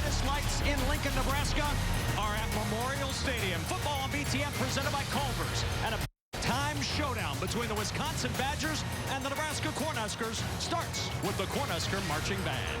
brightest lights in Lincoln, Nebraska are at Memorial Stadium. Football on BTN presented by Culver's. And a time showdown between the Wisconsin Badgers and the Nebraska Cornhuskers starts with the Cornhusker Marching Band.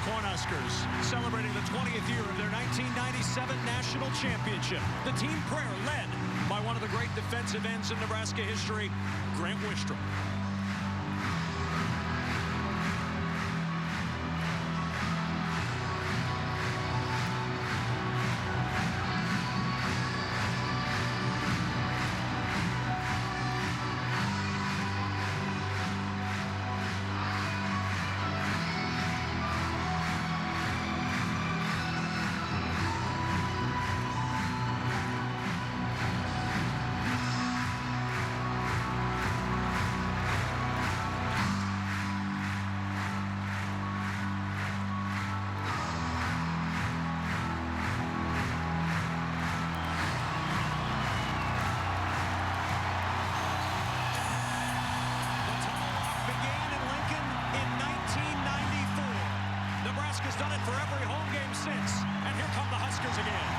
Cornhuskers celebrating the 20th year of their 1997 national championship. The team prayer led by one of the great defensive ends in Nebraska history, Grant Wistrom. Nebraska's done it for every home game since, and here come the Huskers again.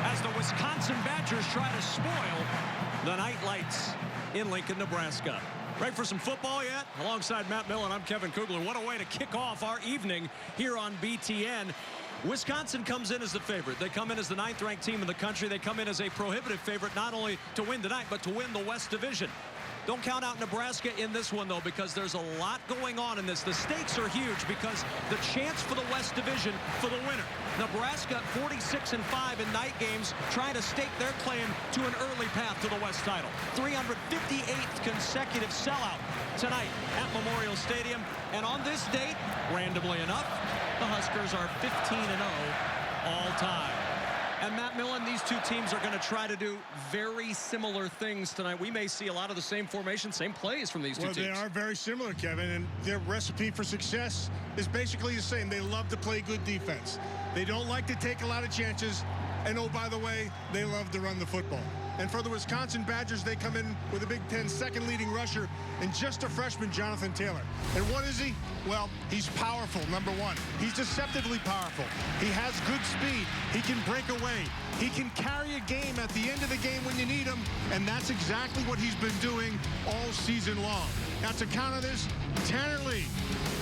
As the Wisconsin Badgers try to spoil the night lights in Lincoln, Nebraska. Ready for some football yet? Alongside Matt Millen, I'm Kevin Kugler. What a way to kick off our evening here on BTN. Wisconsin comes in as the favorite. They come in as the 9th-ranked team in the country. They come in as a prohibitive favorite, not only to win tonight, but to win the West Division. Don't count out Nebraska in this one, though, because there's a lot going on in this. The stakes are huge because the chance for the West Division for the winner. Nebraska 46-5 in night games, trying to stake their claim to an early path to the West title. 358th consecutive sellout tonight at Memorial Stadium. And on this date, randomly enough, the Huskers are 15-0 all time. And Matt Millen, these two teams are going to try to do very similar things tonight. We may see a lot of the same formation, same plays from these two teams. Well, they are very similar, Kevin, and their recipe for success is basically the same. They love to play good defense. They don't like to take a lot of chances, and oh, by the way, they love to run the football. And for the Wisconsin Badgers, they come in with a Big Ten second leading rusher and just a freshman, Jonathan Taylor. And what is he? Well, he's powerful, number one. He's deceptively powerful. He has good speed. He can break away. He can carry a game at the end of the game when you need him, and that's exactly what he's been doing all season long. Now, to counter this, Tanner Lee.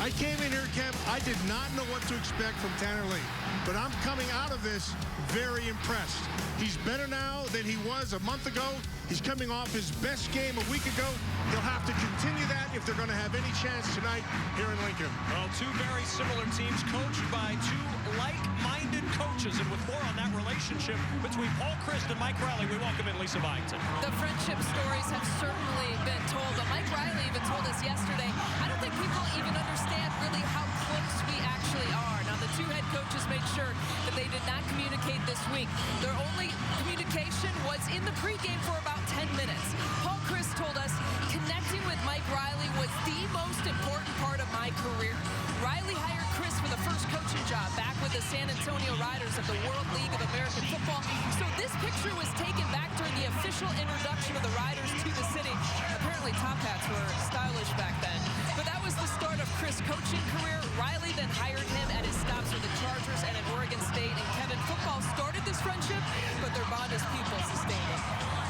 I came in here, Kev. I did not know what to expect from Tanner Lee, but I'm coming out of this very impressed. He's better now than he was a month ago. He's coming off his best game a week ago. He'll have to continue that if they're going to have any chance tonight here in Lincoln. Well, two very similar teams coached by two like-minded coaches. And with more on that relationship between Paul Chryst and Mike Riley, we welcome in Lisa Byington. The friendship stories have certainly been told, but Mike Riley even told us yesterday, I don't think people even understand really how close we actually are. Now, the two head coaches made sure that they did not communicate this week. Their only communication was in the pregame for about 10 minutes. Paul Chryst told us connecting with Mike Riley was the most important part of my career. Riley hired Chryst for the first coaching job back with the San Antonio Riders of the World League of American Football. So this picture was taken back during the official introduction of the Riders to the city. Apparently top hats were stylish back then. But that was the start of Chryst' coaching career. Riley then hired him at his stops with the Chargers and at Oregon State. And Kevin, football started this friendship, but their bond as people sustained it.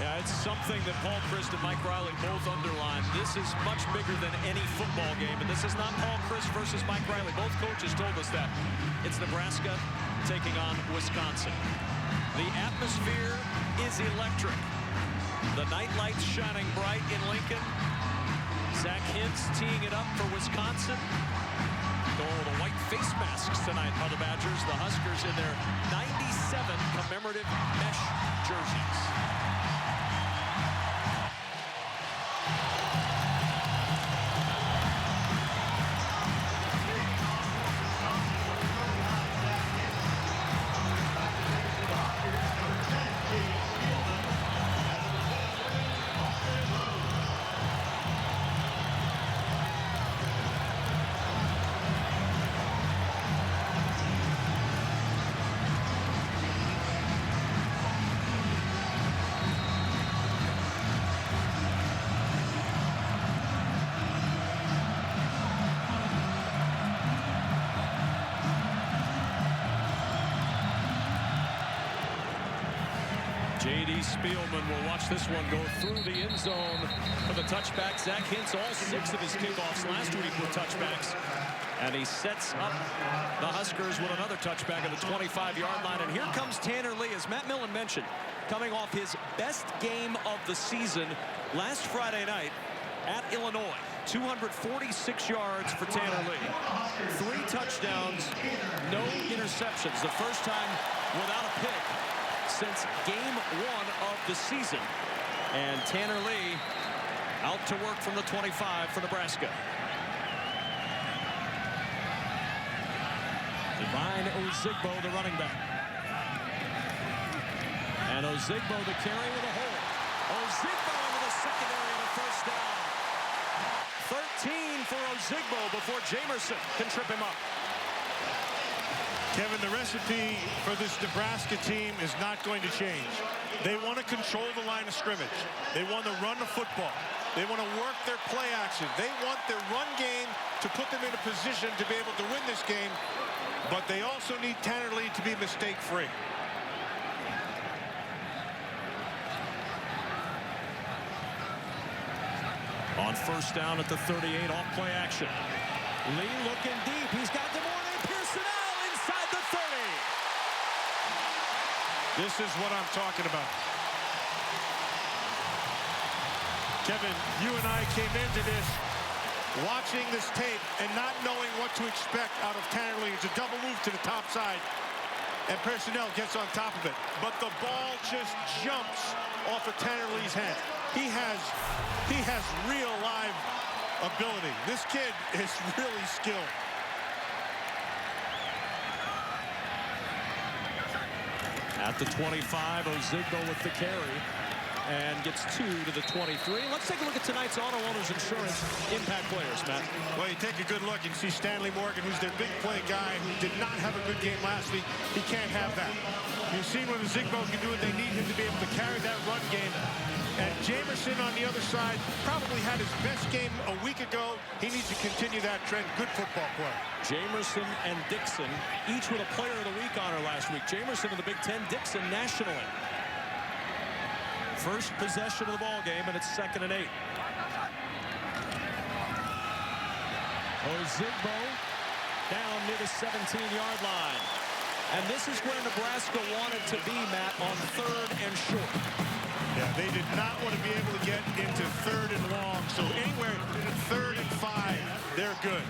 Yeah, it's something that Paul Chryst and Mike Riley both underlined. This is much bigger than any football game, and this is not Paul Chryst versus Mike Riley. Both coaches told us that. It's Nebraska taking on Wisconsin. The atmosphere is electric. The night lights shining bright in Lincoln. Zach Hintz teeing it up for Wisconsin. Going with the white face masks tonight by the Badgers. The Huskers in their 97 commemorative mesh jerseys. J.D. Spielman will watch this one go through the end zone for the touchback. Zach Hintz, all 6 of his kickoffs last week were touchbacks. And he sets up the Huskers with another touchback at the 25-yard line. And here comes Tanner Lee, as Matt Millen mentioned, coming off his best game of the season last Friday night at Illinois. 246 yards for Tanner Lee. 3 touchdowns, no interceptions. The first time without a pick since game 1 of the season. And Tanner Lee out to work from the 25 for Nebraska. Divine Ozigbo, the running back. And Ozigbo the carry with a hole. Ozigbo into the secondary and a first down. 13 for Ozigbo before Jamerson can trip him up. Kevin, the recipe for this Nebraska team is not going to change. They want to control the line of scrimmage. They want to run the football. They want to work their play action. They want their run game to put them in a position to be able to win this game. But they also need Tanner Lee to be mistake-free. On first down at the 38, off play action. Lee looking deep. He's got DeMornay Pearson-El inside the 30. This is what I'm talking about. Kevin, you and I came into this watching this tape and not knowing what to expect out of Tanner Lee. It's a double move to the top side, and Pearson-El gets on top of it. But the ball just jumps off of Tanner Lee's hand. He has real live ability. This kid is really skilled. At the 25, Ozigbo with the carry. and gets 2 to the 23. Let's take a look at tonight's Auto Owners Insurance impact players, Matt. Well, you take a good look and see Stanley Morgan, who's their big play guy, who did not have a good game last week. He can't have that. You've seen what Ozigbo can do, and they need him to be able to carry that run game. And Jamerson on the other side probably had his best game a week ago. He needs to continue that trend. Good football play. Jamerson and Dixon, each with a Player of the Week honor last week. Jamerson in the Big Ten, Dixon nationally. First possession of the ball game, and it's 2nd and 8. Ozigbo down near the 17-yard line. And this is where Nebraska wanted to be, Matt, on 3rd and short. Yeah, they did not want to be able to get into 3rd and long. So anywhere 3rd and 5, they're good.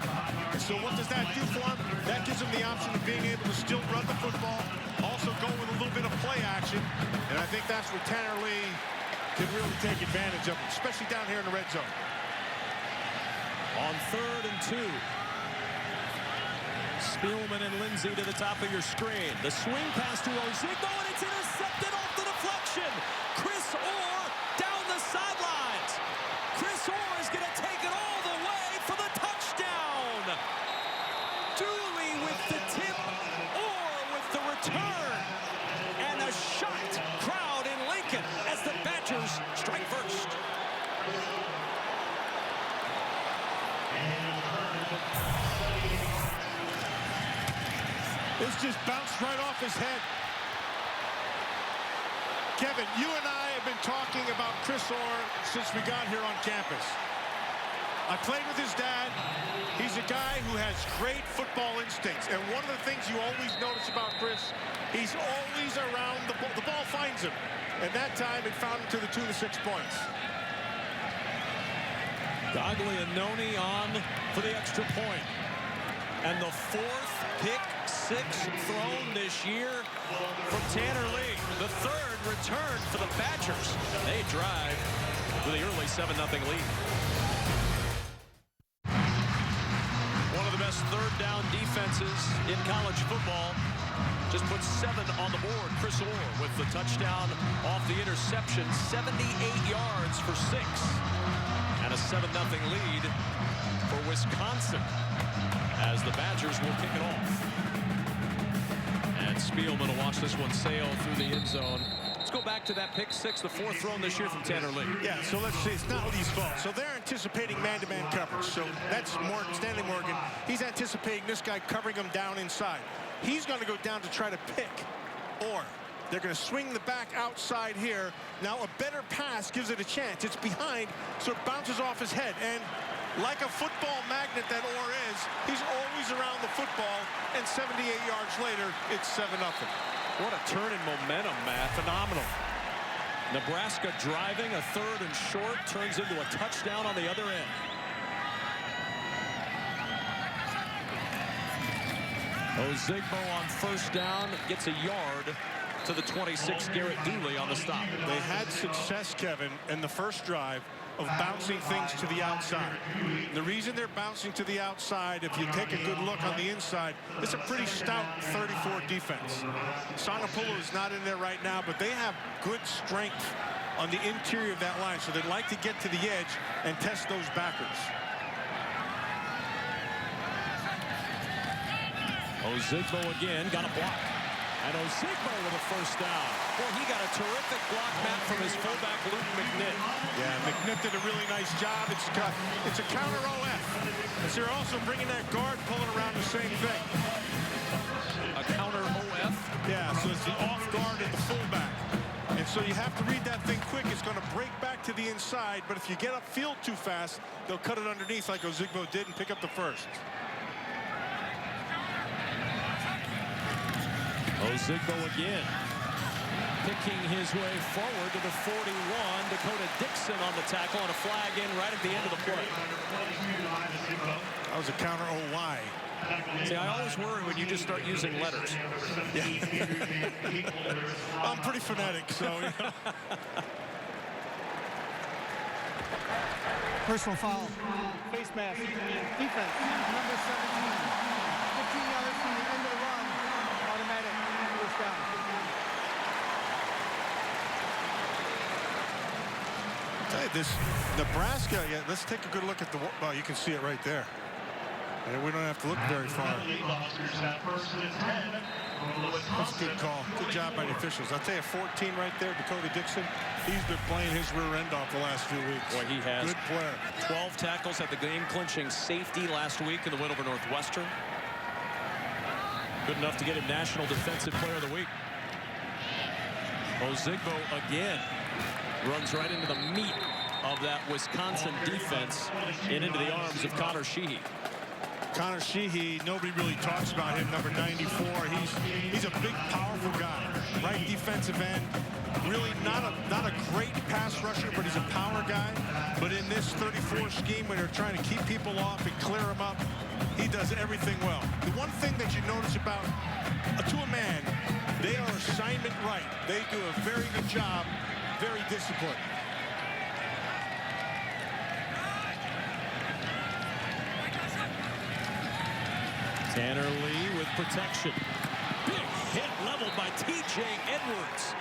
So what does that do for them? That gives them the option of being able to still run the football, also go with a little bit of play action. And I think that's where Tanner Lee can really take advantage of, especially down here in the red zone. On 3rd and 2. Spielman and Lindsey to the top of your screen. The swing pass to Ozigbo, and it's intercepted off the deflection. Chris Orr down the sidelines. Chris Orr is going to take it all the way for the touchdown. Dooley with the tip, Orr with the return. And a shocked crowd in Lincoln as the Badgers strike first. This just bounced right off his head. Kevin, you and I have been talking about Chris Orr since we got here on campus. I played with his dad. He's a guy who has great football instincts. And one of the things you always notice about Chris, he's always around the ball. The ball finds him. And that time it found him to the 2 to 6 points. Gaglianone on for the extra point. And the 4th pick 6 thrown this year from Tanner Lee. The 3rd return for the Badgers. They drive with the early 7-0 lead. One of the best 3rd down defenses in college football. Just put 7 on the board. Chris Orr with the touchdown off the interception. 78 yards for 6. And a 7-0 lead for Wisconsin, as the Badgers will kick it off. And Spielman will watch this one sail through the end zone. Let's go back to that pick 6, the 4th thrown this year from Tanner Lee. Yeah, so let's see. It's not Lee's fault. So they're anticipating man-to-man coverage. So that's Stanley Morgan. He's anticipating this guy covering him down inside. He's going to go down to try to pick Orr. They're going to swing the back outside here. Now a better pass gives it a chance. It's behind, so it bounces off his head. And like a football magnet that Orr is, he's always around the football. And 78 yards later, it's 7-0. What a turn in momentum, Matt. Phenomenal. Nebraska driving a 3rd and short, turns into a touchdown on the other end. Ozigbo on 1st down gets a yard to the 26, Garrett Dooley on the stop. They had success, Kevin, in the first drive of bouncing things to the outside. The reason they're bouncing to the outside, if you take a good look on the inside, it's a pretty stout 34 defense. Sanapulo is not in there right now, but they have good strength on the interior of that line, so they'd like to get to the edge and test those backers. Ozigbo again, got a block. And Ozigbo with a 1st down. Boy, he got a terrific block, Matt, from his fullback, Luke McNitt. Yeah, McNitt did a really nice job. It's a counter OF. As they're also bringing that guard, pulling around the same thing. A counter OF? Yeah, so it's the off guard at the fullback. And so you have to read that thing quick. It's going to break back to the inside, but if you get upfield too fast, they'll cut it underneath like Ozigbo did and pick up the 1st. Ozigbo again, picking his way forward to the 41. Dakota Dixon on the tackle and a flag in right at the end of the play. That was a counter OY. See, I always worry when you just start using letters. Yeah. I'm pretty phonetic, so. Personal foul. Face mask. Defense. Number 17. 15 yards from the end of the run. Automatic. First down. Hey, this Nebraska, yeah, let's take a good look at the, well, you can see it right there. And we don't have to look very far. That's a good call. Good job by the officials. I'll tell you, 14 right there, Dakota Dixon. He's been playing his rear end off the last few weeks. Boy, he has. Good player. 12 tackles at the game-clinching safety last week in the win over Northwestern. Good enough to get him National Defensive Player of the Week. Ozigbo again runs right into the meat of that Wisconsin defense and into the arms of Connor Sheehy. Connor Sheehy, nobody really talks about him, number 94. He's a big, powerful guy. Right defensive end. Really not a great pass rusher, but he's a power guy. But in this 34 scheme, when they're trying to keep people off and clear them up, he does everything well. The one thing that you notice about to a man, they are assignment right. They do a very good job, very disciplined. Tanner Lee with protection. Big hit leveled by T.J. Edwards.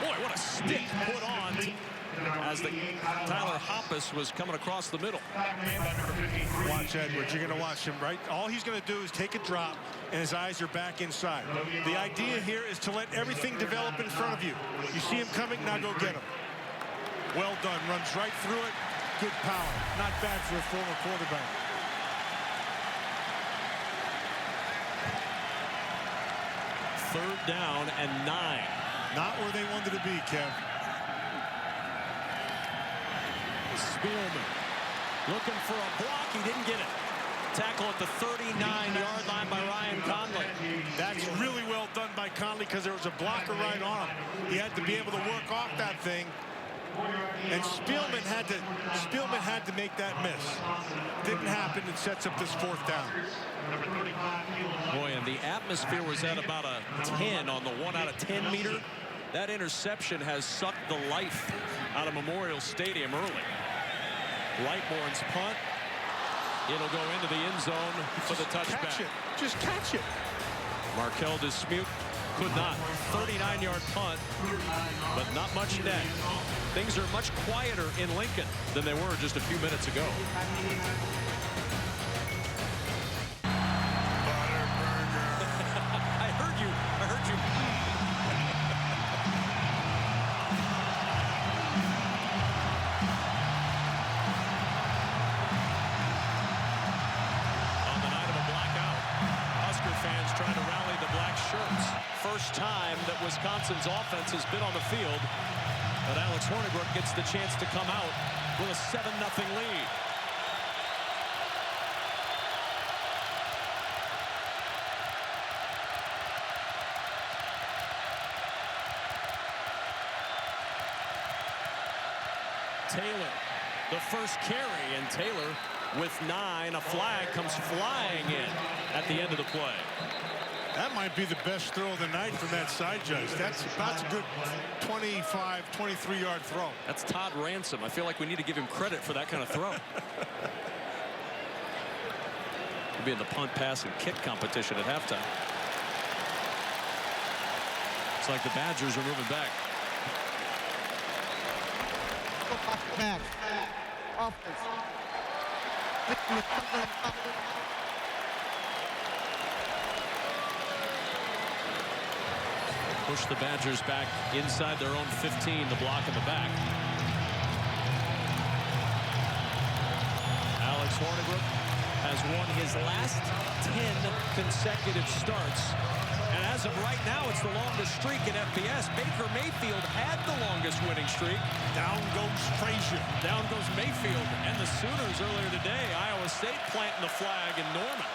Boy, what a stick put on as Tyler Hoppus was coming across the middle. Watch Edwards. You're going to watch him, right? All he's going to do is take a drop, and his eyes are back inside. The idea here is to let everything develop in front of you. You see him coming, now go get him. Well done. Runs right through it. Good power. Not bad for a former quarterback. Third down and 9. Not where they wanted to be, Kev. Spielman looking for a block. He didn't get it. Tackle at the 39-yard line by Ryan Conley. That's really well done by Conley because there was a blocker right on him. He had to be able to work off that thing. And Spielman had to make that miss. Didn't happen. It sets up this fourth down. Boy, and the atmosphere was at about a 10 on the 1 out of 10 meter. That interception has sucked the life out of Memorial Stadium early. Lightbourne's punt. It'll go into the end zone for the touchback. Catch it. Just catch it. Markel Dismuke could not. 39-yard punt, but not much net. Things are much quieter in Lincoln than they were just a few minutes ago. I heard you. On the night of a blackout, Husker fans trying to rally the black shirts. First time that Wisconsin's offense has been on the field. But Alex Hornibrook gets the chance to come out with a 7-0 lead. Taylor, the first carry, and Taylor with 9. A flag comes flying in at the end of the play. That might be the best throw of the night from that side judge. That's a good 25, 23-yard throw. That's Todd Ransom. I feel like we need to give him credit for that kind of throw. He'll be in the punt, pass, and kick competition at halftime. It's like the Badgers are moving back. Back. Offense. Push the Badgers back inside their own 15, the block in the back. Alex Hornibrook has won his last 10 consecutive starts. And as of right now, it's the longest streak in FBS. Baker Mayfield had the longest winning streak. Down goes Frazier. Down goes Mayfield. And the Sooners earlier today, Iowa State planting the flag in Norman.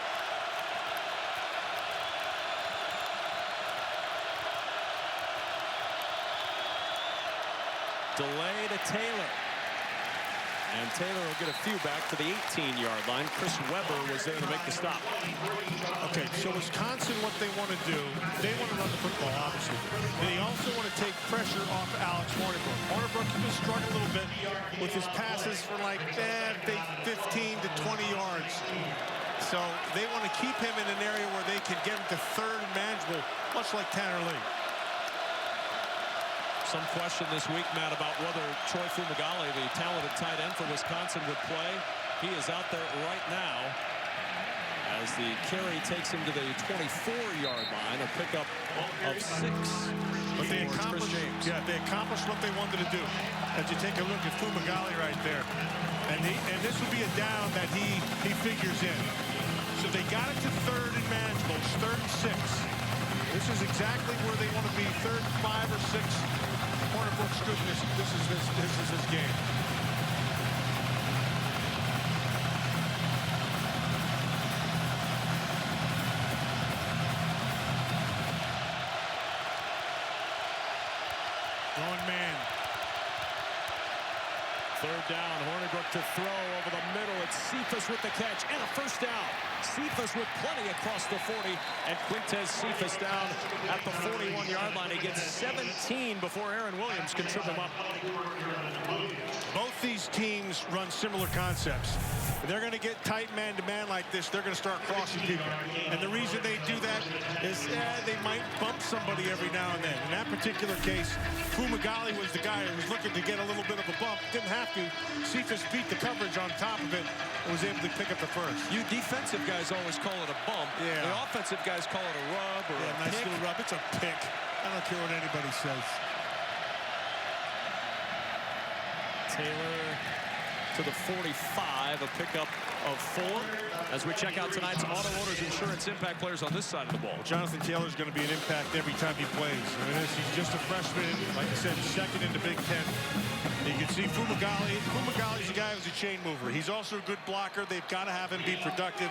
Delay to Taylor. And Taylor will get a few back to the 18-yard line. Chris Webber was there to make the stop. Okay, so Wisconsin, what they want to do, they want to run the football, obviously. They also want to take pressure off Alex Hornibrook. Hornibrook has been struggling a little bit with his passes for like 15 to 20 yards. So they want to keep him in an area where they can get him to third and manageable, much like Tanner Lee. Some question this week, Matt, about whether Troy Fumagalli, the talented tight end for Wisconsin, would play. He is out there right now as the carry takes him to the 24-yard line, a pickup of 6. But they accomplished, they accomplished what they wanted to do. As you take a look at Fumagalli right there, and this would be a down that he figures in. So they got it to 3rd and manageable. It's 3rd and 6. This is exactly where they want to be. 3rd and 5 or 6. Corner Brooks good. This is his game. Going man. 3rd down. Hornibrook to throw over the middle. It's Cephas with the catch and a first down. Cephas with plenty across the 40, and Quintez Cephas down at the 41-yard line. He gets 17 before Aaron Williams can trip him up. Both these teams run similar concepts. If they're going to get tight man-to-man like this, they're going to start crossing people. And the reason they do that is they might bump somebody every now and then. In that particular case, Fumagalli was the guy who was looking to get a little bit of a bump. Didn't have to. Cephas beat the coverage on top of it and was able to pick up the first. You defensive guys always call it a bump. Yeah. The offensive guys call it a rub or a nice pick. little rub. It's a pick. I don't care what anybody says. Taylor to the 45, a pickup of 4. As we check out tonight's Auto Owners Insurance Impact players on this side of the ball. Jonathan Taylor's going to be an impact every time he plays. I mean, he's just a freshman. Like I said, 2nd in the Big Ten. You can see Fumagalli. Fumagalli's a guy who's a chain mover. He's also a good blocker. They've got to have him be productive.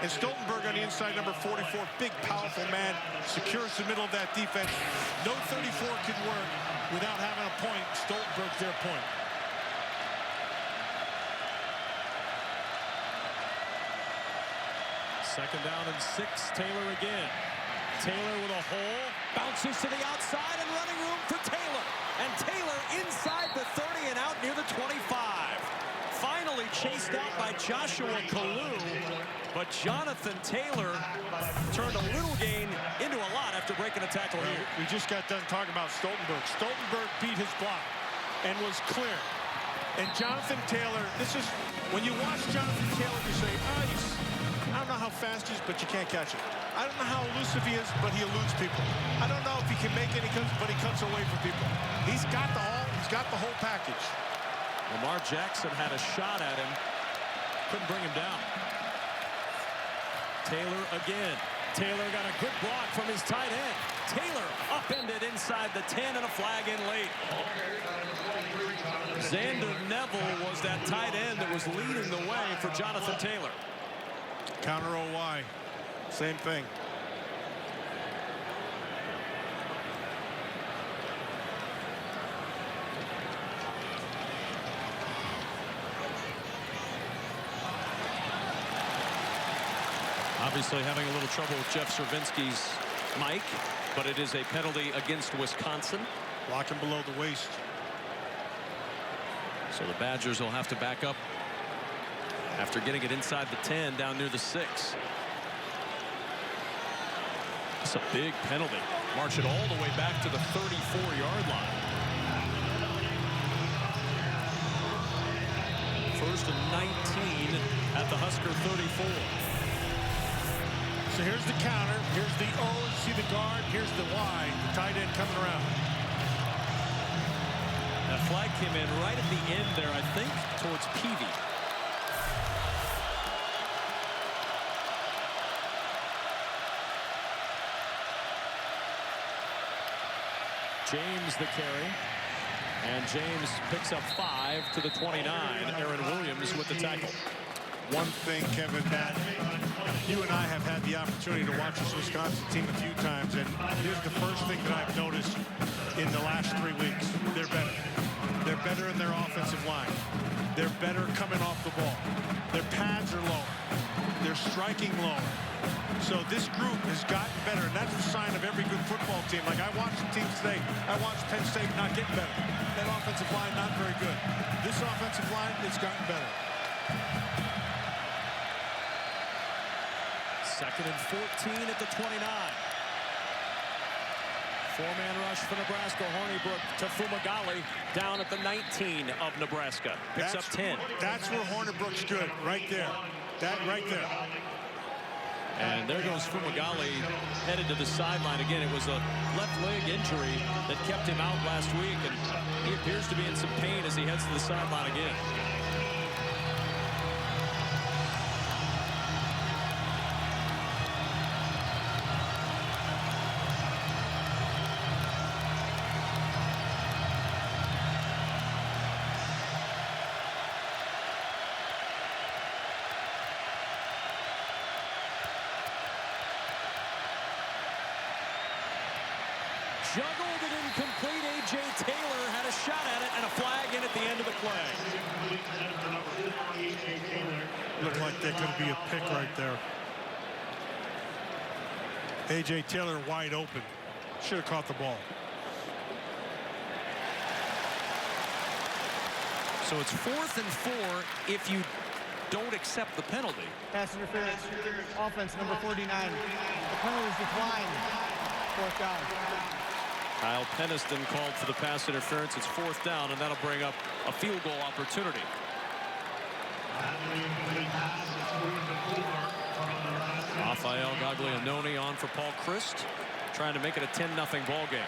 And Stoltenberg on the inside, number 44, big, powerful man, secures the middle of that defense. No 34 can work without having a point. Stoltenberg's their point. Second down and 6. Taylor again. Taylor with a hole. Bounces to the outside and running room for Taylor. And Taylor inside the 30 and out near the 25. Finally chased out by Joshua Kalu. But Jonathan Taylor turned a little gain into a lot after breaking a tackle here. We just got done talking about Stoltenberg. Stoltenberg beat his block and was clear. And Jonathan Taylor, this is, when you watch Jonathan Taylor, you say, I don't know how fast he is, but you can't catch it. I don't know how elusive he is, but he eludes people. I don't know if he can make any cuts, but he cuts away from people. He's got the whole package. Lamar Jackson had a shot at him. Couldn't bring him down. Taylor again. Taylor got a good block from his tight end. Taylor upended inside the 10 and a flag in late. Xander Neville was that tight end that was leading the way for Jonathan Taylor. Counter OY. Same thing. Obviously having a little trouble with Jeff Servinski's mic, but it is a penalty against Wisconsin. Blocking below the waist. So the Badgers will have to back up after getting it inside the 10 down near the 6. It's a big penalty. March it all the way back to the 34-yard line. 1st and 19 at the Husker 34. So here's the counter. Here's the O. See the guard. Here's the Y. The tight end coming around. That flag came in right at the end there, I think, towards Peavy. James the carry. And James picks up 5 to the 29. Aaron Williams with the tackle. One thing, Kevin, that you and I have had the opportunity to watch this Wisconsin team a few times, and here's the first thing that I've noticed in the last 3 weeks. They're better. They're better in their offensive line. They're better coming off the ball. Their pads are lower. They're striking lower. So this group has gotten better, and that's a sign of every good football team. Like I watched the teams today. I watched Penn State not get better. That offensive line not very good. This offensive line, it's gotten better. 2nd and 14 at the 29. Four-man rush for Nebraska. Hornibrook to Fumagalli down at the 19 of Nebraska. Picks up 10. That's where Hornibrook's good, right there. That right there. And there goes Fumagalli headed to the sideline again. It was a left leg injury that kept him out last week, and he appears to be in some pain as he heads to the sideline again. Juggled it incomplete. A.J. Taylor had a shot at it and a flag in at the end of the play. Looked like there could be a pick right there. A.J. Taylor wide open. Should have caught the ball. So it's 4th and 4 if you don't accept the penalty. Pass interference. Offense number 49. The penalty is declined. 4th down. Kyle Peniston called for the pass interference. It's 4th down, and that'll bring up a field goal opportunity. Rafael Gaglianone on for Paul Christ, trying to make it a 10-0 ball game.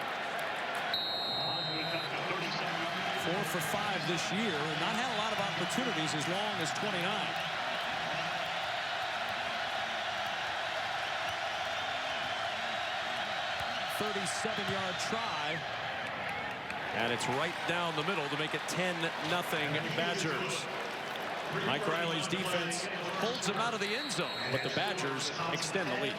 4 for 5 this year, and not had a lot of opportunities as long as 29. .37-yard try, and it's right down the middle to make it 10-0 Badgers. Mike Riley's defense holds them out of the end zone, but the Badgers extend the lead.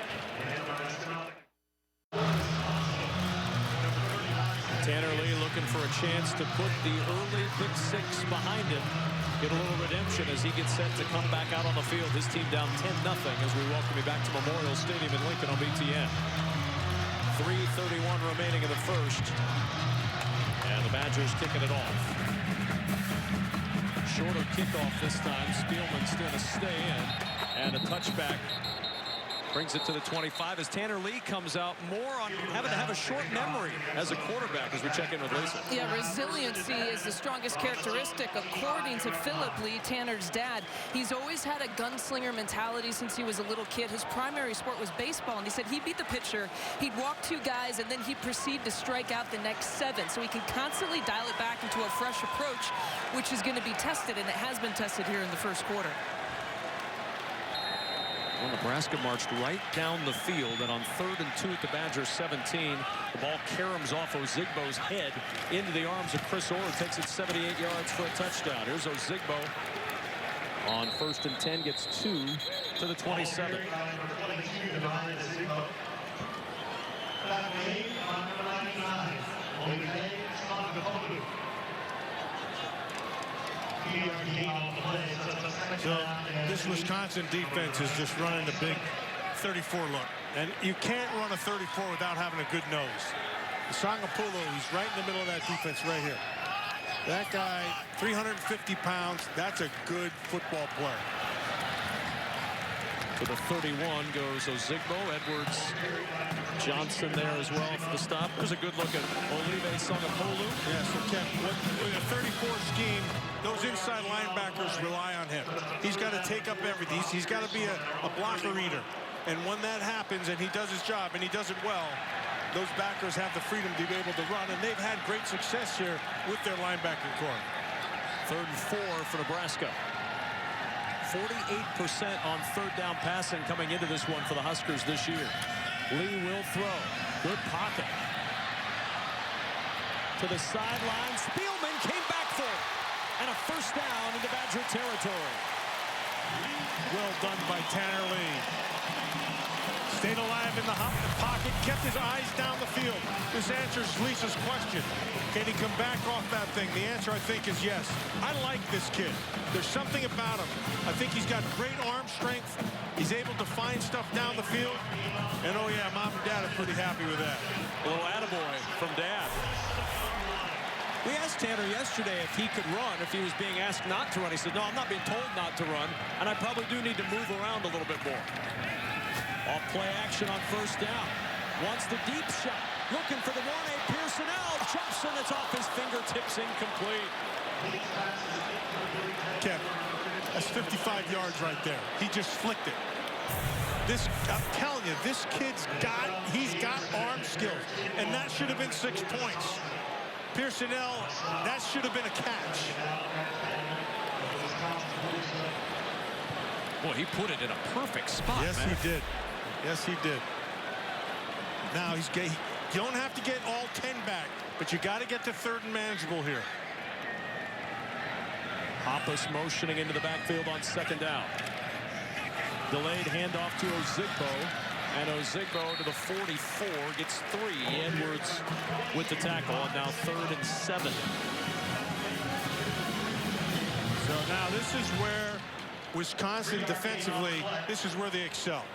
Tanner Lee looking for a chance to put the early pick 6 behind him, get a little redemption as he gets set to come back out on the field. His team down 10-0 as we welcome you back to Memorial Stadium in Lincoln on BTN. 3:31 remaining in the first, and the Badgers kicking it off. Shorter kickoff this time. Spielman's going to stay in, and a touchback brings it to the 25 as Tanner Lee comes out more on having to have a short memory as a quarterback as we check in with Lisa. Yeah, resiliency is the strongest characteristic according to Philip Lee, Tanner's dad. He's always had a gunslinger mentality since he was a little kid. His primary sport was baseball, and he said he'd beat the pitcher, he'd walk 2 guys, and then he'd proceed to strike out the next 7. So he can constantly dial it back into a fresh approach, which is going to be tested, and it has been tested here in the first quarter. Well, Nebraska marched right down the field, and on 3rd and 2 at the Badgers 17, the ball caroms off Ozigbo's head into the arms of Chris Orr, who takes it 78 yards for a touchdown. Here's Ozigbo on 1st and 10, gets 2 to the 27. So this Wisconsin defense is just running the big 34 look, and you can't run a 34 without having a good nose. Sangapulo, he's right in the middle of that defense right here. That guy, 350 pounds, that's a good football player. To the 31 goes Ozigbo. Edwards Johnson there as well for the stop. There's a good look at Olive Sangapolu. Yeah, so Ken, with a 34 scheme, those inside linebackers rely on him. He's got to take up everything. He's got to be a blocker reader. And when that happens and he does his job and he does it well, those backers have the freedom to be able to run. And they've had great success here with their linebacking core. 3rd and 4 for Nebraska. 48% on 3rd down passing coming into this one for the Huskers this year. Lee will throw. Good pocket. To the sideline. Spielman came back for it. And a 1st down into Badger territory. Well done by Tanner Lee. Stayed alive in the pocket, kept his eyes down the field. This answers Lisa's question. Can he come back off that thing? The answer, I think, is yes. I like this kid. There's something about him. I think he's got great arm strength. He's able to find stuff down the field. And, oh, yeah, Mom and Dad are pretty happy with that. A little attaboy from Dad. We asked Tanner yesterday if he could run, if he was being asked not to run. He said, no, I'm not being told not to run, and I probably do need to move around a little bit more. Off play action on 1st down. Wants the deep shot. looking for the 1A. Pearsonell jumps and it's off his fingertips, incomplete. Kevin, that's 55 yards right there. He just flicked it. I'm telling you, this he's got arm skills, and that should have been 6 points. Pearsonell, that should have been a catch. Boy, he put it in a perfect spot. Yes, man. he did. Yes, he did. Now you don't have to get all 10 back, but you got to get to 3rd and manageable here. Hoppus motioning into the backfield on 2nd down. Delayed handoff to Ozigbo, and Ozigbo to the 44 gets 3. Edwards with the tackle, and now 3rd and 7. So now this is where Wisconsin defensively, this is where they excel.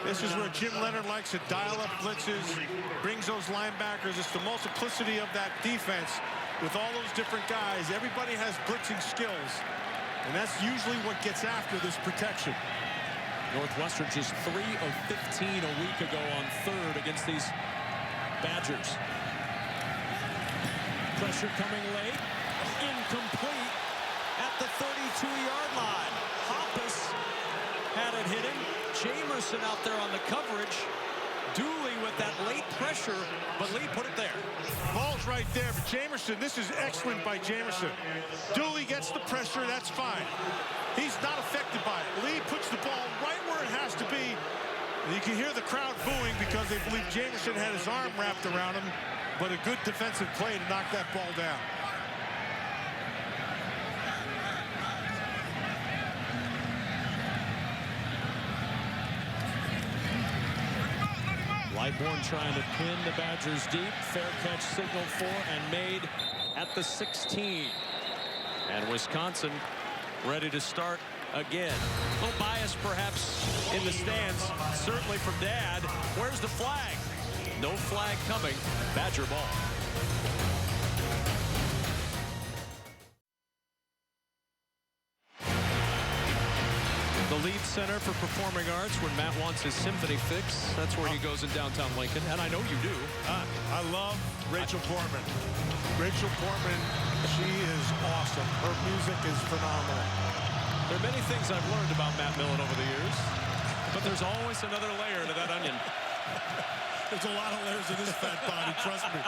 This is where Jim Leonard likes to dial up blitzes, brings those linebackers. It's the multiplicity of that defense with all those different guys. Everybody has blitzing skills, and that's usually what gets after this protection. Northwestern just 3 of 15 a week ago on 3rd against these Badgers. Pressure coming late. Incomplete at the 32-yard line. Hoppus had it hit him. Jamerson out there on the coverage. Dooley with that late pressure, but Lee put it there. Ball's right there for Jamerson. This is excellent by Jamerson. Dooley gets the pressure, that's fine. He's not affected by it. Lee puts the ball right where it has to be. And you can hear the crowd booing because they believe Jamerson had his arm wrapped around him, but a good defensive play to knock that ball down. Lightbourne trying to pin the Badgers deep. Fair catch signaled for and made at the 16. And Wisconsin ready to start again. A little bias perhaps in the stands, certainly from Dad. Where's the flag? No flag coming. Badger ball. The Lead Center for Performing Arts, when Matt wants his symphony fix, that's where he goes in downtown Lincoln, and I know you do. I love Rachel Portman. Rachel Portman, she is awesome. Her music is phenomenal. There are many things I've learned about Matt Millen over the years, but there's always another layer to that onion. There's a lot of layers in this fat body, trust me.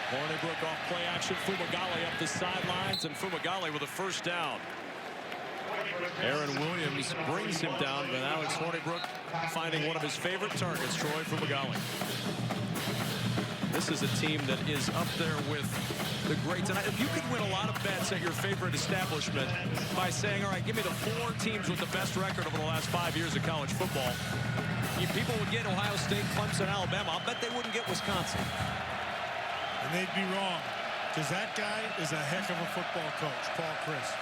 Hornibrook off play action. Fumagalli up the sidelines, and Fumagalli with a 1st down. Aaron Williams brings him down, but Alex Hornibrook finding one of his favorite targets, Troy Fumagalli. This is a team that is up there with the greats. And if you could win a lot of bets at your favorite establishment by saying, all right, give me the 4 teams with the best record over the last 5 years of college football, people would get Ohio State, Clemson, Alabama. I'll bet they wouldn't get Wisconsin. And they'd be wrong, because that guy is a heck of a football coach, Paul Chryst.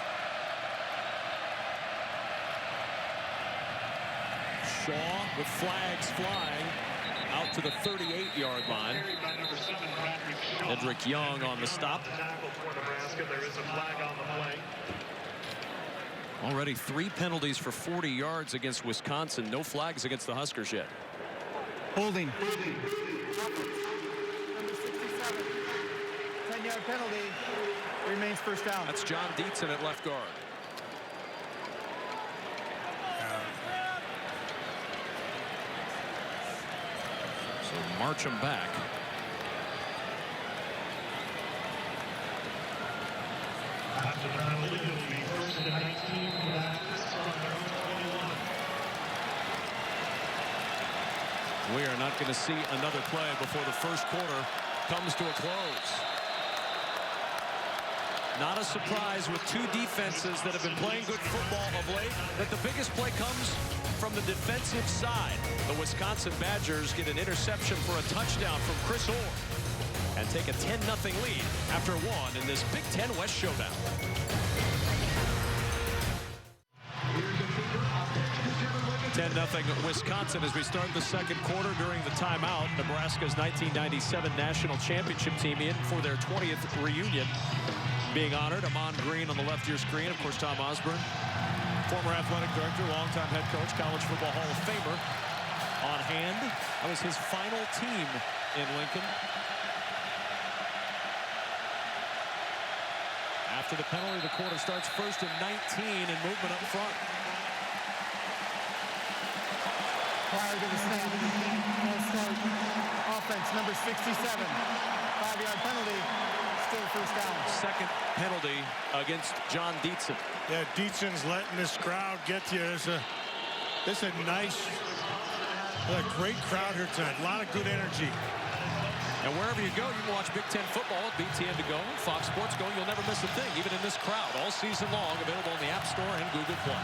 Shaw with flags flying out to the 38-yard line. Edric Young on the stop. Already 3 penalties for 40 yards against Wisconsin. No flags against the Huskers yet. Holding. Number 67. 10-yard penalty. Remains 1st down. That's John Dietzen at left guard. So march them back. We are not going to see another play before the 1st quarter comes to a close. Not a surprise with 2 defenses that have been playing good football of late that the biggest play comes from the defensive side. The Wisconsin Badgers get an interception for a touchdown from Chris Orr and take a 10-0 lead after 1 in this Big Ten West showdown. Wisconsin as we start the 2nd quarter during the timeout. Nebraska's 1997 national championship team in for their 20th reunion being honored. Amon Green on the left of your screen. Of course, Tom Osborne Former athletic director, longtime head coach, college football Hall of Famer on hand. That was his final team in Lincoln. After the penalty, the quarter starts first and 19 and movement up front. Prior to the snap, we'll start offense, number 67. 5-yard penalty, still first down. Second penalty against John Dietzen. Yeah, Dietzen's letting this crowd get to you. This is a nice, a great crowd here tonight. A lot of good energy. And wherever you go, you can watch Big Ten football at BTN to go, Fox Sports Go. You'll never miss a thing, even in this crowd, all season long, available in the App Store and Google Play.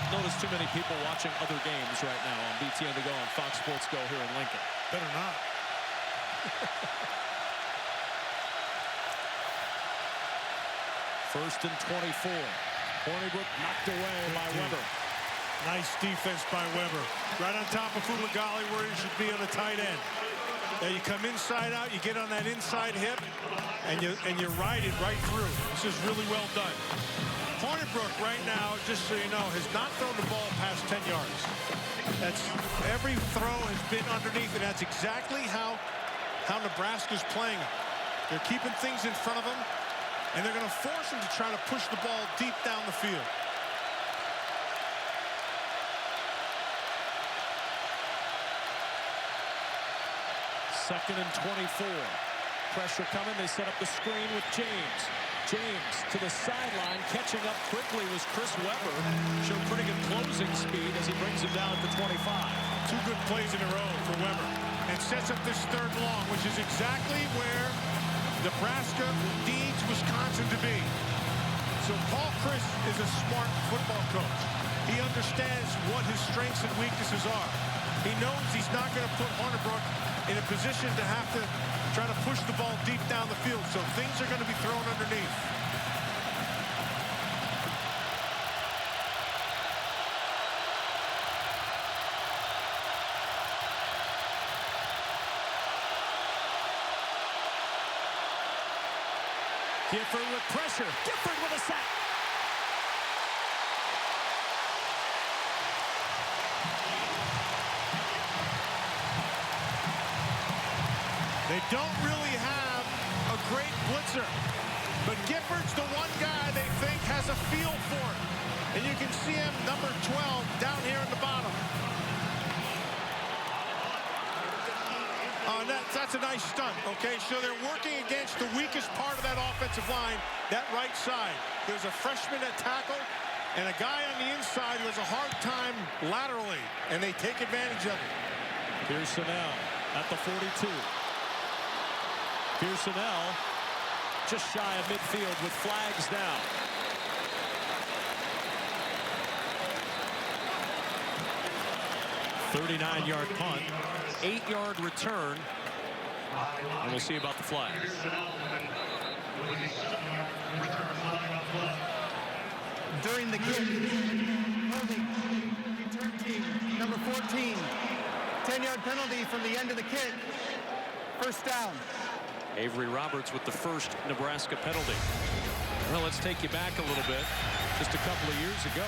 Notice too many people watching other games right now on BTN to go and Fox Sports Go here in Lincoln. Better not. First and 24. Hornibrook knocked away by Weber. Nice defense by Weber. Right on top of Fumagalli where he should be on the tight end. Now you come inside out, you get on that inside hip, and you ride it right through. This is really well done. Hornibrook right now, just so you know, has not thrown the ball past 10 yards. That's every throw has been underneath, and that's exactly how Nebraska's playing them. They're keeping things in front of them, and they're going to force them to try to push the ball deep down the field. Second and 24. Pressure coming. They set up the screen with James. James to the sideline. Catching up quickly was Chris Weber. Showed pretty good closing speed as he brings him down at the 25. Two good plays in a row for Weber. And sets up this third long, which is exactly where Nebraska needs Wisconsin to be. So Paul Chryst is a smart football coach. He understands what his strengths and weaknesses are. He knows he's not going to put Hornibrook in a position to have to try to push the ball deep down the field. So things are going to be thrown underneath. Gifford with pressure. Gifford with a sack. They don't really have a great blitzer, but Gifford's the one guy they think has a feel for it. And you can see him, number 12, down here in the bottom. That's a nice stunt, okay? So they're working against the weakest part of that offensive line, that right side. There's a freshman at tackle and a guy on the inside who has a hard time laterally, and they take advantage of it. Pearsonell at the 42. Pearsonell just shy of midfield with flags down. .39-yard punt, 8-yard return, and we'll see about the flag. During the kick, holding return team, number 14. 10-yard penalty from the end of the kick. First down. Avery Roberts with the first Nebraska penalty. Well, let's take you back a little bit. Just a couple of years ago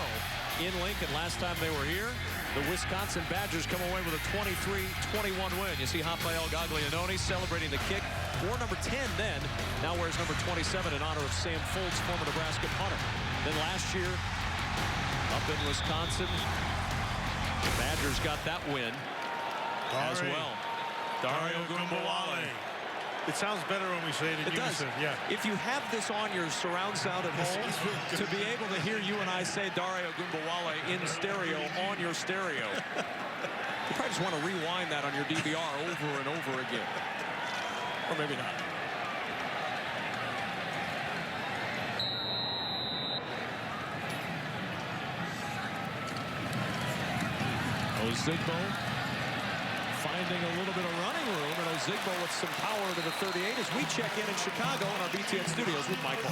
in Lincoln, last time they were here, the Wisconsin Badgers come away with a 23-21 win. You see Rafael Gaglianone celebrating the kick. Wore number 10 then, now wears number 27 in honor of Sam Foltz, former Nebraska punter. Then last year, up in Wisconsin, the Badgers got that win as well. Dario Gumbawale. It sounds better when we say it in unison. Yeah. If you have this on your surround sound at home, to be able to hear you and I say Dario Gumbawale in stereo on your stereo, you probably just want to rewind that on your DVR over and over again. Or maybe not. Ozigbo finding a little bit of running room, and Ozigbo with some power to the 38 as we check in Chicago in our BTN studios with Michael.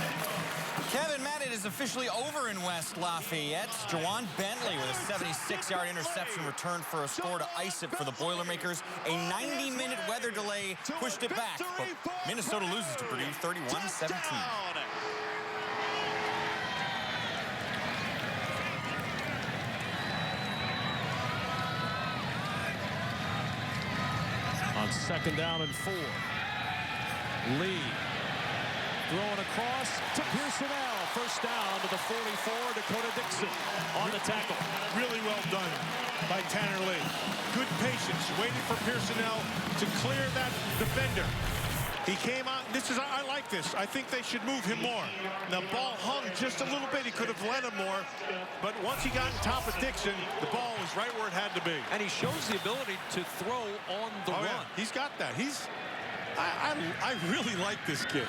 Kevin, Matt, it is officially over in West Lafayette. Jawan Bentley with a 76-yard interception returned for a score to ice it for the Boilermakers. A 90-minute weather delay pushed it back, but Minnesota loses to Purdue 31-17. on 2nd down and 4. Lee throwing across to Pearsonell. First down to the 44. Dakota Dixon on the tackle. Really well done by Tanner Lee. Good patience, waiting for Pearsonell to clear that defender. He came out. I like this. I think they should move him more. The ball hung just a little bit. He could have led him more. But once he got on top of Dixon, the ball was right where it had to be. And he shows the ability to throw on the run. Yeah. He's got that. I really like this kid.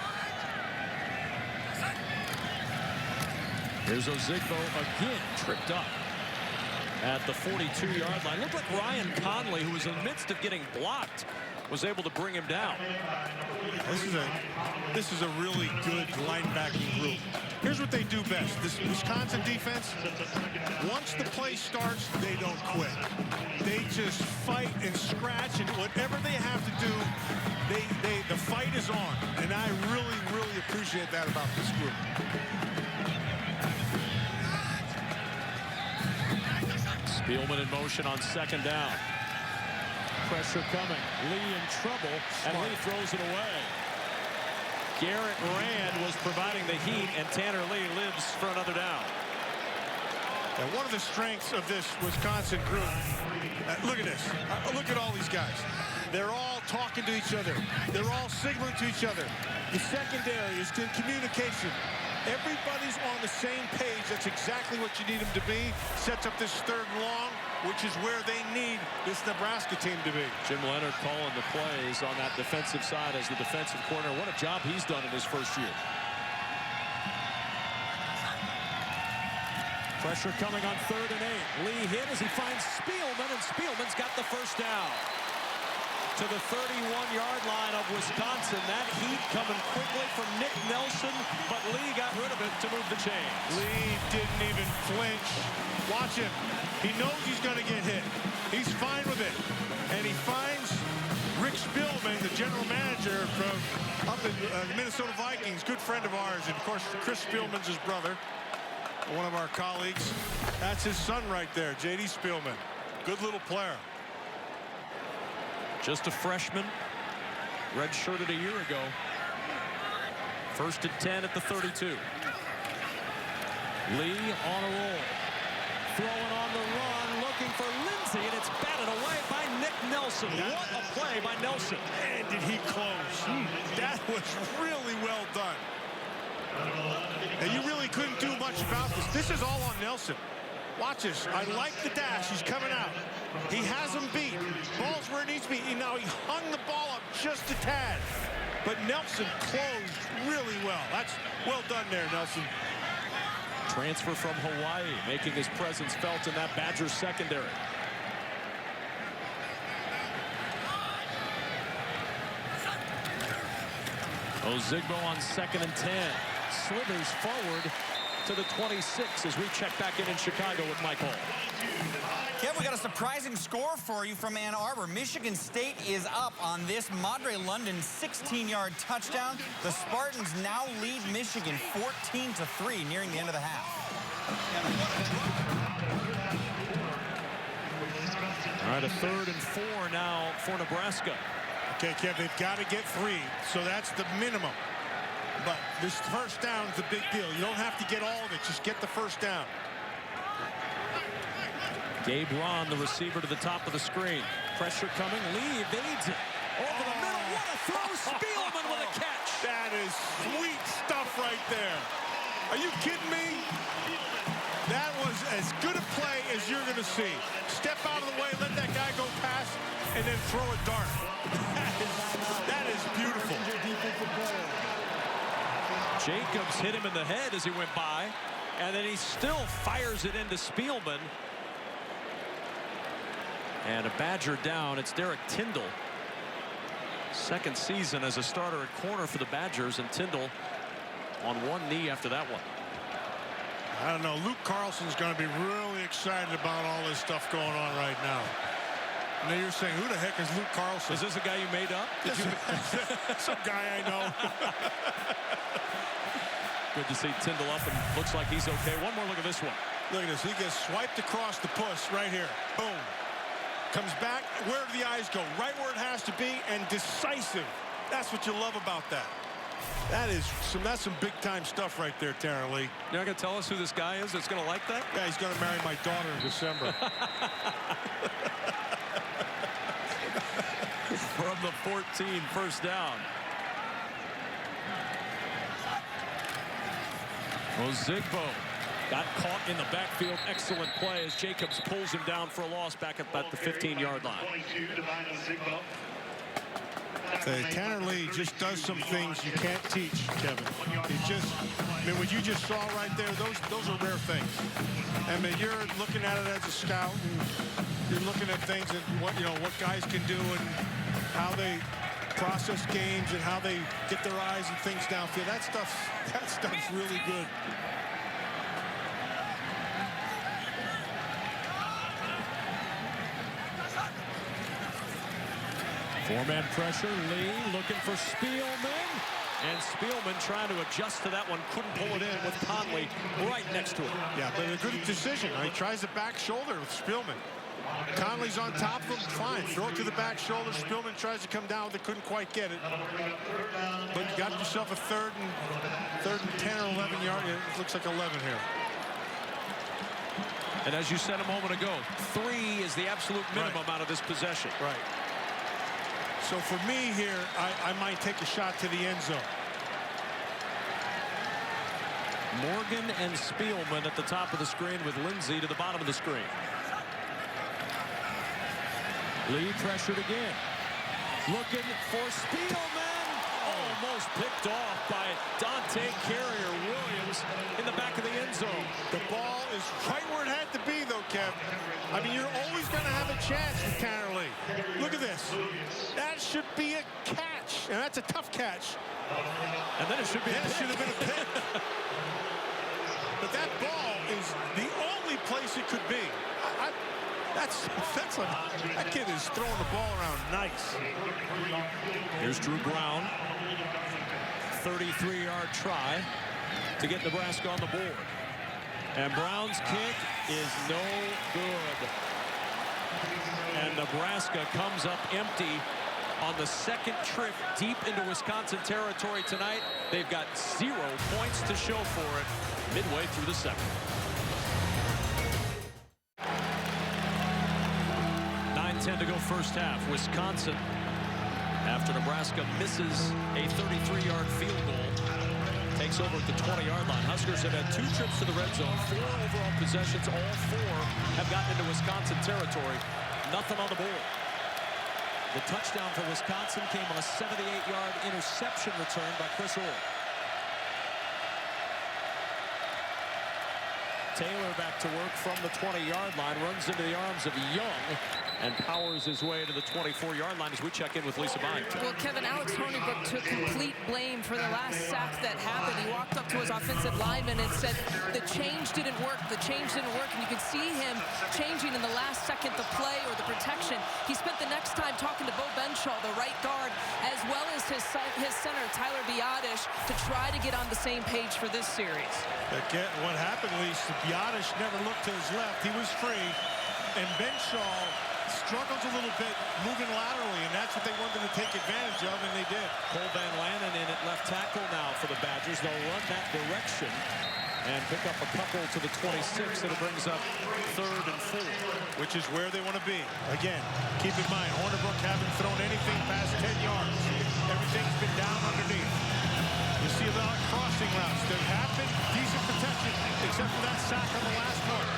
Here's Ozigbo again, tripped up at the 42-yard line. Looked like Ryan Conley, who was in the midst of getting blocked, was able to bring him down. This is a really good linebacking group. Here's what they do best. This Wisconsin defense, once the play starts, they don't quit. They just fight and scratch, and whatever they have to do, the fight is on. And I really, really appreciate that about this group. Spielman in motion on 2nd down. Pressure coming. Lee in trouble, and Lee throws it away. Garrett Rand was providing the heat, and Tanner Lee lives for another down. And one of the strengths of this Wisconsin group, look at this. Look at all these guys. They're all talking to each other. They're all signaling to each other. The secondary is good communication. Everybody's on the same page. That's exactly what you need them to be. Sets up this 3rd and long, which is where they need this Nebraska team to be. Jim Leonard calling the plays on that defensive side as the defensive corner. What a job he's done in his first year. Pressure coming on 3rd and 8. Lee hit as he finds Spielman, and Spielman's got the first down. To the 31-yard line of Wisconsin. That heat coming quickly from Nick Nelson, but Lee got rid of it to move the chains. Lee didn't even flinch. Watch him. He knows he's going to get hit. He's fine with it. And he finds Rick Spielman, the general manager from up in the Minnesota Vikings, good friend of ours. And, of course, Chris Spielman's his brother, one of our colleagues. That's his son right there, J.D. Spielman. Good little player. Just a freshman, redshirted a year ago. 1st and 10 at the 32. Lee on a roll. Throwing on the run, looking for Lindsey, and it's batted away by Nick Nelson. What a play by Nelson. And did he close? That was really well done. And you really couldn't do much about this. This is all on Nelson. Watch this. I like the dash. He's coming out. He has him beat. Ball's where it needs to be. Now he hung the ball up just a tad. But Nelson closed really well. That's well done there, Nelson. Transfer from Hawaii, making his presence felt in that Badgers secondary. Ozigbo on 2nd and 10. Slithers forward to the 26 as we check back in Chicago with Mike Hall. Kev, we got a surprising score for you from Ann Arbor. Michigan State is up on this Madre London 16-yard touchdown. The Spartans now lead Michigan 14-3 nearing the end of the half. All right, a 3rd and 4 now for Nebraska. Okay, Kev, they've got to get 3, so that's the minimum. But this first down is the big deal. You don't have to get all of it. Just get the first down. Gabe Ron, the receiver, to the top of the screen. Pressure coming. Lee evades it. Over the middle. What a throw. Spielman with a catch. That is sweet stuff right there. Are you kidding me? That was as good a play as you're going to see. Step out of the way, let that guy go past, and then throw a dart. That is beautiful. Jacobs hit him in the head as he went by, and then he still fires it into Spielman. And a Badger down. It's Derek Tyndall. 2nd season as a starter at corner for the Badgers, and Tyndall on one knee after that one. I don't know. Luke Carlson's going to be really excited about all this stuff going on right now. Now you're saying, who the heck is Luke Carlson? Is this a guy you made up? Some guy I know. Good to see Tyndall up, and looks like he's okay. One more look at this one. Look at this. He gets swiped across the puss right here. Boom. Comes back, where do the eyes go? Right where it has to be, and decisive. That's what you love about that. That's some big-time stuff right there, Tara Lee. You're not going to tell us who this guy is that's going to like that? Yeah, he's going to marry my daughter in December. From the 14, first down. Ozigbo got caught in the backfield. Excellent play as Jacobs pulls him down for a loss back at the 15-yard line. Tanner Lee just does some things you can't teach, Kevin. I mean, what you just saw right there, those are rare things. I mean, you're looking at it as a scout, and you're looking at things and what guys can do and how they process games and how they get their eyes and things downfield. That stuff's really good. Four-man pressure. Lee looking for Spielman. And Spielman trying to adjust to that one. Couldn't pull it in with Conley right next to him. Yeah, but a good decision. He tries the back shoulder with Spielman. Conley's on top of him. Fine. Throw it to the back shoulder. Spielman tries to come down with it. Couldn't quite get it. But you got yourself a third and 10 or 11 yards. It looks like 11 here. And as you said a moment ago, 3 is the absolute minimum out of this possession. Right. So for me here, I might take a shot to the end zone. Morgan and Spielman at the top of the screen with Lindsey to the bottom of the screen. Lee pressured again. Looking for Spielman. Almost picked off by Dante Carrier-Williams in the back of the end zone. The ball is right where it had to be, though, Kev. I mean, you're always going to have a chance with Tanner Lee. Look at this. That should be a catch. And that's a tough catch. And then it should be a pick. Should have been a pick. But that ball is the only place it could be. That kid is throwing the ball around nice. Here's Drew Brown. 33-yard try to get Nebraska on the board. And Brown's kick is no good. And Nebraska comes up empty on the second trip deep into Wisconsin territory tonight. They've got 0 points to show for it midway through the second. 9:10 to go first half. Wisconsin, after Nebraska misses a 33-yard field goal, takes over at the 20-yard line. Huskers have had 2 trips to the red zone, 4 overall possessions. All 4 have gotten into Wisconsin territory. Nothing on the board. The touchdown for Wisconsin came on a 78-yard interception return by Chris Orr. Taylor back to work from the 20-yard line, runs into the arms of Young and powers his way to the 24-yard line as we check in with Lisa Byington. Well, Kevin, Alex Hornibrook took complete blame for the last sack that happened. He walked up to his offensive lineman and said, the change didn't work, and you could see him changing in the last second the play or the protection. He spent the next time talking to Bo Benshaw, the right guard, as well as his center, Tyler Biadasz, to try to get on the same page for this series. Again, what happened, Lisa, Biadasz never looked to his left. He was free, and Benshaw struggles a little bit moving laterally, and that's what they wanted to take advantage of, and they did. Cole Van Lanen in at left tackle now for the Badgers. They'll run that direction and pick up a couple to the 26, and it brings up 3rd and 4. Which is where they want to be. Again, keep in mind, Hornibrook haven't thrown anything past 10 yards. Everything's been down underneath. You see a lot of crossing routes. There have been decent protection, except for that sack on the last one.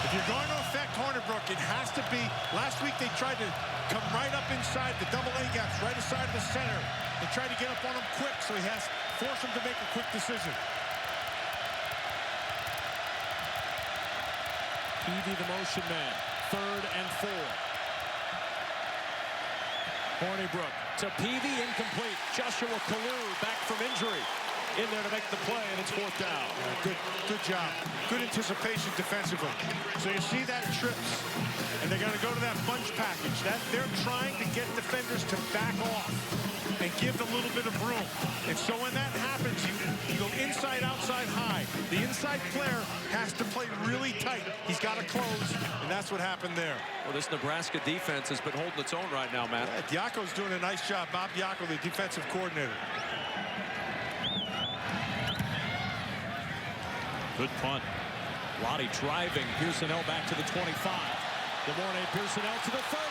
If you're going to affect Hornibrook, it has to be. Last week they tried to come right up inside the double A gaps, right aside of the center. They tried to get up on him quick, so he has to force him to make a quick decision. Peavy the motion man. 3rd and 4. Hornibrook to Peavy, incomplete. Joshua Kalu back from injury. In there to make the play, and it's 4th down. Good job. Good anticipation defensively. So you see that trips, and they're going to go to that bunch package. That they're trying to get defenders to back off and give a little bit of room. And so when that happens, you go inside, outside, high. The inside player has to play really tight. He's got to close, and that's what happened there. Well, this Nebraska defense has been holding its own right now, Matt. Yeah, Diaco's doing a nice job. Bob Diaco, the defensive coordinator. Good punt. Lottie driving. Pearsonell back to the 25. DeMornay Pearsonell to the 30.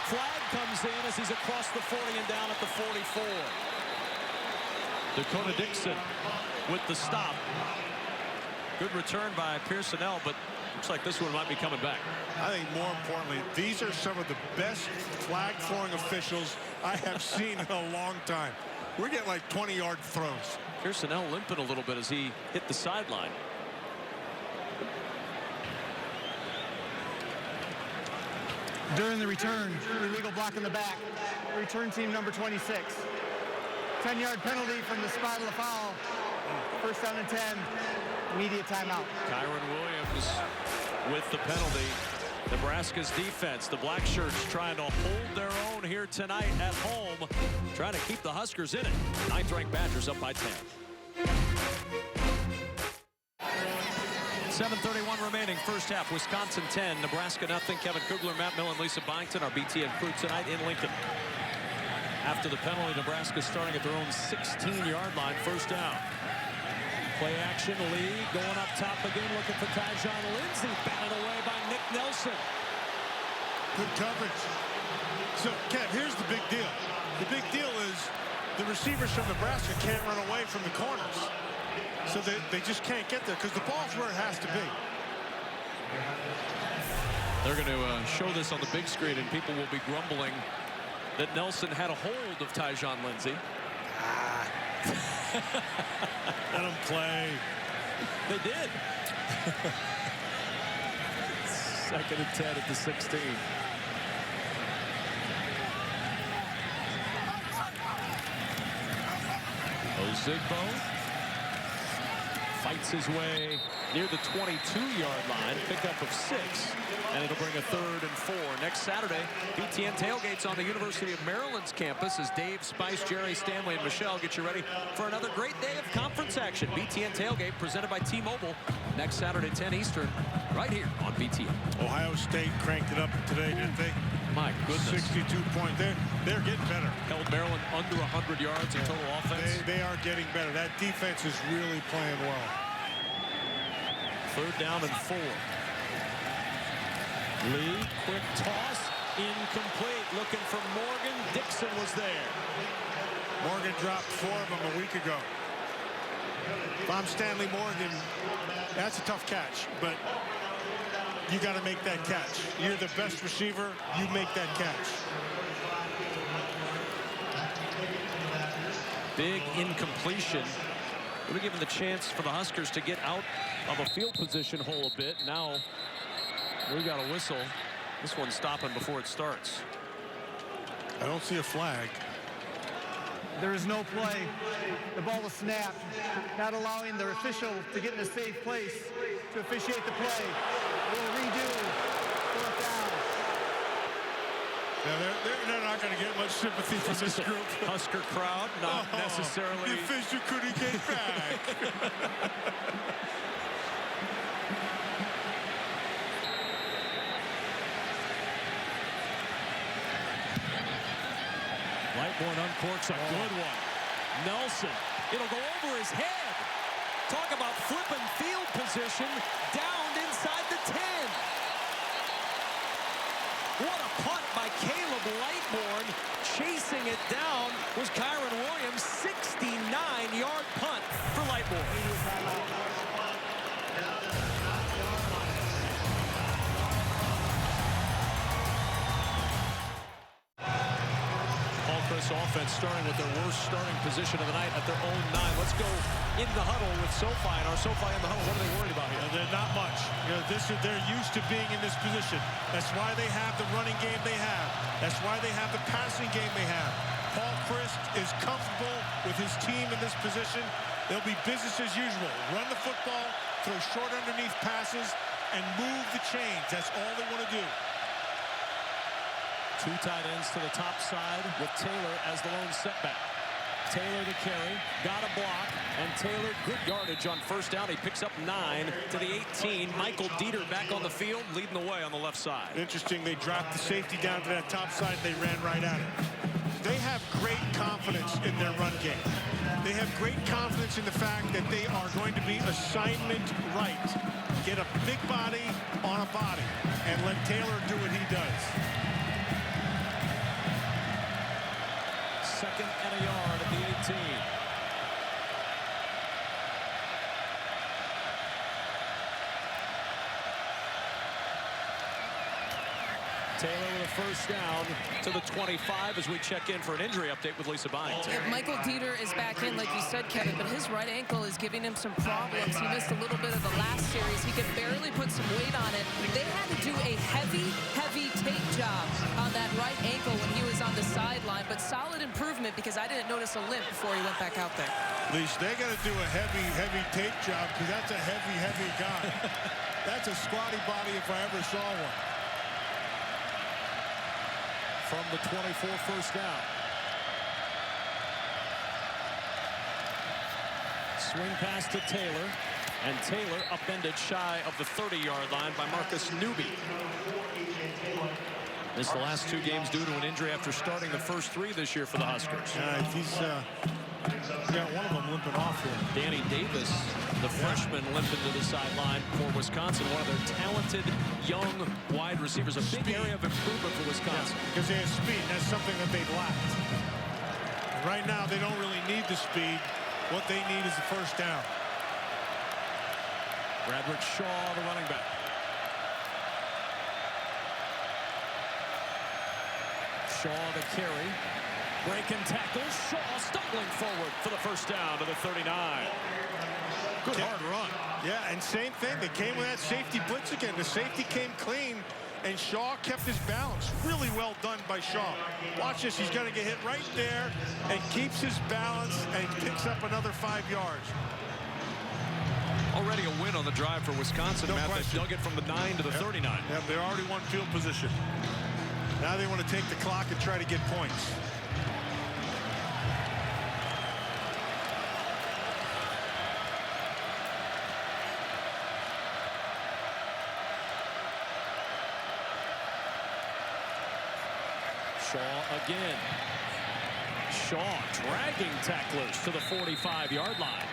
Flag comes in as he's across the 40 and down at the 44. Dakota Dixon with the stop. Good return by Pearsonell, but looks like this one might be coming back. I think more importantly, these are some of the best flag throwing officials I have seen in a long time. We're getting like 20-yard throws. Pearsonell limping a little bit as he hit the sideline. During the return, illegal block in the back. Return team number 26. 10-yard penalty from the spot of the foul. First down and 10. Immediate timeout. Kyron Williams with the penalty. Nebraska's defense, the black shirts trying to hold their own here tonight at home, trying to keep the Huskers in it. 9th-ranked Badgers up by 10. 7:31 remaining, first half. Wisconsin 10, Nebraska nothing. Kevin Kugler, Matt Millen, Lisa Byington, our BTN crew tonight in Lincoln. After the penalty, Nebraska starting at their own 16-yard line, first down. Play action, Lee going up top again, looking for Tyjon Lindsey, batted away by Nick Nelson. Good coverage. So, Kev, here's the big deal. The big deal is the receivers from Nebraska can't run away from the corners. So they just can't get there because the ball's where it has to be. They're going to show this on the big screen, and people will be grumbling that Nelson had a hold of Tyjon Lindsey. Let him play. They did. 2nd and 10 at the 16. Ozigbo fights his way near the 22-yard line, pickup of 6, and it'll bring a 3rd and 4. Next Saturday, BTN tailgates on the University of Maryland's campus as Dave, Spice, Jerry, Stanley, and Michelle get you ready for another great day of conference action. BTN tailgate presented by T-Mobile next Saturday, 10 Eastern, right here on BTN. Ohio State cranked it up today, didn't they? My goodness. 62 points. They're getting better. Held Maryland under 100 yards in total offense. They are getting better. That defense is really playing well. 3rd down and 4. Lee, quick toss, incomplete. Looking for Morgan. Dixon was there. Morgan dropped 4 of them a week ago. If I'm Stanley Morgan, that's a tough catch, but you got to make that catch. You're the best receiver. You make that catch. Big incompletion. Would have given the chance for the Huskers to get out of a field position hole a bit. Now we got a whistle. This one's stopping before it starts. I don't see a flag. There is no play. The ball was snapped, not allowing the official to get in a safe place to officiate the play. We'll redo 4th down. Yeah, they're not going to get much sympathy from this group. Husker crowd, not necessarily. The official couldn't get back. Lightborn uncorks a good one. Nelson, it'll go over his head. Talk about flipping field position, downed inside the 10. What a punt by Caleb Lightborn. Chasing it down was Kyron Williams. 69-yard punt for Lightborn. Chris offense starting with their worst starting position of the night at their own 9. Let's go in the huddle with SoFi. And our SoFi in the huddle, what are they worried about here? They're not much. You know, they're used to being in this position. That's why they have the running game they have. That's why they have the passing game they have. Paul Chryst is comfortable with his team in this position. They'll be business as usual. Run the football, throw short underneath passes, and move the chains. That's all they want to do. 2 tight ends to the top side with Taylor as the lone setback. Taylor to carry, got a block, and Taylor, good yardage on first down. He picks up 9 to the 18. Michael Dieter back on the field, leading the way on the left side. Interesting, they dropped the safety down to that top side. They ran right at it. They have great confidence in their run game. They have great confidence in the fact that they are going to be assignment right. Get a big body on a body and let Taylor do what he does. Second and a yard at the 18. Taylor with a first down to the 25 as we check in for an injury update with Lisa Byington. Michael Dieter is back in, like you said, Kevin, but his right ankle is giving him some problems. He missed a little bit of the last series. He could barely put some weight on it. They had to do a heavy tape job on that right ankle when he was on the sideline, but solid improvement because I didn't notice a limp before he went back out there. Least they got to do a heavy tape job because that's a heavy guy. That's a squatty body if I ever saw one. From the 24, first down. Swing pass to Taylor, and Taylor upended shy of the 30-yard line by Marcus Newby. Missed the last 2 games due to an injury after starting the first 3 this year for the Huskers. He's got one of them limping off here. Danny Davis, the freshman, limping to the sideline for Wisconsin. One of their talented young wide receivers. A big area of improvement for Wisconsin. Because they have speed. That's something that they lacked. And right now, they don't really need the speed. What they need is the first down. Bradrick Shaw, the running back. Shaw to carry. Breaking tackle. Shaw stumbling forward for the first down to the 39. Good hard run. Yeah, and same thing. They came with that safety blitz again. The safety came clean, and Shaw kept his balance. Really well done by Shaw. Watch this. He's going to get hit right there and keeps his balance and picks up another 5 yards. Already a win on the drive for Wisconsin. No Matt, they question. dug it from the 9 to the 39. Yep, they already won field position. Now they want to take the clock and try to get points. Shaw again. Shaw dragging tacklers to the 45-yard line.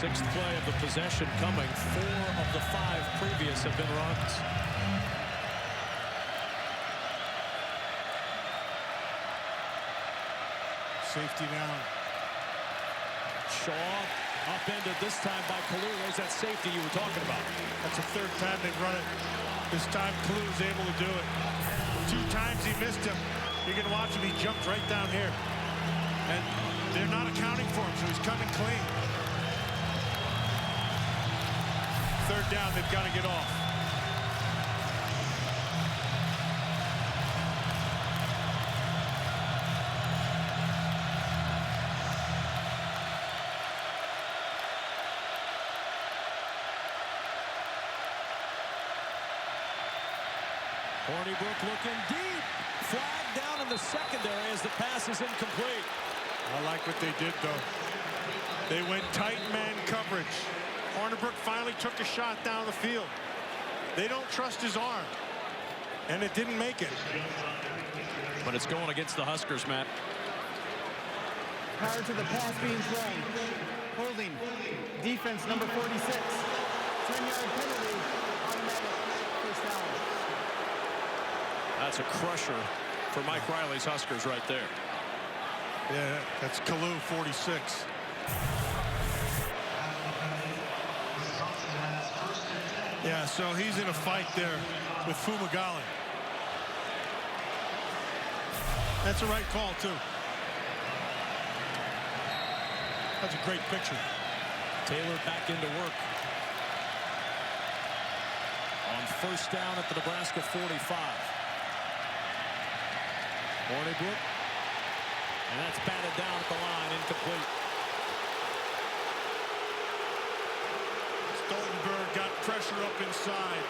Sixth play of the possession coming. 4 of the 5 previous have been runs. Safety down. Shaw upended this time by Kalu. There's that safety you were talking about. That's the 3rd time they've run it. This time Kalu's able to do it. 2 times he missed him. You can watch him. He jumped right down here. And they're not accounting for him, so he's coming clean. 3rd down, they've got to get off. Hornibrook looking deep. Flag down in the secondary as the pass is incomplete. I like what they did, though. They went tight man coverage. Hornibrook finally took a shot down the field. They don't trust his arm. And it didn't make it. But it's going against the Huskers, Matt. Prior to the pass being thrown. Holding. Defense number 46. 10-yard penalty. Automatic first down. That's a crusher for Mike Riley's Huskers right there. Yeah, that's Kalu, 46. Yeah, so he's in a fight there with Fumagalli. That's a right call, too. That's a great picture. Taylor back into work. On first down at the Nebraska 45. Hornibrook. And that's batted down at the line, incomplete. Stoltenberg got pressure up inside.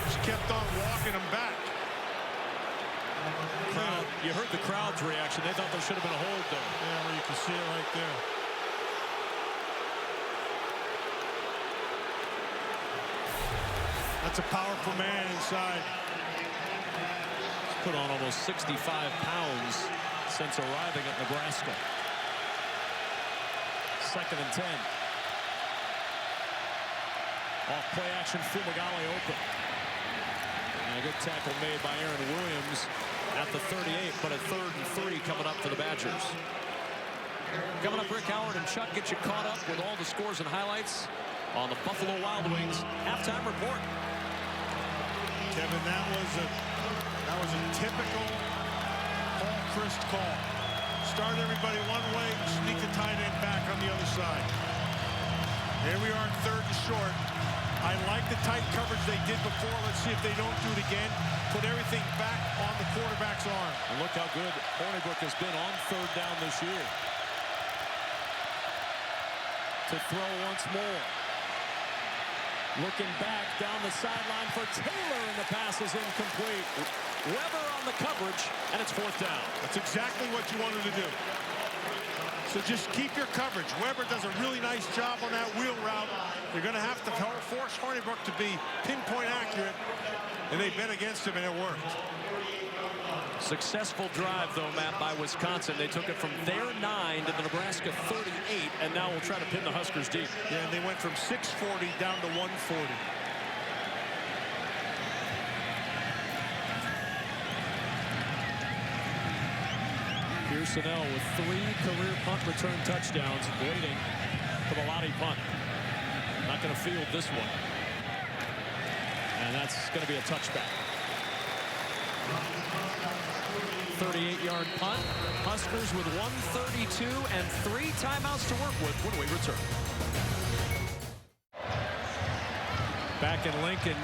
Just kept on walking him back. Crowd, you heard the crowd's reaction. They thought there should have been a hold there. Yeah, well, you can see it right there. That's a powerful man inside. He's put on almost 65 pounds since arriving at Nebraska. 2nd and 10. Off play action, Fumagalli open. And a good tackle made by Aaron Williams at the 38, but a 3rd and 3 coming up for the Badgers. Coming up, Rick Howard and Chuck get you caught up with all the scores and highlights on the Buffalo Wild Wings halftime report. Kevin, that was a typical Paul Chryst call. Start everybody one way, sneak the tight end back on the other side. Here we are in 3rd and short. I like the tight coverage they did before. Let's see if they don't do it again. Put everything back on the quarterback's arm. And look how good Hornibrook has been on 3rd down this year. To throw once more. Looking back down the sideline for Taylor, and the pass is incomplete. Weber on the coverage, and it's 4th down. That's exactly what you wanted to do. So just keep your coverage. Weber does a really nice job on that wheel route. You're going to have to force Hornibrook to be pinpoint accurate, and they bet against him, and it worked. Successful drive, though, Matt, by Wisconsin. They took it from their 9 to the Nebraska 38, and now we'll try to pin the Huskers deep. Yeah, and they went from 640 down to 140. Pearsonell with 3 career punt return touchdowns, waiting for the Lottie punt. Not going to field this one. And that's going to be a touchback. 38-yard punt. Huskers with 1:32 and 3 timeouts to work with when we return. Back in Lincoln,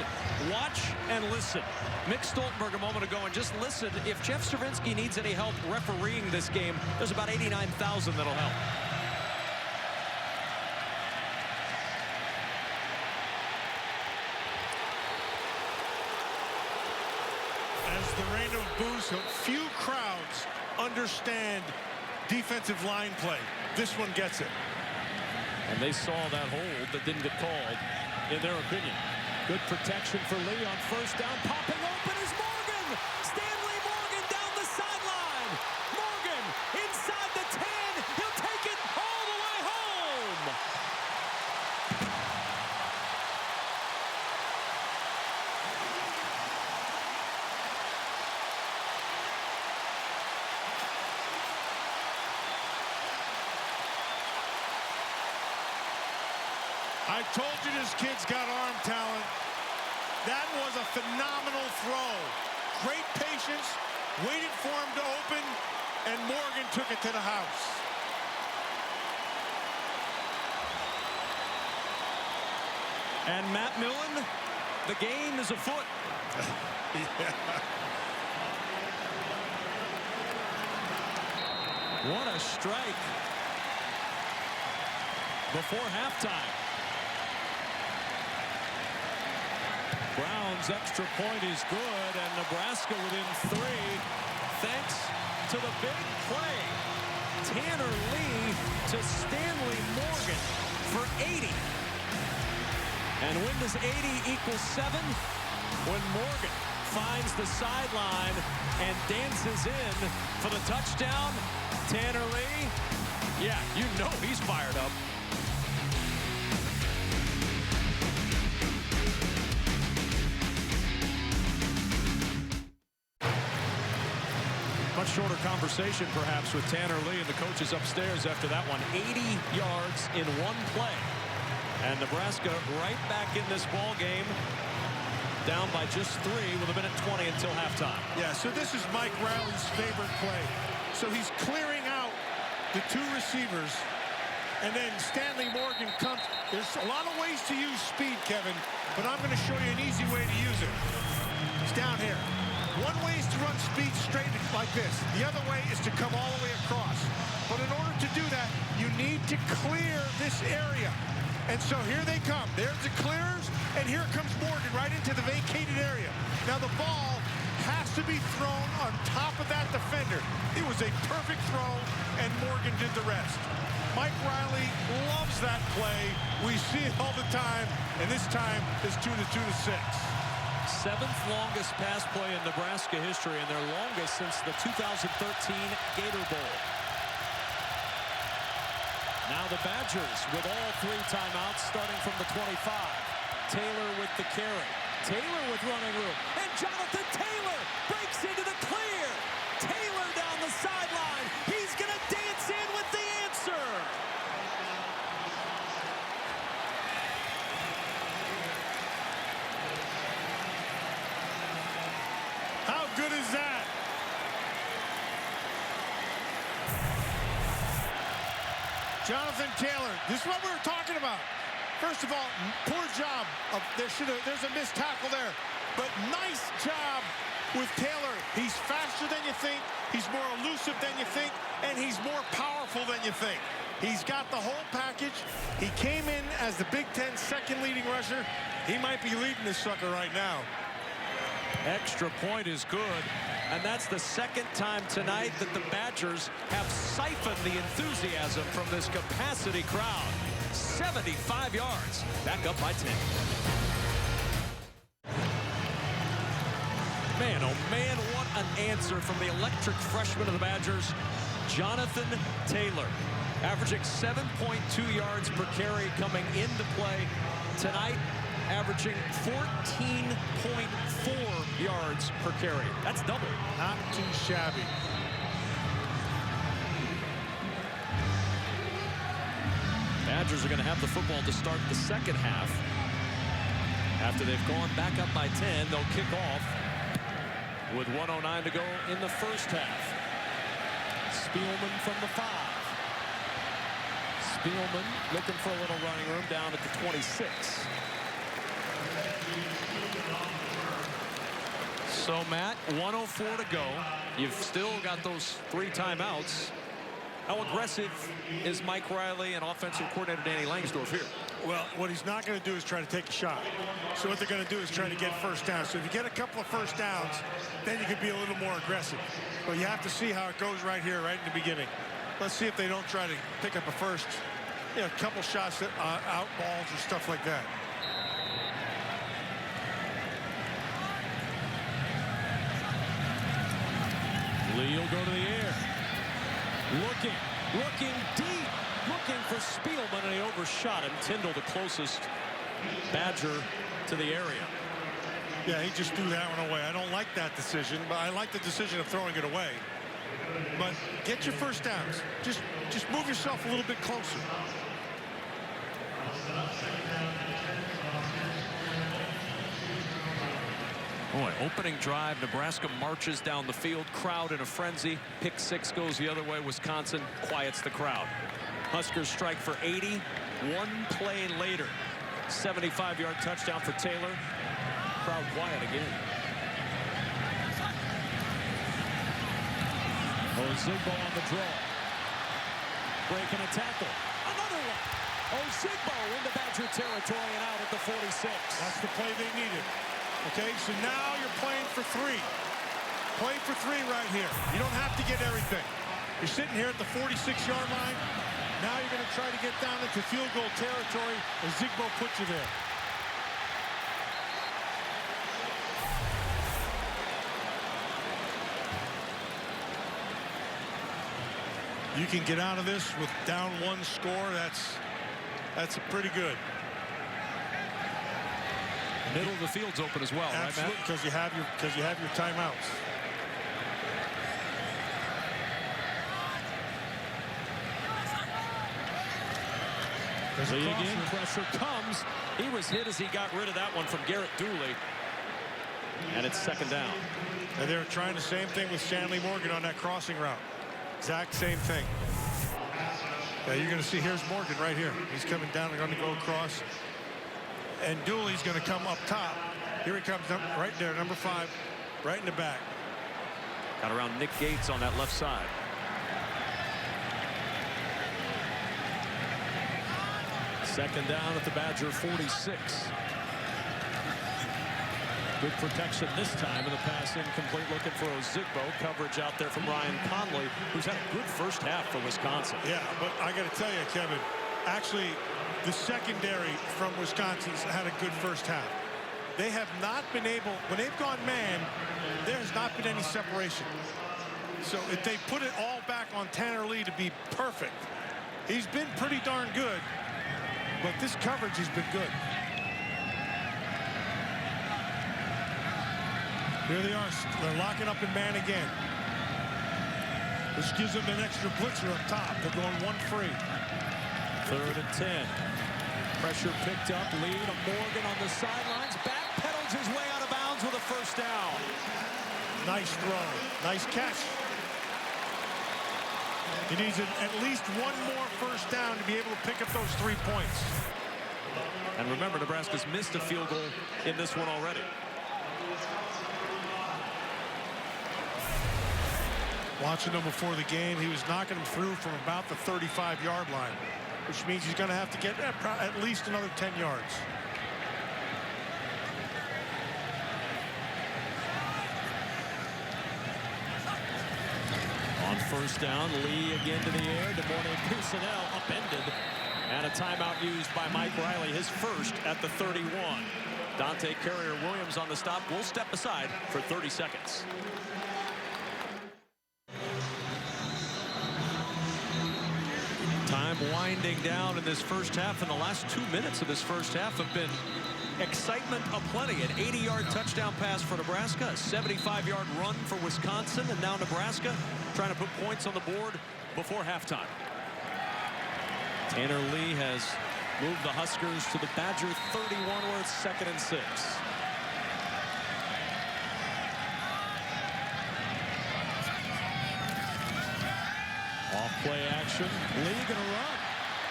watch and listen. Mick Stoltenberg a moment ago, and just listen. If Jeff Stravinsky needs any help refereeing this game, there's about 89,000 that'll help. As the reign of boos, few crowds understand defensive line play. This one gets it. And they saw that hold that didn't get called, in their opinion. Good protection for Lee on 1st down. Popping open is Morgan. Stanley Morgan down the sideline. Morgan inside the 10. He'll take it all the way home. I told you this kid's got arm talent. That was a phenomenal throw. Great patience, waited for him to open, and Morgan took it to the house. And Matt Millen, the game is afoot. Yeah. What a strike before halftime. Brown's extra point is good, and Nebraska within 3 thanks to the big play. Tanner Lee to Stanley Morgan for 80. And when does 80 equal 7? When Morgan finds the sideline and dances in for the touchdown. Tanner Lee, yeah, you know he's fired up. Much shorter conversation, perhaps, with Tanner Lee and the coaches upstairs after that one. 80 yards in one play. And Nebraska right back in this ball game, down by just 3 with 1:20 until halftime. Yeah, so this is Mike Riley's favorite play. So he's clearing out the 2 receivers, and then Stanley Morgan comes. There's a lot of ways to use speed, Kevin, but I'm going to show you an easy way to use it. It's down here. One way is to run speed straight like this. The other way is to come all the way across. But in order to do that, you need to clear this area. And so here they come. There's the clears, and here comes Morgan right into the vacated area. Now the ball has to be thrown on top of that defender. It was a perfect throw, and Morgan did the rest. Mike Riley loves that play. We see it all the time, and this time it's 2-6. Seventh longest pass play in Nebraska history, and their longest since the 2013 Gator Bowl. Now the Badgers with all 3 timeouts starting from the 25. Taylor with the carry. Taylor with running room. And Jonathan Taylor breaks into the clear. Taylor down the sideline. He's going to dance in with the answer. How good is that? Jonathan Taylor, this is what we were talking about. First of all, poor job. There's a missed tackle there. But nice job with Taylor. He's faster than you think. He's more elusive than you think. And he's more powerful than you think. He's got the whole package. He came in as the Big Ten second leading rusher. He might be leading this sucker right now. Extra point is good. And that's the second time tonight that the Badgers have siphoned the enthusiasm from this capacity crowd. 75 yards. Back up by 10. Man, oh man, what an answer from the electric freshman of the Badgers, Jonathan Taylor. Averaging 7.2 yards per carry coming into play tonight. Averaging 14.4 yards per carry. That's double. Not too shabby. Badgers are going to have the football to start the second half. After they've gone back up by 10, they'll kick off with 1:09 to go in the first half. Spielman from the 5. Spielman looking for a little running room down at the 26. So, Matt, 1:04 to go. You've still got those 3 timeouts. How aggressive is Mike Riley and offensive coordinator Danny Langsdorff here? Well, what he's not going to do is try to take a shot. So what they're going to do is try to get first down. So if you get a couple of first downs, then you can be a little more aggressive. But you have to see how it goes right here, right in the beginning. Let's see if they don't try to pick up a first, a couple shots that out balls or stuff like that. Lee will go to the air. Looking deep, looking for Spielman, and he overshot him. Tyndall, the closest Badger to the area. Yeah, he just threw that one away. I don't like that decision, but I like the decision of throwing it away. But get your first downs. Just move yourself a little bit closer. Boy, opening drive, Nebraska marches down the field, crowd in a frenzy. Pick 6 goes the other way. Wisconsin quiets the crowd. Huskers strike for 80. 1 play later, 75-yard touchdown for Taylor. Crowd quiet again. Ozigbo on the draw. Breaking a tackle. Another one. Ozigbo into Badger territory and out at the 46. That's the play they needed. Okay, so now you're playing for 3. Play for 3 right here. You don't have to get everything. You're sitting here at the 46-yard line. Now you're going to try to get down into field goal territory, and Zigbo puts you there. You can get out of this with down 1 score. That's pretty good. Middle of the field's open as well, absolutely, right, Matt? because you have your timeouts. Lee again, pressure comes. He was hit as he got rid of that one from Garrett Dooley. And it's second down. And they were trying the same thing with Stanley Morgan on that crossing route. Exact same thing. Yeah, you're going to see, here's Morgan right here. He's coming down and going to go across. And Dooley's going to come up top. Here he comes, right there, number 5, right in the back. Got around Nick Gates on that left side. Second down at the Badger 46. Good protection this time, and the pass incomplete, looking for Ozigbo. Coverage out there from Ryan Conley, who's had a good first half for Wisconsin. Yeah, but I got to tell you, Kevin, actually, the secondary from Wisconsin's had a good first half. They have not been able, when they've gone man, there has not been any separation. So if they put it all back on Tanner Lee to be perfect, he's been pretty darn good, but this coverage has been good. Here they are. They're locking up in man again. This gives them an extra blitzer up top. They're going one free. 3rd and 10. Pressure picked up. Lead of Morgan on the sidelines. Backpedals his way out of bounds with a first down. Nice throw. Nice catch. He needs at least one more first down to be able to pick up those 3 points. And remember, Nebraska's missed a field goal in this one already. Watching him before the game, he was knocking him through from about the 35-yard line, which means he's going to have to get at least another 10 yards. On first down, Lee again to the air. DeMornay Piersonell upended. And a timeout used by Mike Riley, his first at the 31. Dante Carrier-Williams on the stop. Will step aside for 30 seconds. Time winding down in this first half, and the last 2 minutes of this first half have been excitement aplenty. An 80-yard touchdown pass for Nebraska, a 75-yard run for Wisconsin, and now Nebraska trying to put points on the board before halftime. Tanner Lee has moved the Huskers to the Badger 31, where it's 2nd and 6. Off play action. Lee gonna run.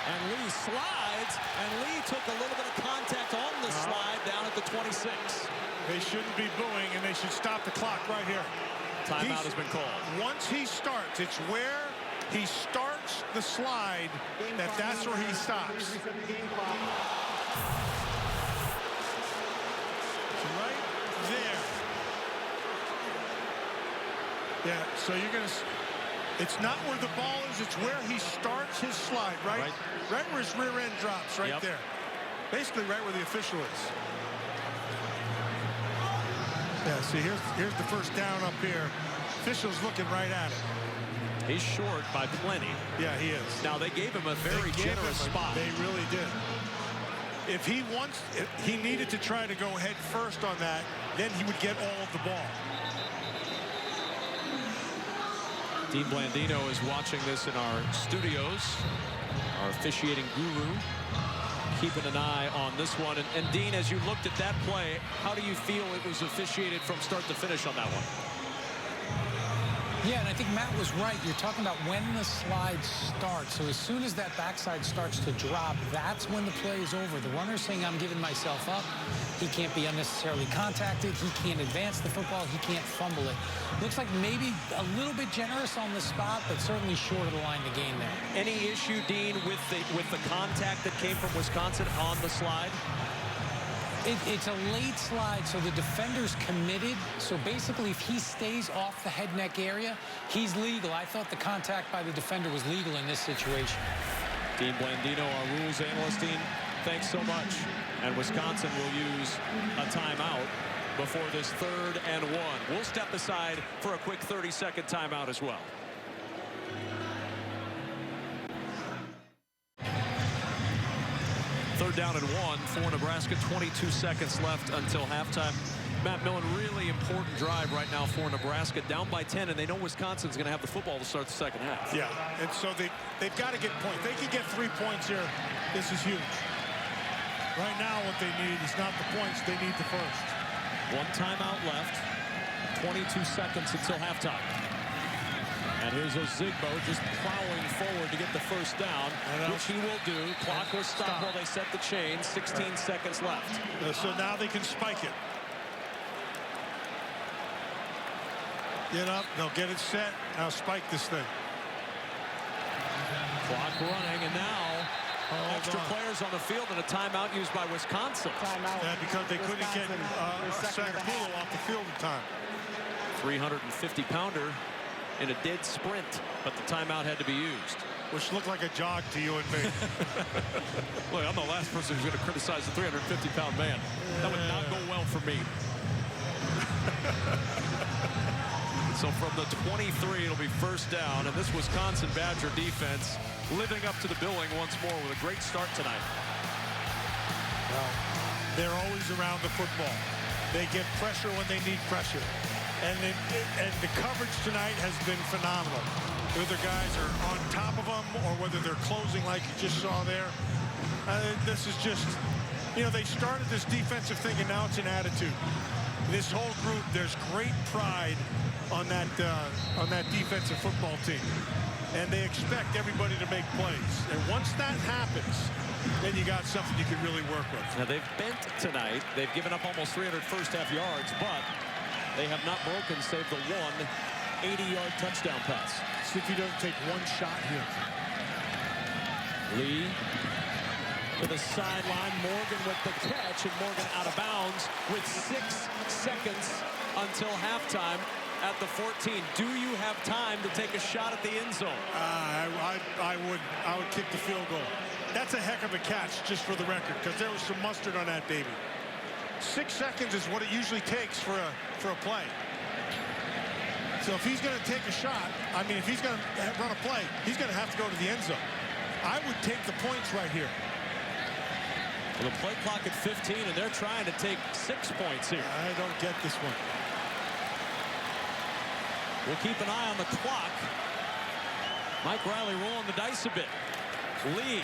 And Lee slides. And Lee took a little bit of contact on the slide down at the 26. They shouldn't be booing, and they should stop the clock right here. Timeout has been called. Once he starts, it's where he starts the slide that's where he stops. Right there. Yeah, so you're going to... It's not where the ball is, it's where he starts his slide, right? Right where his rear end drops, right there. Basically right where the official is. Yeah, see, here's the first down up here. Official's looking right at it. He's short by plenty. Yeah, he is. Now, they gave him a very generous spot. They really did. If he needed to try to go head first on that, then he would get all of the ball. Dean Blandino is watching this in our studios. Our officiating guru keeping an eye on this one. And Dean, as you looked at that play, how do you feel it was officiated from start to finish on that one? Yeah, and I think Matt was right. You're talking about when the slide starts. So as soon as that backside starts to drop, that's when the play is over. The runner's saying, I'm giving myself up. He can't be unnecessarily contacted. He can't advance the football. He can't fumble it. Looks like maybe a little bit generous on the spot, but certainly short of the line to gain there. Any issue, Dean, with the contact that came from Wisconsin on the slide? It's a late slide, so the defender's committed. So basically, if he stays off the head neck area, he's legal. I thought the contact by the defender was legal in this situation. Dean Blandino, our rules analyst. Dean, thanks so much. And Wisconsin will use a timeout before this 3rd and 1. We'll step aside for a quick 30-second timeout as well. Third down and 1 for Nebraska. 22 seconds left until halftime. Matt Millen, really important drive right now for Nebraska. Down by 10, and they know Wisconsin's going to have the football to start the second half. Yeah, and so they've got to get points. They can get 3 points here. This is huge. Right now, what they need is not the points. They need the first. 1 timeout left. 22 seconds until halftime. And here's Ozigbo just plowing forward to get the first down, which he will do. Clock will stop while they set the chain. 16 seconds left. So now they can spike it. Get up. They'll get it set. Now spike this thing. Clock running, and now extra players on the field and a timeout used by Wisconsin. Timeout. Yeah, because they couldn't get Sagapulo off the field in time. 350-pounder in a dead sprint, but the timeout had to be used. Which looked like a jog to you and me. Look, I'm the last person who's going to criticize the 350-pound man. That would not go well for me. So from the 23, it'll be first down, and this Wisconsin Badger defense living up to the billing once more with a great start tonight. Well, they're always around the football. They get pressure when they need pressure. And the coverage tonight has been phenomenal. Whether guys are on top of them or whether they're closing like you just saw there. This is just, you know, they started this defensive thing and now it's an attitude. This whole group, there's great pride on that defensive football team. And they expect everybody to make plays. And once that happens, then you got something you can really work with. Now they've bent tonight. They've given up almost 300 first-half yards, but they have not broken save the one 80-yard touchdown pass. See if he doesn't take one shot here. Lee to the sideline. Morgan with the catch, and Morgan out of bounds with 6 seconds until halftime at the 14. Do you have time to take a shot at the end zone? I would kick the field goal. That's a heck of a catch, just for the record, because there was some mustard on that baby. 6 seconds is what it usually takes for a play. So if he's going to take a shot, I mean, if he's going to run a play, he's going to have to go to the end zone. I would take the points right here. Well, the play clock at 15, and they're trying to take 6 points here. I don't get this one. We'll keep an eye on the clock. Mike Riley rolling the dice a bit. Lee.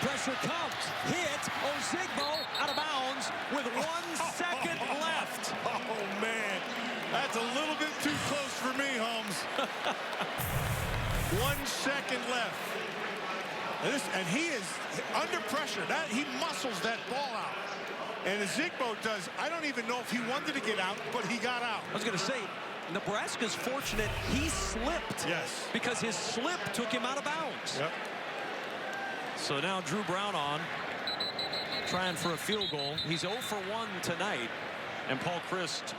Pressure comes. Hit. Ozigbo out of bounds with 1 second left. Oh, man. That's a little bit too close for me, Holmes. 1 second left. And he is under pressure. He muscles that ball out. And Ozigbo does. I don't even know if he wanted to get out, but he got out. I was going to say, Nebraska's fortunate he slipped. Yes. Because his slip took him out of bounds. Yep. So now Drew Brown on, trying for a field goal. He's 0 for 1 tonight. And Paul Chryst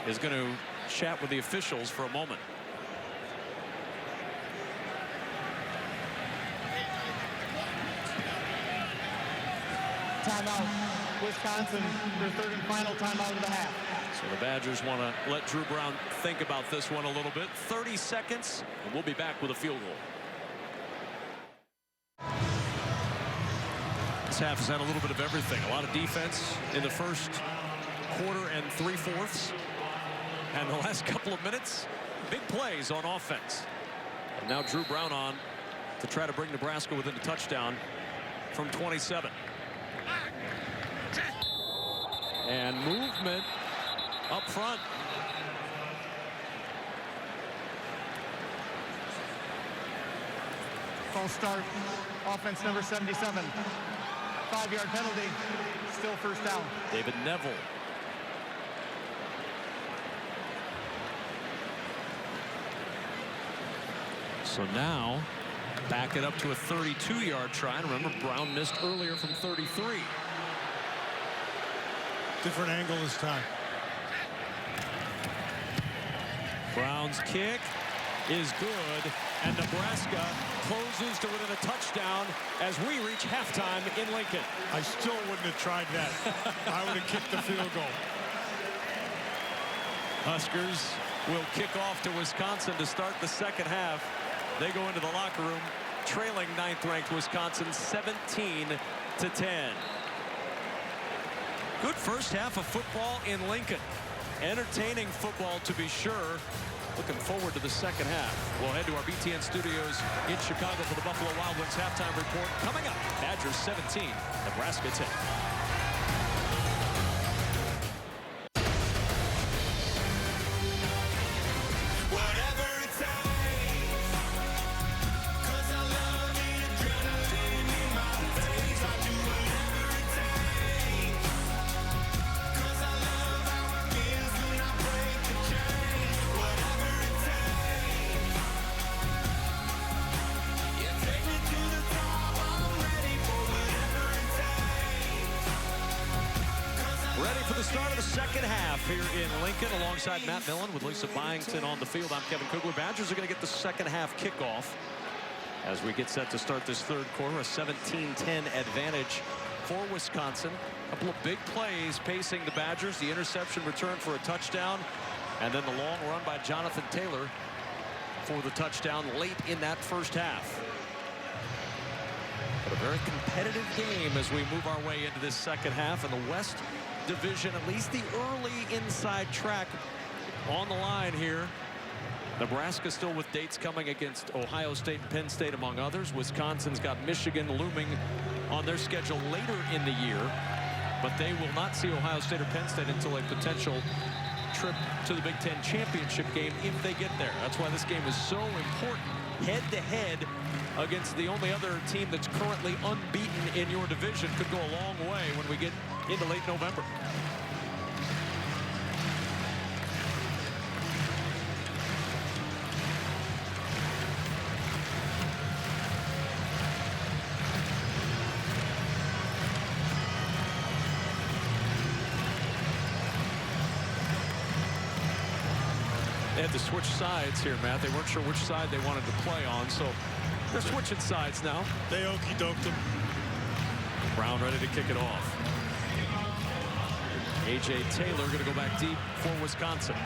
is going to chat with the officials for a moment. Timeout. Wisconsin, their third and final timeout of the half. So the Badgers want to let Drew Brown think about this one a little bit. 30 seconds, and we'll be back with a field goal. This half has had a little bit of everything. A lot of defense in the first quarter and 3/4. And the last couple of minutes, big plays on offense. And now Drew Brown on to try to bring Nebraska within a touchdown from 27. And movement up front. False start. Offense number 77. 5-yard penalty. Still first down. David Neville. So now back it up to a 32-yard try. And remember, Brown missed earlier from 33. Different angle this time. Brown's kick is good, and Nebraska closes to within a touchdown as we reach halftime in Lincoln. I still wouldn't have tried that. I would have kicked the field goal. Huskers will kick off to Wisconsin to start the second half. They go into the locker room trailing 9th-ranked Wisconsin 17-10. Good first half of football in Lincoln. Entertaining football, to be sure. Looking forward to the second half. We'll head to our BTN studios in Chicago for the Buffalo Wild Wings halftime report. Coming up, Badgers 17, Nebraska 10. start of the second half here in Lincoln alongside Matt Millen with Lisa Byington on the field. I'm Kevin Kugler. Badgers are going to get the second half kickoff as we get set to start this third quarter. A 17-10 advantage for Wisconsin. A couple of big plays pacing the Badgers. The interception return for a touchdown, and then the long run by Jonathan Taylor for the touchdown late in that first half. But a very competitive game as we move our way into this second half. In the West Division, at least the early inside track on the line here. Nebraska still with dates coming against Ohio State and Penn State, among others. Wisconsin's got Michigan looming on their schedule later in the year, but they will not see Ohio State or Penn State until a potential trip to the Big Ten championship game if they get there. That's why this game is so important. Head-to-head against the only other team that's currently unbeaten in your division could go a long way when we get into late November. They had to switch sides here, Matt. They weren't sure which side they wanted to play on, so they're switching sides now. They okey-doked him. Brown ready to kick it off. A.J. Taylor going to go back deep for Wisconsin.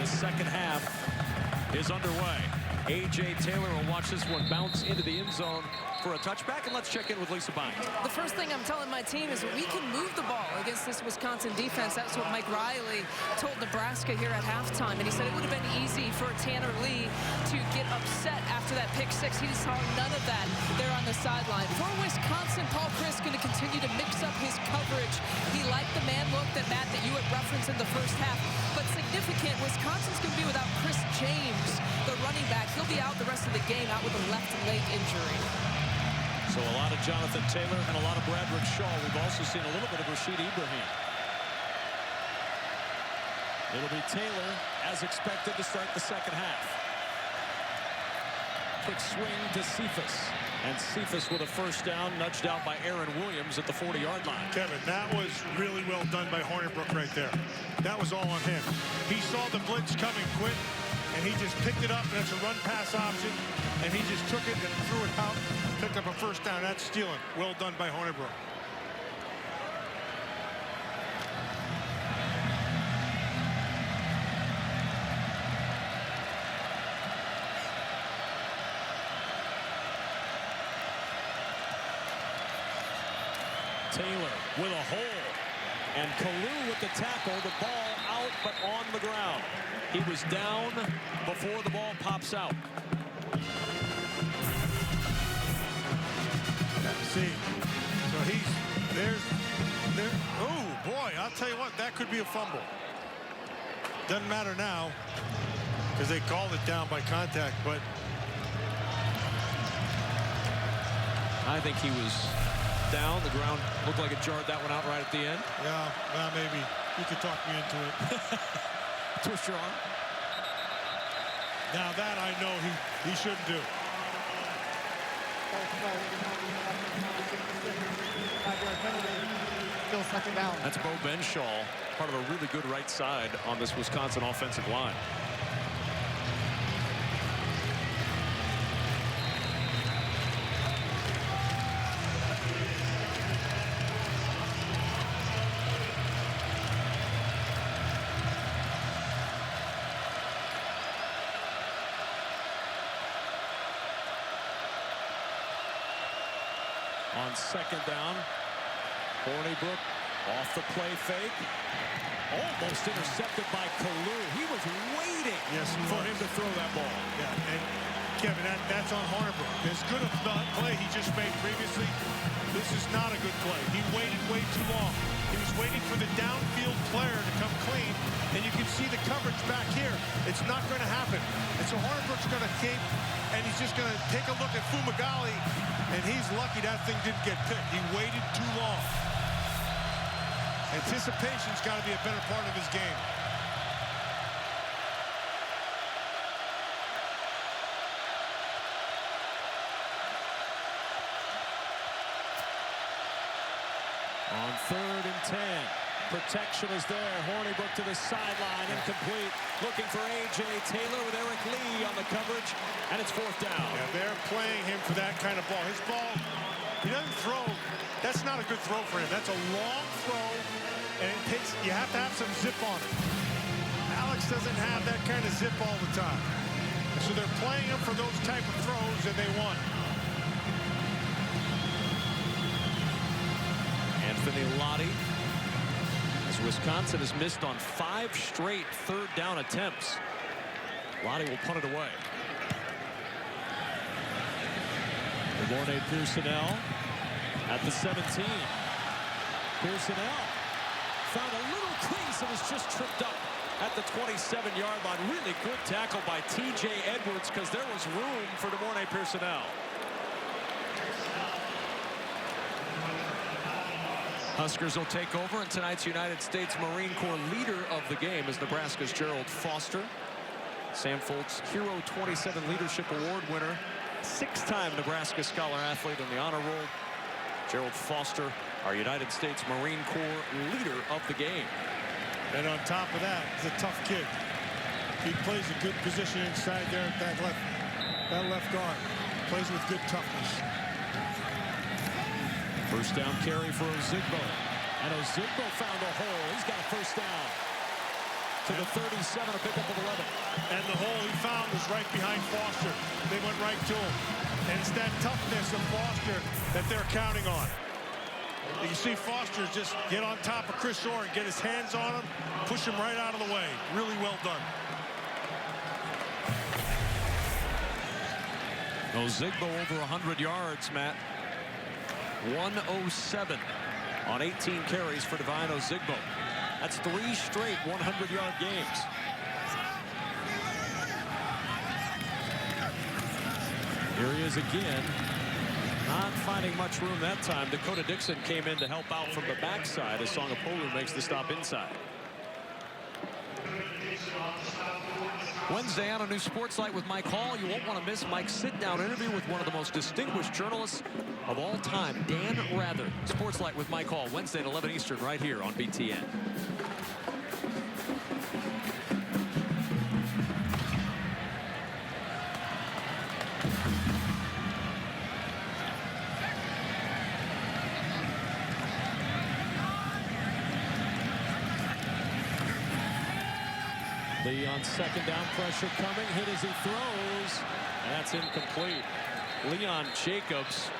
Second half is underway. A.J. Taylor will watch this one bounce into the end zone for a touchback, and let's check in with Lisa Byington. The first thing I'm telling my team is we can move the ball against this Wisconsin defense. That's what Mike Riley told Nebraska here at halftime, and he said it would have been easy for Tanner Lee to get upset after that pick six. He saw none of that there on the sideline. For Wisconsin, Paul Chryst going to continue to mix up his coverage. He liked the man look that you had referenced in the first half, but significant, Wisconsin's going to be without Chris James, the running back. He'll be out the rest of the game, out with a left leg injury. So a lot of Jonathan Taylor and a lot of Bradrick Shaw. We've also seen a little bit of Rashid Ibrahim. It'll be Taylor, as expected, to start the second half. Quick swing to Cephas. And Cephas with a first down, nudged out by Aaron Williams at the 40-yard line. Kevin, that was really well done by Hornibrook right there. That was all on him. He saw the blitz coming quick, and he just picked it up. That's a run-pass option, and he just took it and threw it out, picked up a first down. That's stealing. Well done by Hornibrook. Taylor with a hole, and Kalu with the tackle. The ball out, but on the ground. He was down before the ball pops out. See, so there's, oh boy, I'll tell you what, that could be a fumble. Doesn't matter now, because they called it down by contact, but I think he was down. The ground looked like it jarred that one out right at the end. yeah, well, maybe you could talk me into it. Twist your arm. Now that I know he shouldn't do. Still second down. That's Bo Benshaw, part of a really good right side on this Wisconsin offensive line. On second down, Hornibrook off the play fake. Almost intercepted by Kalu. He was waiting for him to throw that ball. Yeah, and Kevin, that's on Hornibrook. As good a play he just made previously, this is not a good play. He waited way too long. He was waiting for the downfield player to come clean, and you can see the coverage back here. It's not going to happen. And so Hornibrook's going to cape, and he's just going to take a look at Fumagalli, and he's lucky that thing didn't get picked. He waited too long. Anticipation's got to be a better part of his game. On 3rd and 10. Protection is there. Hornibrook to the sideline. Incomplete. Looking for A.J. Taylor with Eric Lee on the coverage. And it's 4th down. Yeah, they're playing him for that kind of ball. His ball, he doesn't throw. That's not a good throw for him. That's a long throw, and it takes, you have to have some zip on it. Alex doesn't have that kind of zip all the time. So they're playing him for those type of throws, and they won. Anthony Lotti, as Wisconsin has missed on 5 straight 3rd down attempts. Lotti will punt it away. De'Mornay Pierson-El at the 17. Pierson-El found a little crease and was just tripped up at the 27-yard line. Really good tackle by T.J. Edwards because there was room for De'Mornay Pierson-El. Huskers will take over, and tonight's United States Marine Corps leader of the game is Nebraska's Gerald Foster. Sam Foltz Hero 27 Leadership Award winner, 6-time Nebraska Scholar Athlete on the honor roll. Gerald Foster, our United States Marine Corps leader of the game. And on top of that, he's a tough kid. He plays a good position inside there at that left guard. Plays with good toughness. First down carry for Ozigbo. And Ozigbo found a hole. He's got a first down to the 37, a pickup of 11. And the hole he found was right behind Foster. They went right to him. And it's that toughness of Foster that they're counting on. You can see Foster just get on top of Chris Orr and get his hands on him, push him right out of the way. Really well done. Ozigbo over 100 yards, Matt. 107 on 18 carries for Devine Ozigbo. That's 3 straight 100-yard games. Here he is again. Not finding much room that time. Dakota Dixon came in to help out from the backside as Songapolu makes the stop inside. Wednesday on a new Sports Light with Mike Hall. You won't want to miss Mike's sit-down interview with one of the most distinguished journalists of all time, Dan Rather. Sports Light with Mike Hall, Wednesday at 11 Eastern, right here on BTN. Lee on 2nd down, pressure coming, hit as he throws, and that's incomplete. Leon Jacobs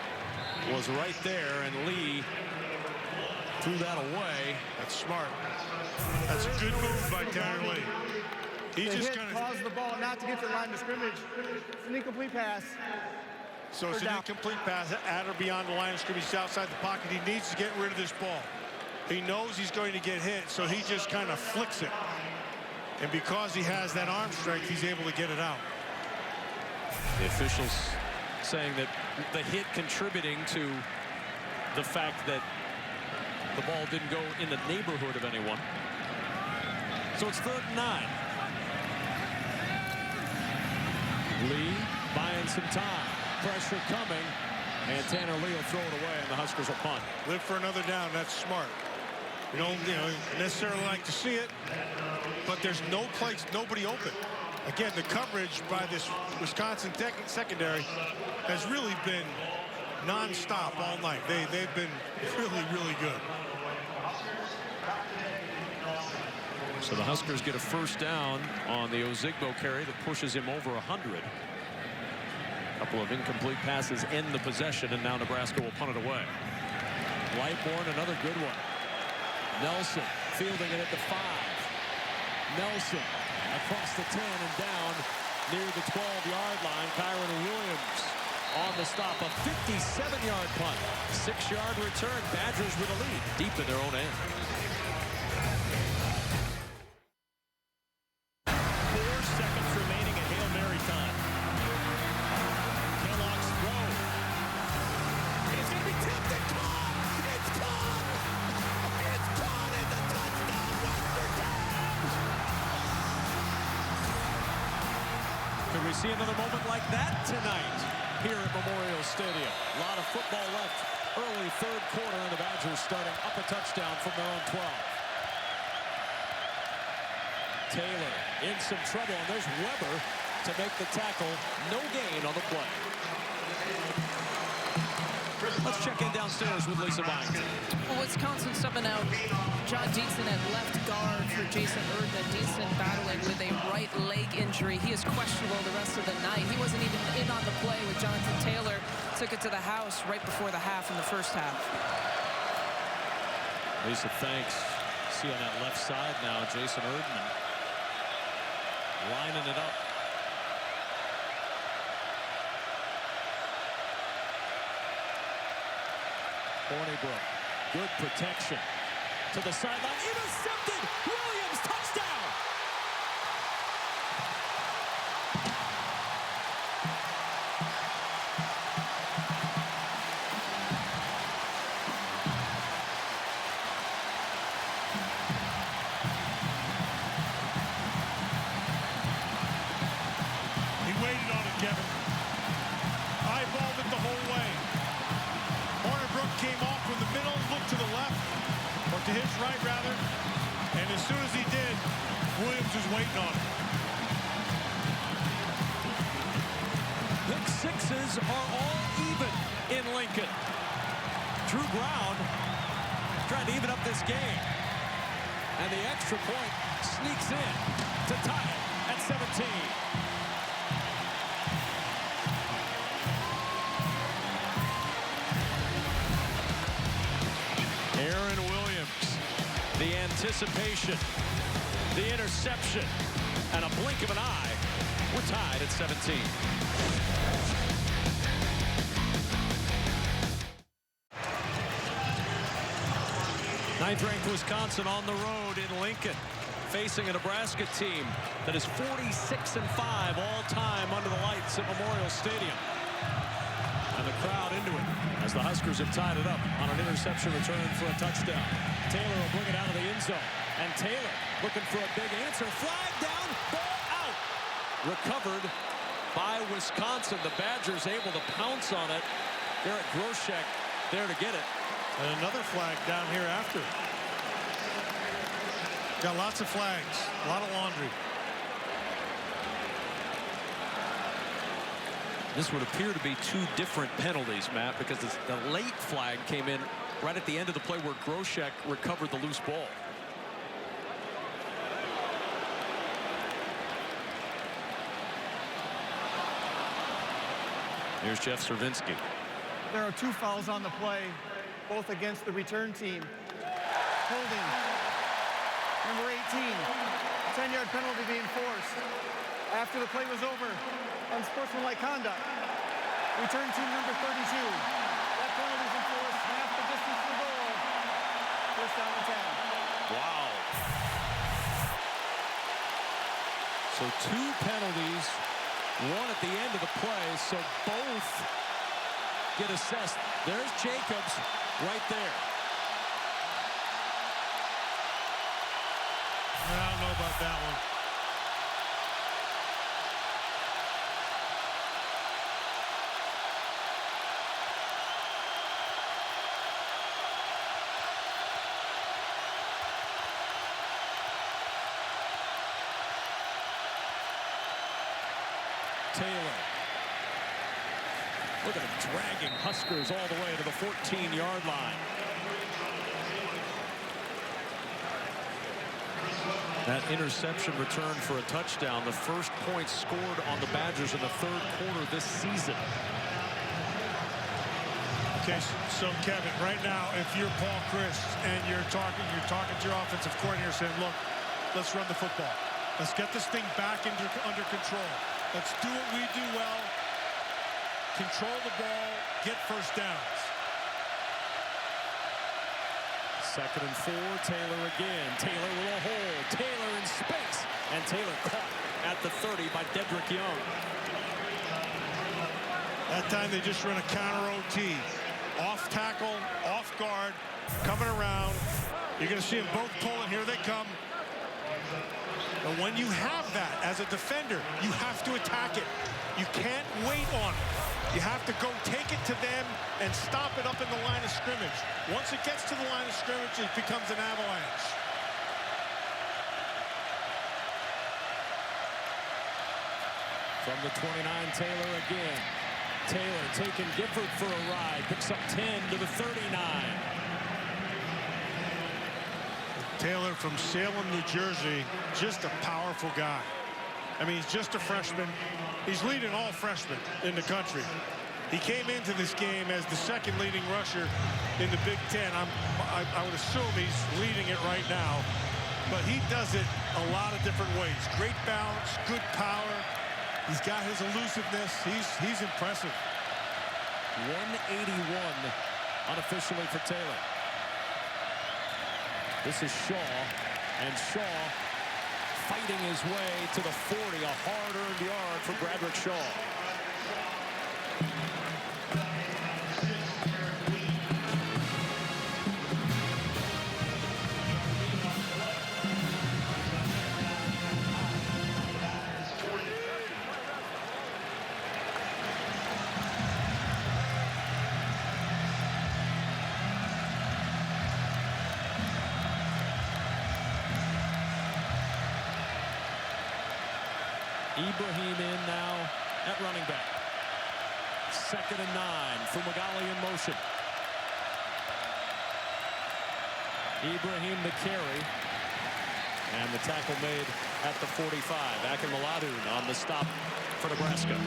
was right there, and Lee threw that away. That's smart. That's a good move by Tanner Lee. He's just going to cause the ball not to get to the line of scrimmage. It's an incomplete pass. So it's an incomplete pass at or beyond the line of scrimmage outside the pocket. He needs to get rid of this ball. He knows he's going to get hit, so he just kind of flicks it. And because he has that arm strength, he's able to get it out. The officials saying that the hit contributing to the fact that the ball didn't go in the neighborhood of anyone. So it's 3rd and 9. Lee buying some time. Pressure coming. And Tanner Lee will throw it away, and the Huskers will punt. Live for another down. That's smart. You don't necessarily like to see it, but there's no place, nobody open. Again, the coverage by this Wisconsin secondary has really been nonstop all night. They've been really, really good. So the Huskers get a first down on the Ozigbo carry that pushes him over 100. A couple of incomplete passes end the possession, and now Nebraska will punt it away. Lightbourne, another good one. Nelson fielding it at the 5. Nelson across the 10 and down near the 12-yard line. Kyron Williams on the stop. A 57-yard punt. 6-yard return. Badgers with a lead deep in their own end. we see another moment like that tonight here at Memorial Stadium? A lot of football left. Early third quarter, and the Badgers starting up a touchdown from their own 12. Taylor in some trouble, and there's Weber to make the tackle. No gain on the play. Let's check in downstairs with Lisa Byington. Well, Wisconsin subbing out John Deason at left guard for Jason Erdman. Deason battling with a right leg injury. He is questionable the rest of the night. He wasn't even in on the play with Jonathan Taylor. Took it to the house right before the half in the first half. Lisa, thanks. See on that left side now, Jason Erdman lining it up. Hornibrook, good protection to the sideline, intercepted. Williams, touchdown. He waited on it, Kevin. Eyeballed it the whole way. Hornibrook came off from the middle, looked to the left, or to his right, rather. And as soon as he did, Williams was waiting on it. The sixes are all even in Lincoln. Drew Brown trying to even up this game. And the extra point sneaks in to tie it at 17. Aaron Williams, the anticipation, the interception, and a blink of an eye. We're tied at 17. Ninth-ranked Wisconsin on the road in Lincoln, facing a Nebraska team that is 46-5 all-time under the lights at Memorial Stadium. And the crowd into it as the Huskers have tied it up on an interception return for a touchdown. Taylor will bring it out of the end zone. And Taylor looking for a big answer. Flag down, ball out. Recovered by Wisconsin. The Badgers able to pounce on it. Garrett Groshek there to get it. And another flag down here after. Got lots of flags, a lot of laundry. This would appear to be two different penalties, Matt, because the late flag came in right at the end of the play where Groshek recovered the loose ball. Here's Jeff Cervinski. There are two fouls on the play, both against the return team. Holding. Number 18. 10-yard penalty being forced. After the play was over, unsportsmanlike conduct. Return team number 32. That penalty is enforced half the distance to the goal. First down and 10. Wow. So two penalties, one at the end of the play, so both get assessed. There's Jacobs right there. I don't know about that one. Taylor. Look at him dragging Huskers all the way to the 14-yard line. That interception return for a touchdown, the first point scored on the Badgers in the third quarter this season. Okay, so Kevin, right now, if you're Paul Chryst and you're talking to your offensive coordinator saying, look, let's run the football. Let's get this thing back under control. Let's do what we do well. Control the ball, get first downs. Second and 4, Taylor again. Taylor with a hole. Taylor in space. And Taylor caught at the 30 by Dedrick Young. That time they just run a counter OT. Off tackle, off guard, coming around. You're going to see them both pulling. Here they come. And when you have that as a defender, you have to attack it. You can't wait on it. You have to go take it to them and stop it up in the line of scrimmage. Once it gets to the line of scrimmage, it becomes an avalanche. From the 29, Taylor again. Taylor taking Gifford for a ride. Picks up 10 to the 39. Taylor from Salem, New Jersey, just a powerful guy. I mean, he's just a freshman. He's leading all freshmen in the country. He came into this game as the second leading rusher in the Big Ten. I would assume he's leading it right now. But he does it a lot of different ways. Great balance, good power. He's got his elusiveness. He's impressive. 181 unofficially for Taylor. This is Shaw, and Shaw fighting his way to the 40, a hard-earned yard for Bradrick Shaw. Ibrahim in now at running back. 2nd and 9 for Magali in motion. Ibrahim the carry. And the tackle made at the 45. Akin Maladun on the stop for Nebraska.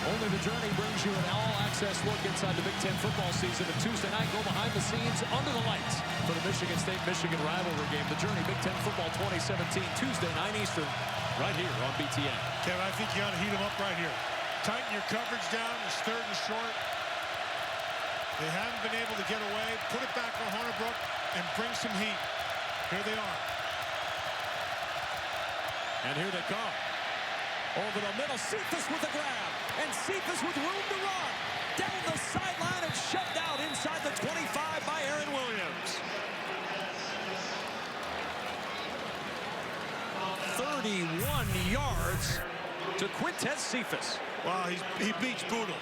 Only the Journey brings you an all-access look inside the Big Ten football season. And Tuesday night, go behind the scenes, under the lights for the Michigan State-Michigan rivalry game. The Journey Big Ten Football 2017, Tuesday, 9 Eastern, right here on BTN. Kevin, I think you ought to heat them up right here. Tighten your coverage down. It's 3rd and short. They haven't been able to get away. Put it back on Hornibrook and bring some heat. Here they are. And here they come. Over the middle, Cephas with a grab. And Cephas with room to run. Down the sideline and shoved out inside the 25 by Aaron Williams. 31 yards to Quintez Cephas. Wow, he beats Boodle.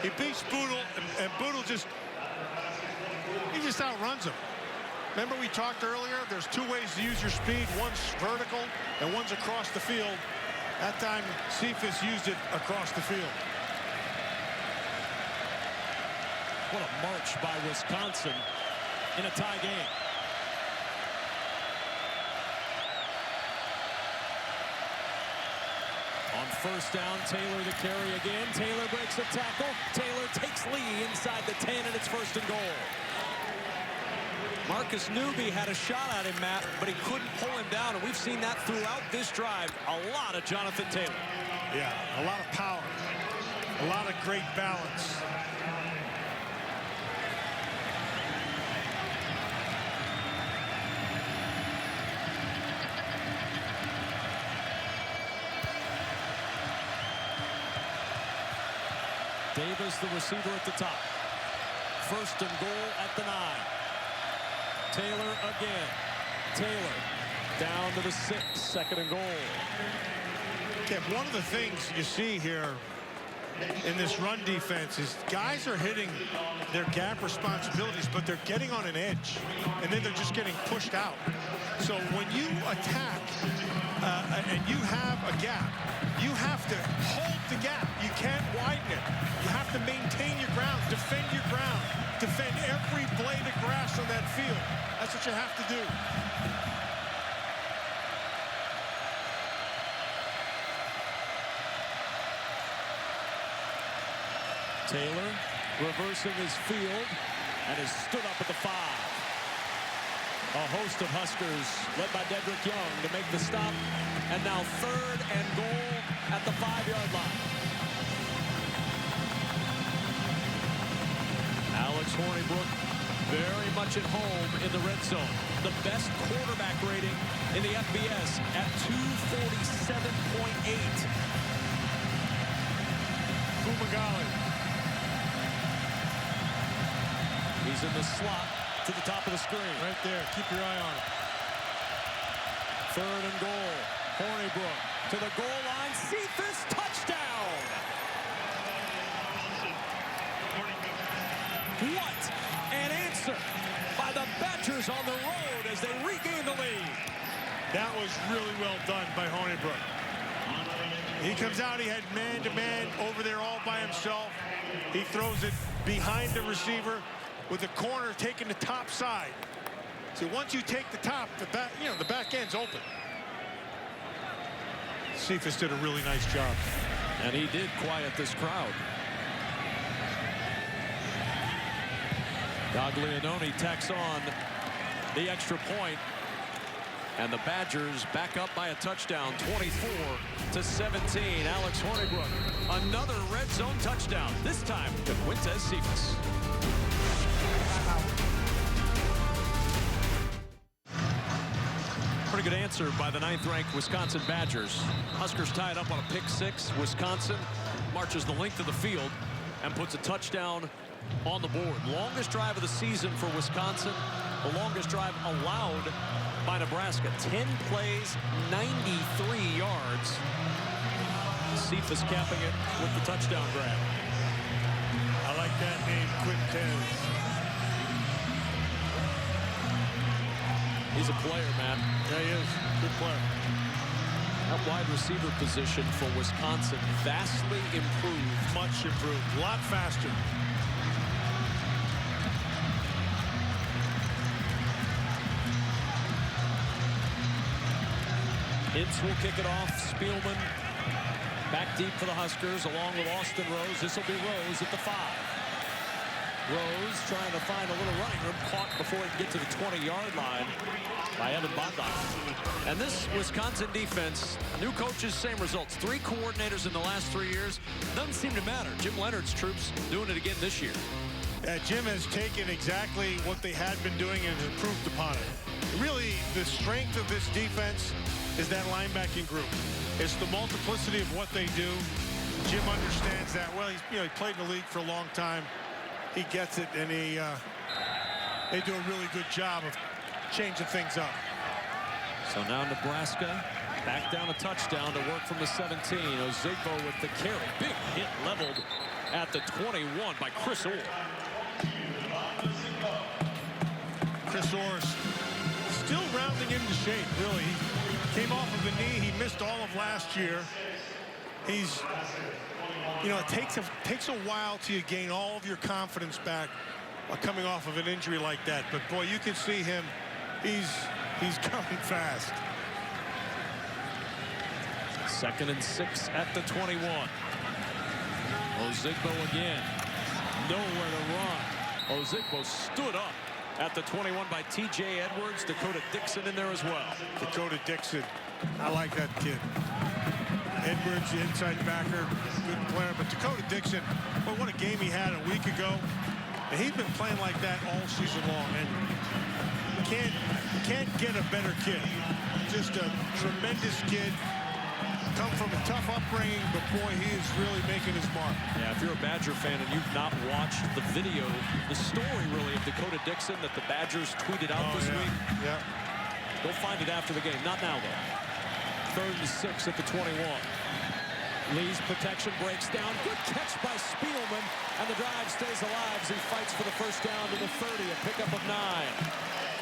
He beats Boodle, and Boodle just outruns him. Remember we talked earlier, there's 2 ways to use your speed. One's vertical and one's across the field. That time, Cephas used it across the field. What a march by Wisconsin in a tie game. On 1st down, Taylor the carry again. Taylor breaks a tackle. Taylor takes Lee inside the 10, and it's 1st and goal. Marcus Newby had a shot at him, Matt, but he couldn't pull him down, and we've seen that throughout this drive. A lot of Jonathan Taylor. Yeah, a lot of power. A lot of great balance. Davis, the receiver at the top. 1st and goal at the 9. Taylor again. Taylor down to the 6. 2nd and goal. Kev, one of the things you see here in this run defense is guys are hitting their gap responsibilities, but they're getting on an edge, and then they're just getting pushed out. So when you attack and you have a gap, you have to hold the gap. You can't widen it. You have to maintain your ground, defend your ground, defend every blade of grass on that field. That's what you have to do. Taylor reversing his field and has stood up at the 5. A host of Huskers led by Dedrick Young to make the stop. And now 3rd and goal at the 5-yard line. Alex Hornibrook very much at home in the red zone. The best quarterback rating in the FBS at 247.8. Fumagalli. He's in the slot to the top of the screen. Right there. Keep your eye on it. Third and goal. Hornibrook to the goal line. Cephas, touchdown! What an answer by the Badgers on the road as they regain the lead. That was really well done by Hornibrook. He comes out, he had man-to-man over there all by himself. He throws it behind the receiver with the corner taking the top side. So once you take the top, the back end's open. Cephas did a really nice job. And he did quiet this crowd. Gaglianone tacks on the extra point. And the Badgers back up by a touchdown, 24-17. Alex Hornibrook, another red zone touchdown, this time to Quintez Cephas. Pretty good answer by the 9th-ranked Wisconsin Badgers. Huskers tied up on a pick six. Wisconsin marches the length of the field and puts a touchdown on the board. Longest drive of the season for Wisconsin. The longest drive allowed by Nebraska. 10 plays, 93 yards. Cephas capping it with the touchdown grab. I like that name, Quintez. He's a player, man. Yeah, he is. Good player. That wide receiver position for Wisconsin vastly improved. Much improved. A lot faster. Ince will kick it off. Spielman back deep for the Huskers along with Austin Rose. This will be Rose at the 5. Rose trying to find a little running room, caught before he can get to the 20-yard line by Evan Bondock. And this Wisconsin defense, new coaches, same results. 3 coordinators in the last 3 years. Doesn't seem to matter. Jim Leonard's troops doing it again this year. Jim has taken exactly what they had been doing and improved upon it. Really, the strength of this defense is that linebacking group. It's the multiplicity of what they do. Jim understands that. Well, he played in the league for a long time. He gets it, and they do a really good job of changing things up. So now Nebraska back down a touchdown to work from the 17. Ozigbo with the carry. Big hit leveled at the 21 by Chris Orr. Chris Orr still rounding into shape, really. He came off of the knee. He missed all of last year. He's, it takes a while till you gain all of your confidence back coming off of an injury like that. But boy, you can see him. He's coming fast. 2nd and 6 at the 21. Ozigbo again. Nowhere to run. Ozigbo stood up at the 21 by T.J. Edwards. Dakota Dixon in there as well. Dakota Dixon. I like that kid. Edwards, the inside backer, good player. But Dakota Dixon, well, what a game he had a week ago. And he's been playing like that all season long. And can't get a better kid. Just a tremendous kid. Come from a tough upbringing, but boy, he is really making his mark. Yeah, if you're a Badger fan and you've not watched the video, the story really of Dakota Dixon that the Badgers tweeted out this week. Yeah. Go find it after the game. Not now, though. 3rd and 6 at the 21. Lee's protection breaks down. Good catch by Spielman, and the drive stays alive as he fights for the first down to the 30, a pickup of 9.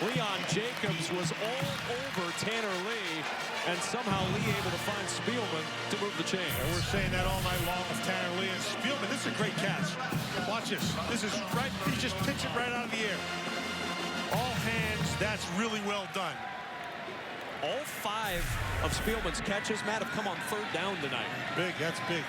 Leon Jacobs was all over Tanner Lee, and somehow Lee able to find Spielman to move the chains. And we're saying that all night long with Tanner Lee and Spielman. This is a great catch. Watch this. This is right. He just picks it right out of the air. All hands. That's really well done. All 5 of Spielman's catches, Matt, have come on 3rd down tonight. Big. That's big.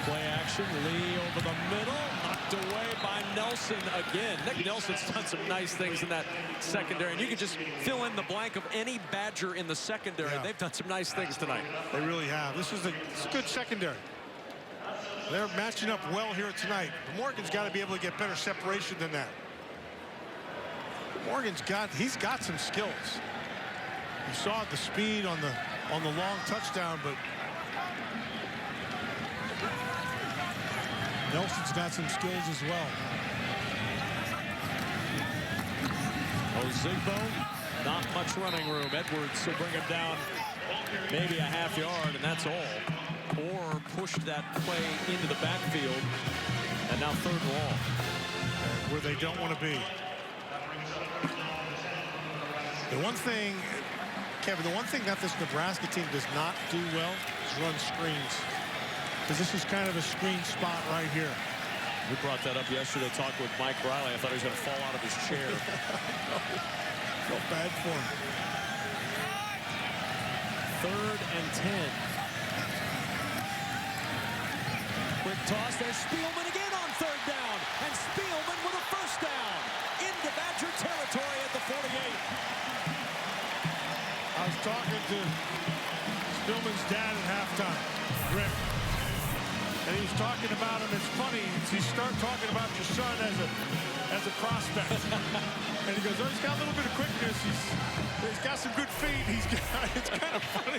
Play action, Lee over the middle, knocked away by Nelson again. Nick Nelson's done some nice things in that secondary, and you can just fill in the blank of any Badger in the secondary. Yeah. They've done some nice things tonight. They really have. It's a good secondary. They're matching up well here tonight. Morgan's got to be able to get better separation than that. He's got some skills. You saw the speed on the long touchdown, but Nelson's got some skills as well. Ozigbo, not much running room. Edwards will bring him down maybe a half yard, and that's all. Or pushed that play into the backfield, and now 3rd and long. Where they don't want to be. The one thing, Kevin, the one thing that this Nebraska team does not do well is run screens. Because this is kind of a screen spot right here. We brought that up yesterday, talking with Mike Riley. I thought he was going to fall out of his chair. Felt bad for him. 3rd and 10. Quick toss. There's Spielman again on 3rd down. And Spielman with a 1st down. Into Badger territory at the 48. I was talking to Spielman's dad at halftime, Rick. And he was talking about him. It's funny, you start talking about your son as a prospect. And he goes, oh, he's got a little bit of quickness. He's got some good feet. It's kind of funny.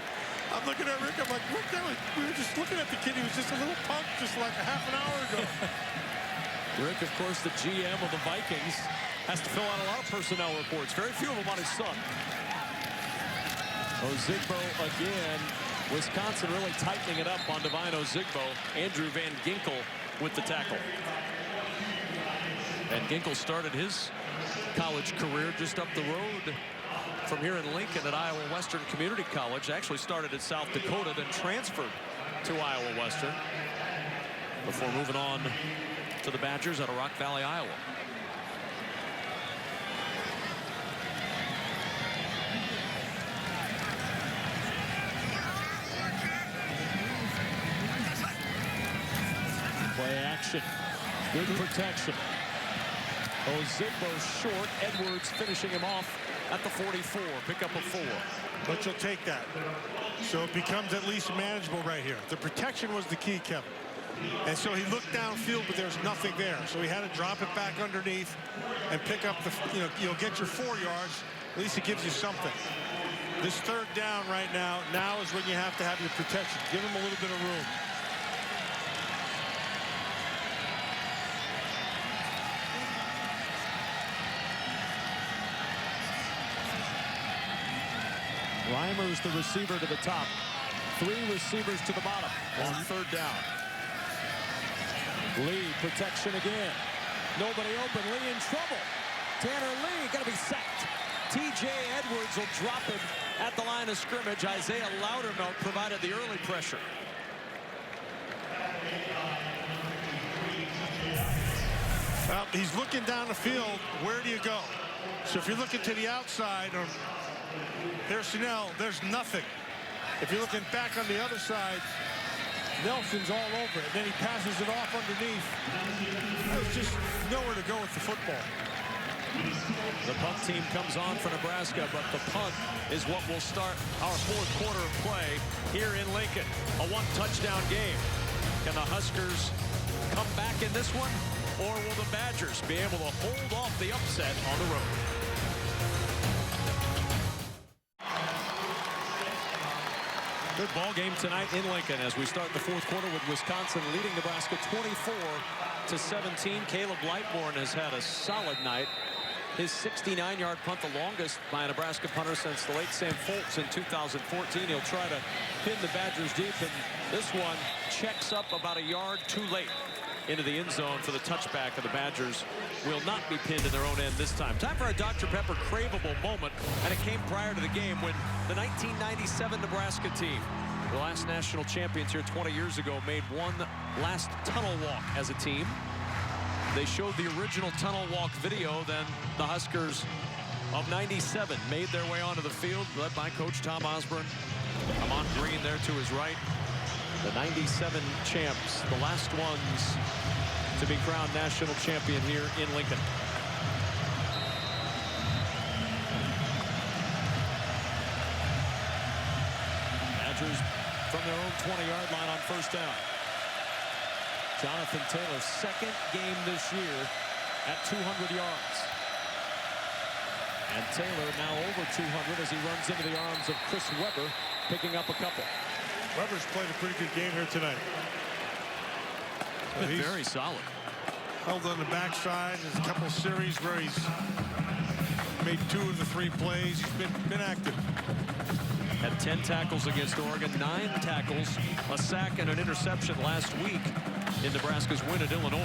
I'm looking at Rick. I'm like, Rick, we were just looking at the kid. He was just a little punk just like a half an hour ago. Rick, of course, the GM of the Vikings, has to fill out a lot of personnel reports. Very few of them on his son. Ozigbo again. Wisconsin really tightening it up on Devine Ozigbo. Andrew Van Ginkel with the tackle. Van Ginkel started his college career just up the road from here in Lincoln at Iowa Western Community College. Actually started at South Dakota, then transferred to Iowa Western before moving on to the Badgers out of Rock Valley, Iowa. Play action. Good protection. Ozigbo short. Edwards finishing him off at the 44. Pick up a 4. But you'll take that. So it becomes at least manageable right here. The protection was the key, Kevin. And so he looked downfield, but there's nothing there. So he had to drop it back underneath and pick up the, you'll get your 4 yards. At least it gives you something. This 3rd down right now is when you have to have your protection. Give him a little bit of room. Reimer's the receiver to the top. 3 receivers to the bottom on 3rd down. Lee, protection again. Nobody open. Lee in trouble. Tanner Lee going to be sacked. TJ Edwards will drop him at the line of scrimmage. Isaiah Loudermilk provided the early pressure. Well, he's looking down the field. Where do you go? So if you're looking to the outside, or Personnel, there's nothing. If you're looking back on the other side, Nelson's all over it. Then he passes it off underneath. There's just nowhere to go with the football. The punt team comes on for Nebraska, but the punt is what will start our 4th quarter of play here in Lincoln. A 1-touchdown game. Can the Huskers come back in this one, or will the Badgers be able to hold off the upset on the road? Good ball game tonight in Lincoln as we start the 4th quarter with Wisconsin leading Nebraska 24-17. Caleb Lightbourne has had a solid night. His 69-yard punt, the longest by a Nebraska punter since the late Sam Foltz in 2014. He'll try to pin the Badgers deep, and this one checks up about a yard too late into the end zone for the touchback of the Badgers. Will not be pinned in their own end this time. Time for a Dr. Pepper craveable moment, and it came prior to the game when the 1997 Nebraska team, the last national champions here 20 years ago, made one last tunnel walk as a team. They showed the original tunnel walk video. Then the Huskers of 97 made their way onto the field, led by Coach Tom Osborne. Amon Green there to his right. The 97 champs, the last ones to be crowned national champion here in Lincoln. Badgers from their own 20-yard line on 1st down. Jonathan Taylor's 2nd game this year at 200 yards. And Taylor now over 200 as he runs into the arms of Chris Webber, picking up a couple. Weber's played a pretty good game here tonight. Been very solid. Held on the backside. There's a couple series where he's made 2 of the 3 plays. He's been active. Had 10 tackles against Oregon, 9 tackles, a sack, and an interception last week in Nebraska's win at Illinois.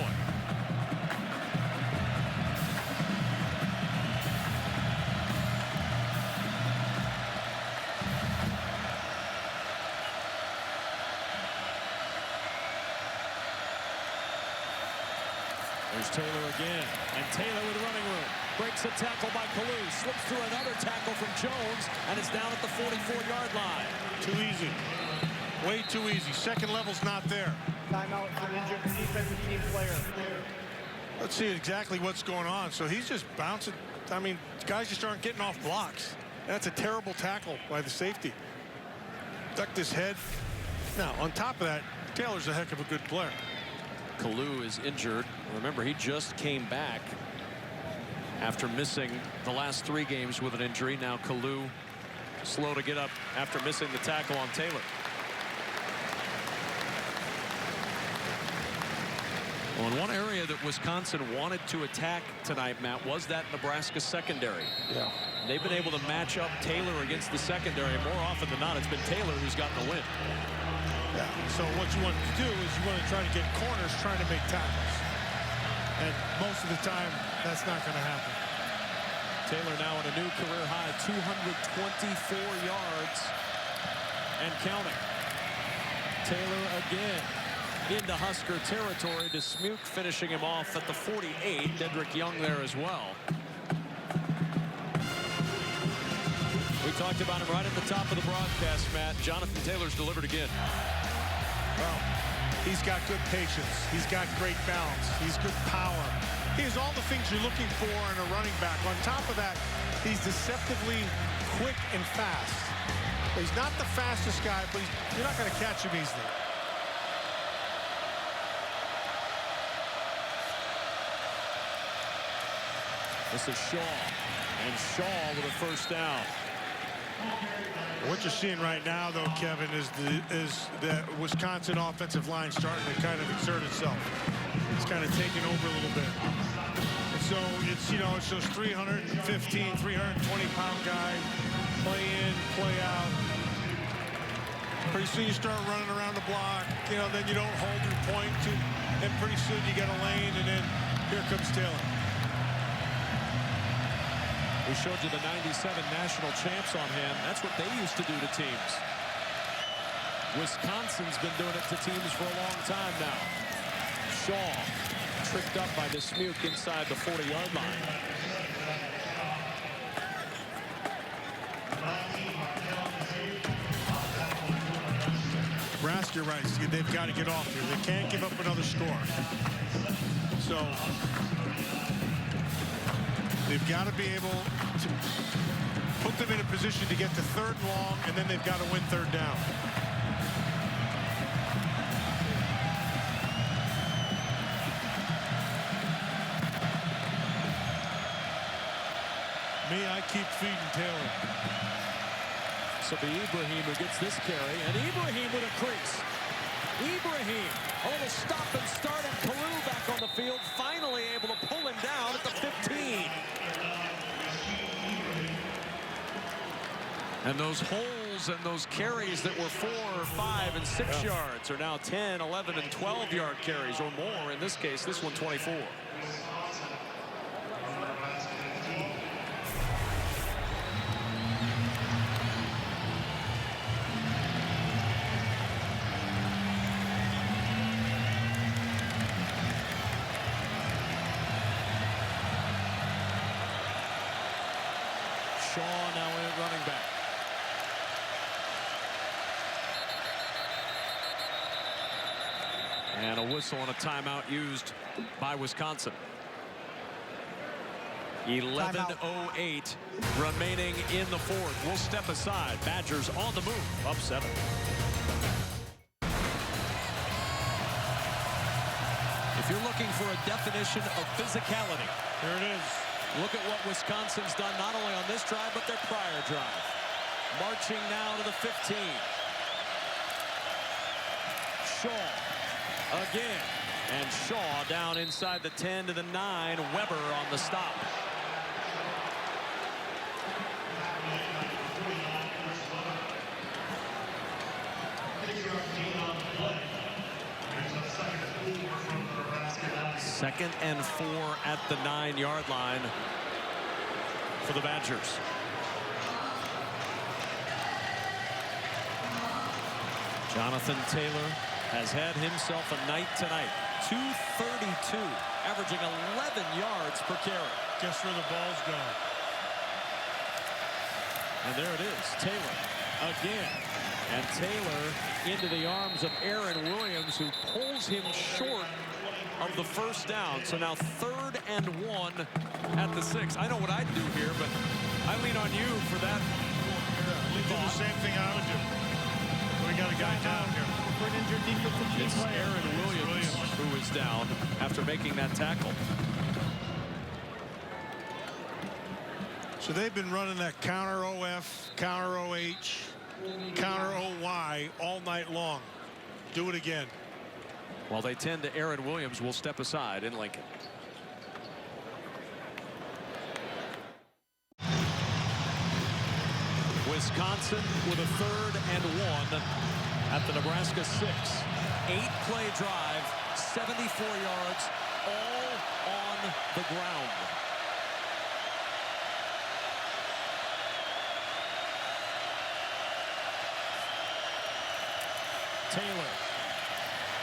There's Taylor again, and Taylor with running room. Breaks a tackle by Kalu, slips through another tackle from Jones, and it's down at the 44-yard line. Too easy. Way too easy. Second level's not there. Timeout for an injured defensive team player. Let's see exactly what's going on. So he's just bouncing. I mean, guys just aren't getting off blocks. That's a terrible tackle by the safety. Ducked his head. Now, on top of that, Taylor's a heck of a good player. Kalu is injured. Remember, he just came back after missing the last 3 games with an injury. Now Kalu slow to get up after missing the tackle on Taylor. Well, and one area that Wisconsin wanted to attack tonight, Matt, was that Nebraska secondary. Yeah. They've been able to match up Taylor against the secondary. More often than not, it's been Taylor who's gotten the win. Yeah. So what you want to do is you want to try to get corners trying to make tackles. And most of the time, that's not going to happen. Taylor now at a new career high, 224 yards and counting. Taylor again into Husker territory. Dismuke finishing him off at the 48. Dedrick Young there as well. We talked about him right at the top of the broadcast, Matt. Jonathan Taylor's delivered again. Well, he's got good patience. He's got great balance. He's good power. He has all the things you're looking for in a running back. On top of that, he's deceptively quick and fast. He's not the fastest guy, but you're not going to catch him easily. This is Shaw, and Shaw with a first down. What you're seeing right now, though, Kevin, is the Wisconsin offensive line starting to kind of exert itself. It's kind of taking over a little bit. And so it's, you know, it's those 315, 320-pound guys, play in, play out. Pretty soon you start running around the block, you know, then you don't hold your point, and pretty soon you get a lane, and then here comes Taylor. We showed you the 97 national champs on hand. That's what they used to do to teams. Wisconsin's been doing it to teams for a long time now. Shaw tricked up by Dismuke inside the 40-yard line. Nebraska, right, they've got to get off here. They can't give up another score. So they've got to be able to put them in a position to get to 3rd and long, and then they've got to win 3rd down. I keep feeding Taylor. So be Ibrahim who gets this carry, and Ibrahim with a crease. Ibrahim, a little stop and start, and Kalu back on the field, finally able to pull him down at the 15. And those holes and those carries that were 4, 5, and 6 yards are now 10, 11, and 12-yard carries, or more. In this case, this one 24. Shaw now in at running back. And a whistle and a timeout used by Wisconsin. 11:08 remaining in the 4th. We'll step aside. Badgers on the move, up 7. If you're looking for a definition of physicality, Here it is. look at what Wisconsin's done not only on this drive, but their prior drive. Marching now to the 15. Shaw again. And Shaw down inside the 10 to the 9. Weber on the stop. Second and 4 at the 9-yard line for the Badgers. Jonathan Taylor has had himself a night tonight. 232, averaging 11 yards per carry. Guess where the ball's going. And there it is, Taylor again. And Taylor into the arms of Aaron Williams, who pulls him short of the first down. So now 3rd and 1 at the 6. I know what I'd do here, but I lean on you for that. You do the same thing I would do. We got a guy down here. For an injured defensive team It's player. Aaron Williams who is down after making that tackle. So they've been running that counter OF, counter OH, counter OY all night long. Do it again. While they tend to Aaron Williams, will step aside in Lincoln. Wisconsin with a 3rd and 1 at the Nebraska 6. 8-play drive, 74 yards, all on the ground. Taylor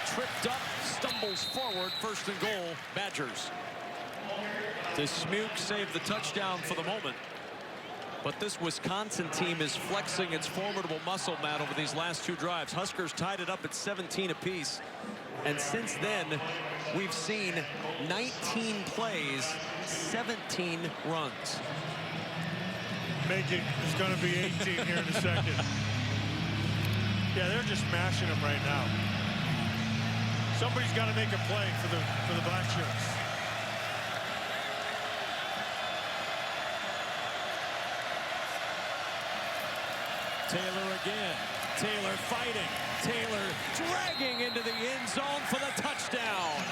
tripped up, stumbles forward, 1st and goal, Badgers. Dismuke saved the touchdown for the moment. But this Wisconsin team is flexing its formidable muscle, Matt, over these last 2 drives. Huskers tied it up at 17 apiece. And since then, we've seen 19 plays, 17 runs. Make it is going to be 18 here in a second. Yeah, they're just mashing them right now. Somebody's got to make a play for the Black Shirts. Taylor again. Taylor fighting. Taylor dragging into the end zone for the touchdown.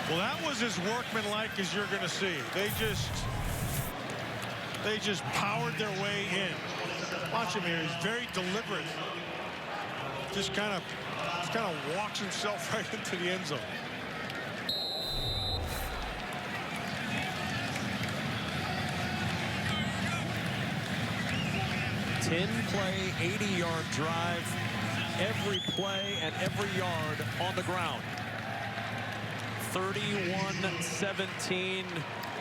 Well, that was as workmanlike as you're going to see. They just powered their way in. Watch him here. He's very deliberate. Just kind of walks himself right into the end zone. 10-play, 80-yard drive. Every play and every yard on the ground. 31-17.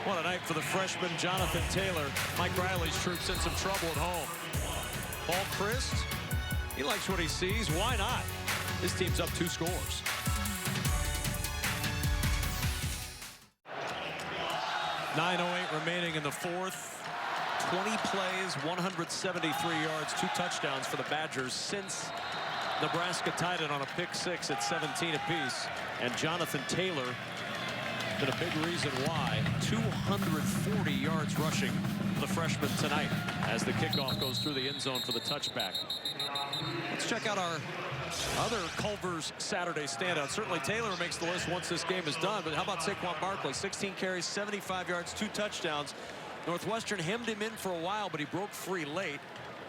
What a night for the freshman Jonathan Taylor. Mike Riley's troops in some trouble at home. Paul Chryst, he likes what he sees. Why not? His team's up 2 scores. .908 remaining in the 4th. 20 plays, 173 yards, 2 touchdowns for the Badgers since Nebraska tied it on a pick-6 at 17 apiece. And Jonathan Taylor been a big reason why. 240 yards rushing for the freshman tonight as the kickoff goes through the end zone for the touchback. Let's check out our other Culver's Saturday standout. Certainly Taylor makes the list once this game is done, but how about Saquon Barkley? 16 carries, 75 yards, 2 touchdowns. Northwestern hemmed him in for a while, but he broke free late.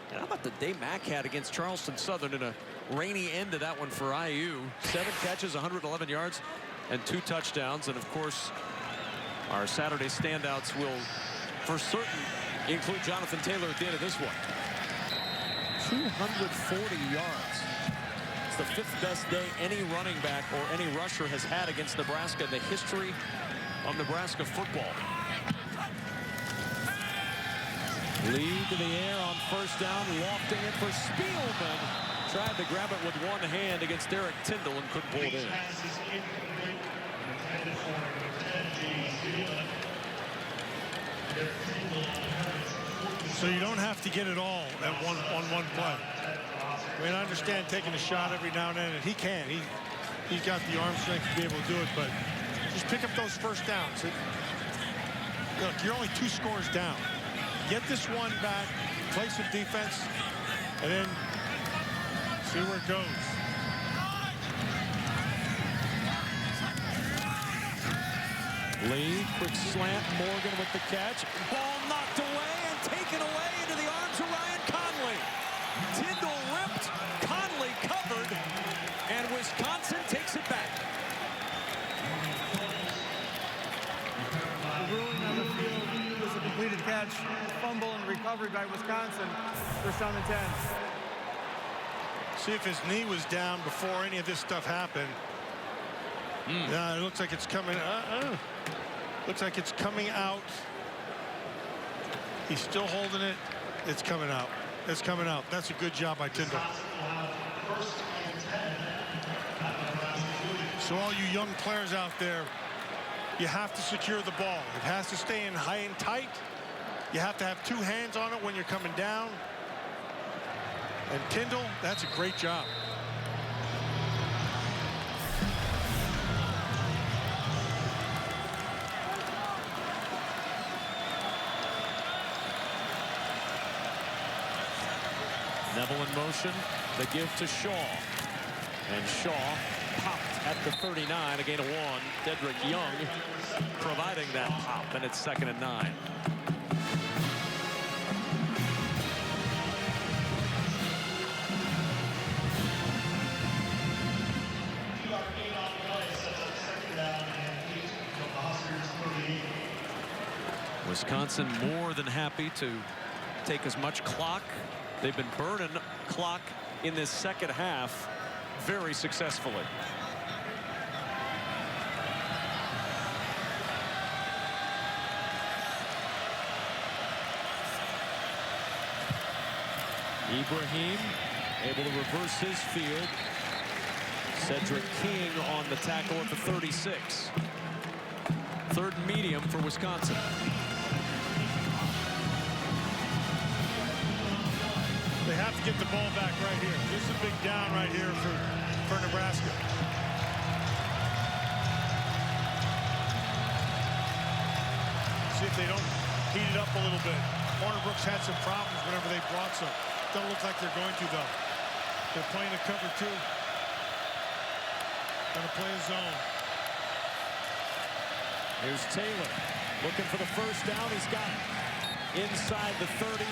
And how about the day Mack had against Charleston Southern in a rainy end to that one for IU? 7 catches, 111 yards, and 2 touchdowns. And of course, our Saturday standouts will, for certain, include Jonathan Taylor at the end of this one. 240 yards. It's the 5th best day any running back or any rusher has had against Nebraska in the history of Nebraska football. Lead to the air on 1st down, wafting it for Spielman. Tried to grab it with one hand against Derek Tyndall and couldn't pull it in. So you don't have to get it all at one play. I mean, I understand taking a shot every now and then, and he can. He's got the arm strength to be able to do it, but just pick up those 1st downs. Look, you're only 2 scores down. Get this one back, play some defense, and then see where it goes. Lee, quick slant. Morgan with the catch. Ball knocked away and taken away into the arms of Ryan Conley. Tyndall ripped. Conley covered. And Wisconsin takes it back. The ruling on the field was a completed catch, fumble, and recovery by Wisconsin. First down and 10. See if his knee was down before any of this stuff happened. Yeah, it looks like it's coming. Looks like it's coming out. He's still holding it. It's coming out. It's coming out. That's a good job by Tyndall. So all you young players out there, you have to secure the ball. It has to stay in high and tight. You have to have two hands on it when you're coming down. And Tyndall, that's a great job. Neville in motion. The give to Shaw. And Shaw popped at the 39. A gain of 1. Dedrick Young providing that pop. And it's 2nd and 9. Wisconsin more than happy to take as much clock. They've been burning clock in this second half very successfully. Ibrahim able to reverse his field. Cedric King on the tackle at the 36. 3rd and medium for Wisconsin. They have to get the ball back right here. This is a big down right here for Nebraska. See if they don't heat it up a little bit. Warner Brooks had some problems whenever they brought some. Don't look like they're going to, though. They're playing a cover 2. Gonna play a zone. Here's Taylor looking for the first down. He's got it. Inside the 30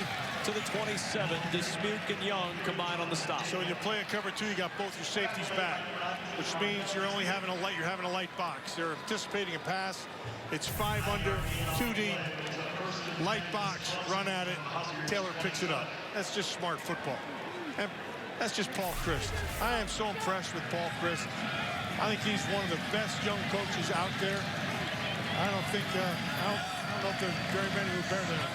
to the 27. Dismuke and Young combine on the stop. So when you play a cover 2, you got both your safeties back, which means you're only having a light box. They're anticipating a pass. It's 5 under, 2 deep, light box, run at it. Taylor picks it up. That's just smart football. And that's just Paul Chryst. I am so impressed with Paul Chryst. I think he's one of the best young coaches out there. I don't know if there's very many who are better than him.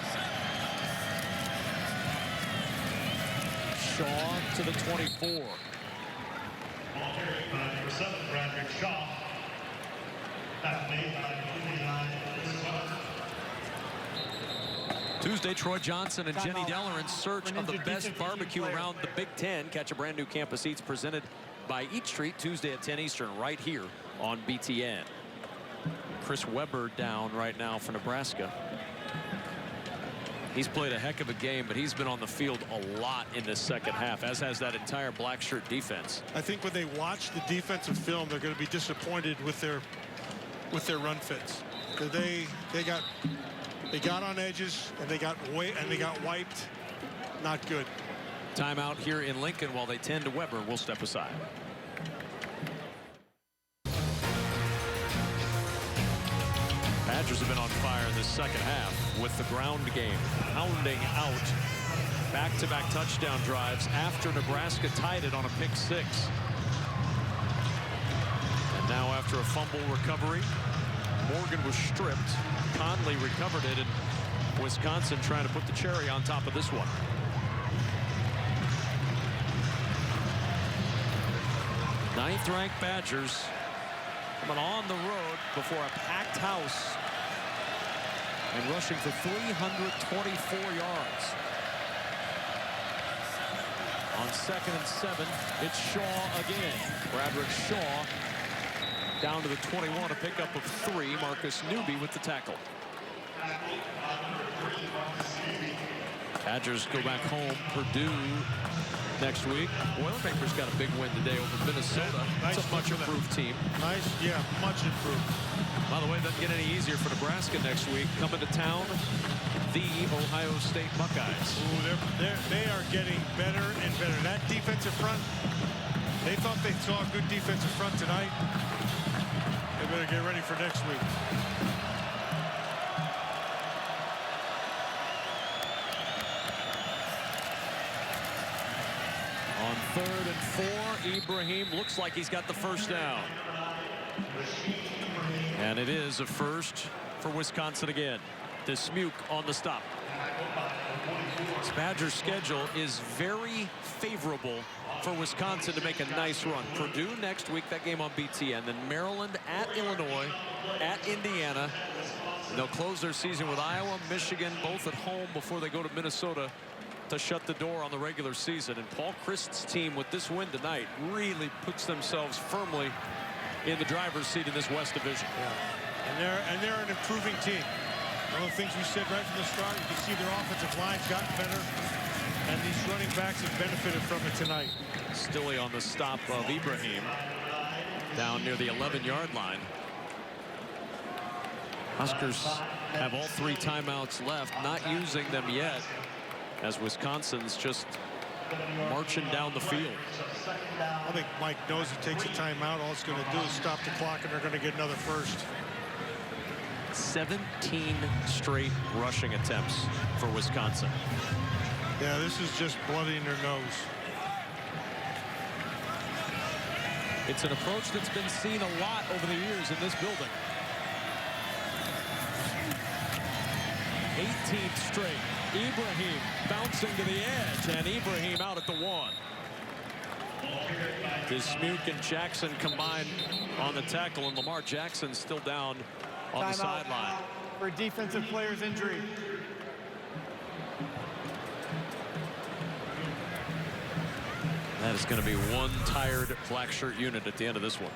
Shaw to the 24. Number 7, Bradrick Shaw. Tuesday, Troy Johnson and Jenny Dell are in search of the best barbecue around the Big Ten. Catch a brand new Campus Eats presented by Eat Street Tuesday at 10 Eastern right here on BTN. Chris Webber down right now for Nebraska. He's played a heck of a game, but he's been on the field a lot in this second half, as has that entire black shirt defense. I think when they watch the defensive film, they're going to be disappointed with their run fits. They got on edges and they got wiped. Not good. Timeout here in Lincoln while they tend to Webber. We'll step aside. Badgers have been on fire in this second half with the ground game, pounding out back-to-back touchdown drives after Nebraska tied it on a pick 6. And now after a fumble recovery, Morgan was stripped. Conley recovered it, and Wisconsin trying to put the cherry on top of this one. Ninth-ranked Badgers coming on the road before a packed house and rushing for 324 yards. On 2nd and 7, it's Shaw again. Bradrick Shaw down to the 21, a pickup of 3. Marcus Newby with the tackle. Badgers go back home. Purdue next week. Boilermakers got a big win today over Minnesota. Yeah, nice it's a much improved team. Nice, yeah, much improved. By the way, it doesn't get any easier for Nebraska next week. Coming to town, the Ohio State Buckeyes. Ooh, they are getting better and better. That defensive front, they thought they saw a good defensive front tonight. They better get ready for next week. On 3rd and 4, Ibrahim looks like he's got the first down. And it is a first for Wisconsin again. Dismuke on the stop. This Badgers schedule is very favorable for Wisconsin to make a nice run. Purdue next week, that game on BTN. Then Maryland at Illinois, at Indiana. And they'll close their season with Iowa, Michigan, both at home before they go to Minnesota to shut the door on the regular season. And Paul Christ's team with this win tonight really puts themselves firmly in the driver's seat in this West Division. Yeah. And they're an improving team. One of the things we said right from the start, you can see their offensive line's gotten better, and these running backs have benefited from it tonight. Stilley on the stop of Ibrahim down near the 11-yard line. Huskers have all 3 timeouts left, not using them yet, as Wisconsin's just marching down the field. I think Mike knows he takes a timeout. All it's going to do is stop the clock, and they're going to get another first. 17 straight rushing attempts for Wisconsin. Yeah, this is just bloody in their nose. It's an approach that's been seen a lot over the years in this building. 18th straight. Ibrahim bouncing to the edge, and Ibrahim out at the 1. Dismuke and Jackson combined on the tackle, and Lamar Jackson still down on the sideline. For defensive player's injury. That is going to be one tired black shirt unit at the end of this one.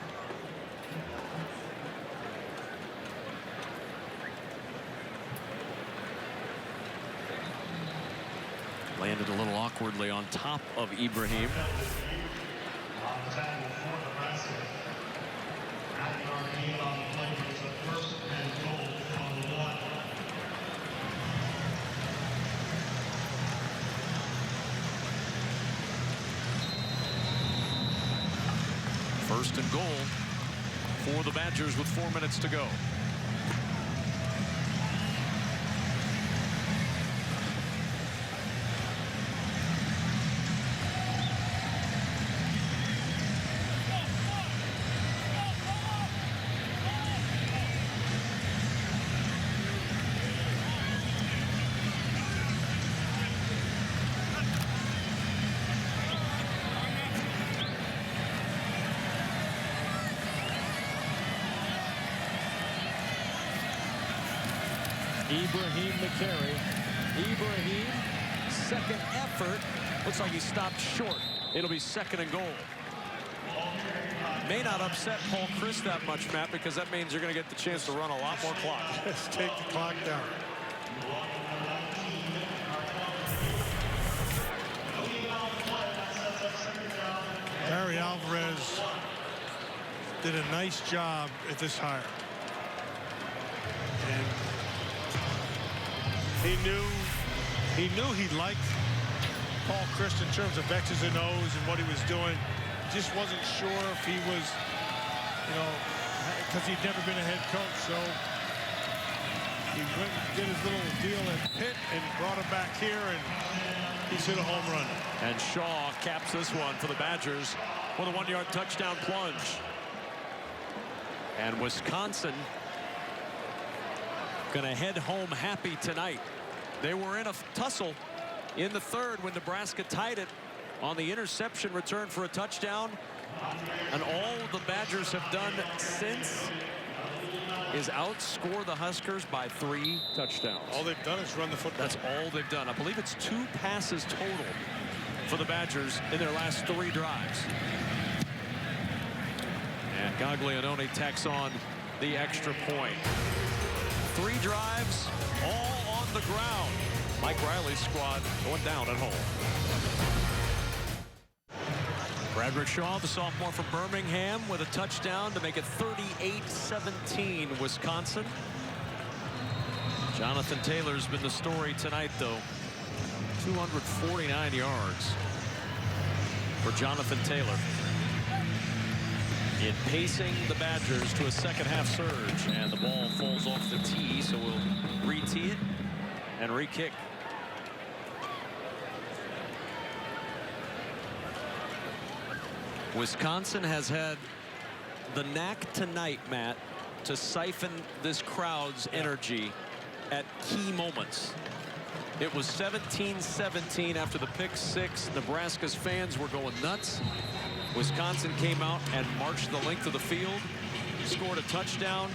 Landed a little awkwardly on top of Ibrahim. First and goal for the Badgers with 4 minutes to go. Ibrahim McCary. Ibrahim, second effort. Looks like he stopped short. It'll be second and goal. May not upset Paul Chryst that much, Matt, because that means you're going to get the chance to run a lot more clock. Let's take the clock down. Barry Alvarez did a nice job at this hire. And he knew he liked Paul Chryst in terms of X's and O's and what he was doing. Just wasn't sure if he was, you know, because he'd never been a head coach. So he went and did his little deal at Pitt and brought him back here, and he's hit a home run. And Shaw caps this one for the Badgers with a 1-yard touchdown plunge. And Wisconsin going to head home happy tonight. They were in a tussle in the third when Nebraska tied it on the interception return for a touchdown. And all the Badgers have done since is outscore the Huskers by 3 touchdowns. All they've done is run the football. That's all they've done. I believe it's 2 passes total for the Badgers in their last 3 drives. And Gaglianone tacks on the extra point. 3 drives, all on the ground. Mike Riley's squad going down at home. Bradrick Shaw, the sophomore from Birmingham, with a touchdown to make it 38-17 Wisconsin. Jonathan Taylor's been the story tonight, though. 249 yards for Jonathan Taylor in pacing the Badgers to a second half surge, and the ball falls off the tee, so we'll re-tee it and re-kick. Wisconsin has had the knack tonight, Matt, to siphon this crowd's energy at key moments. It was 17-17 after the pick six. Nebraska's fans were going nuts. Wisconsin came out and marched the length of the field, scored a touchdown,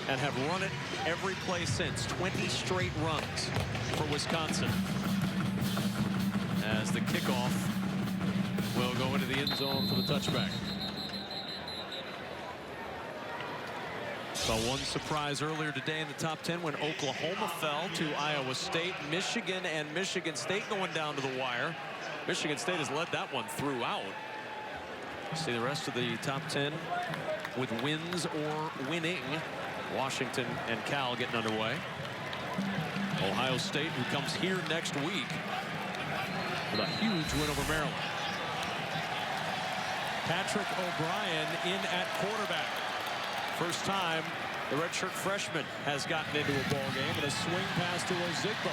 and have run it every play since. 20 straight runs for Wisconsin. As the kickoff will go into the end zone for the touchback. Saw one surprise earlier today in the top 10 when Oklahoma fell to Iowa State. Michigan and Michigan State going down to the wire. Michigan State has led that one throughout. See the rest of the top 10 with wins or winning. Washington and Cal getting underway. Ohio State, who comes here next week with a huge win over Maryland. Patrick O'Brien in at quarterback. First time the redshirt freshman has gotten into a ball game, and a swing pass to Ozigbo.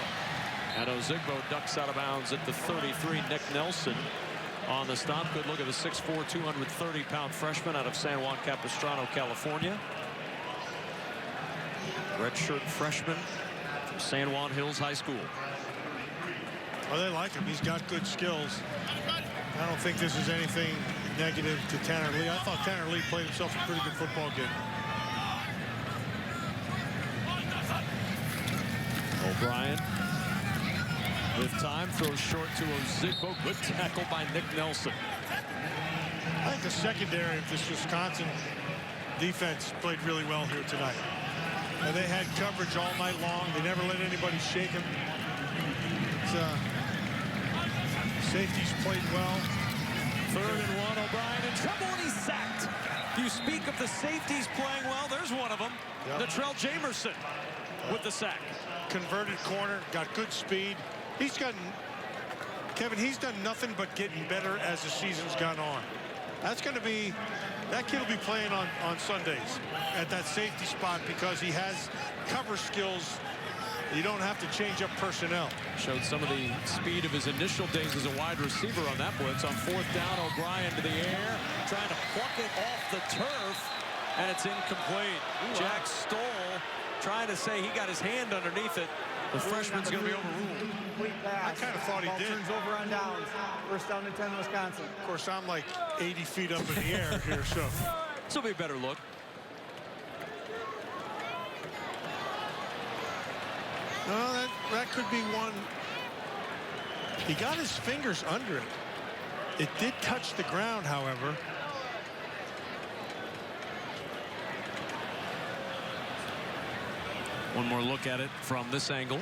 And Ozigbo ducks out of bounds at the 33. Nick Nelson on the stop. Good look at the 6'4", 230-pound freshman out of San Juan Capistrano, California. Redshirt freshman from San Juan Hills High School. Well, they like him. He's got good skills. I don't think this is anything negative to Tanner Lee. I thought Tanner Lee played himself a pretty good football game. O'Brien with time, throws short to Ozigbo. Good tackle by Nick Nelson. I think the secondary of this Wisconsin defense played really well here tonight. And they had coverage all night long. They never let anybody shake them. Safeties played well. 3rd and 1. O'Brien in trouble, and he's sacked. You speak of the safeties playing well. There's one of them. Yep. Natrell Jamerson with the sack. Converted corner, got good speed. He's done nothing but getting better as the season's gone on. That kid will be playing on Sundays at that safety spot because he has cover skills. You don't have to change up personnel. Showed some of the speed of his initial days as a wide receiver on that blitz. On 4th down, O'Brien to the air, trying to pluck it off the turf, and it's incomplete. Jack Stoll trying to say he got his hand underneath it. The freshman's going to be overruled. I kind of thought he did. Turns over on downs. 1st down and 10, Wisconsin. Of course, I'm like 80 feet up in the air here, so. This will be a better look. No, that could be one. He got his fingers under it. It did touch the ground, however. One more look at it from this angle.